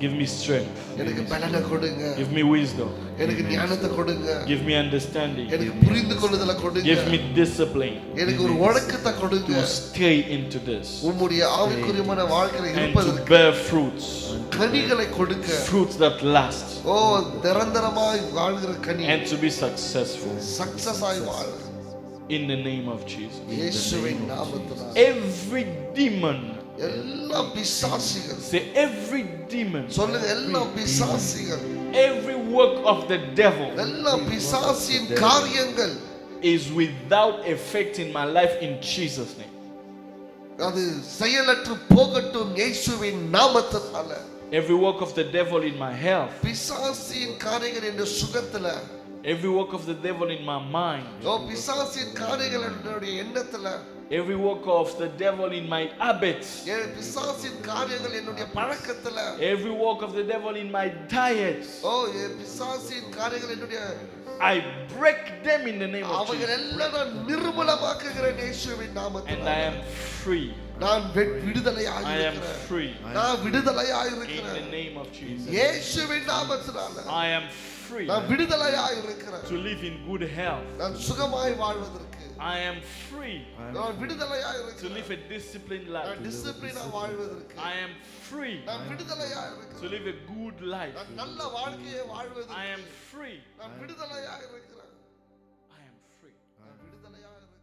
Give me strength. எனக்கு பலனை கொடுங்க. Give me wisdom. எனக்கு ஞானத்தை கொடுங்க. Give me understanding. எனக்கு புரிந்து கொள்ளுதலை கொடுங்க. Give me discipline. எனக்கு ஒரு ஒழுக்கத்தை கொடுங்க. To stay into this. உம்முடைய ஆவிக்குரியமான வாழ்க்கையில And to இருப்பதற்கு bear fruits. கனிகளை கொடுங்க. Fruits that last. ஓ நிரந்தரமாய் வாழ்கிற கனி. And to be successful. Success ஆய் வாழ. In the name of Jesus. இயேசுவின் நாமத்தினால். Every demon. எல்லா பிசாசுகள். Say every demon. சொல்லுங்க எல்லா பிசாசுகள். Every work of the devil. எல்லா பிசாசின் காரியங்கள். Is without effect in my life in Jesus' name. அது செயலற்று போகட்டும் இயேசுவின் நாமத்தினால. Every work of the devil in my health. பிசாசின் காரியங்கள் என்ற சுகத்துல. Every work of the devil in my mind. ஓ பிசாசின் காரியங்கள் என்னுடைய எண்ணத்துல. Every work of the devil in my habits. பிசாசின் காரியங்கள் என்னுடைய பழக்கத்துல. Every work of the devil in my diet. ஓ பிசாசின் காரியங்கள் என்னுடைய I break them in the name of அவைகள் Jesus. எல்லாம் நான் நிர்மூலமாக்குகிறேன் இயேசுவின் நாமத்தினால. And I am free. நான் விடுதலையாய் I am இருக்கிறேன். free. நான் விடுதலையாய் In இருக்கிறேன். the name of Jesus. இயேசுவின் நாமத்தினால. I am free நான் விடுதலையாய் இருக்கிறேன். to live in good health. நான் சுகமாய் வாழ்வதற்கு. I am free நான் விடுதலையாய் to இருக்கிறேன். live a disciplined life. நான் டிசிப்ளினா வாழ்வதற்கு. I am free நான் விடுதலையாய் to இருக்கிறேன். live a good life. நான் நல்ல வாழ்க்கையை வாழ்வதற்கு. I am free. நான் விடுதலையாய் இருக்கிறேன். I am free. நான் விடுதலையாய் இருக்கிறேன்.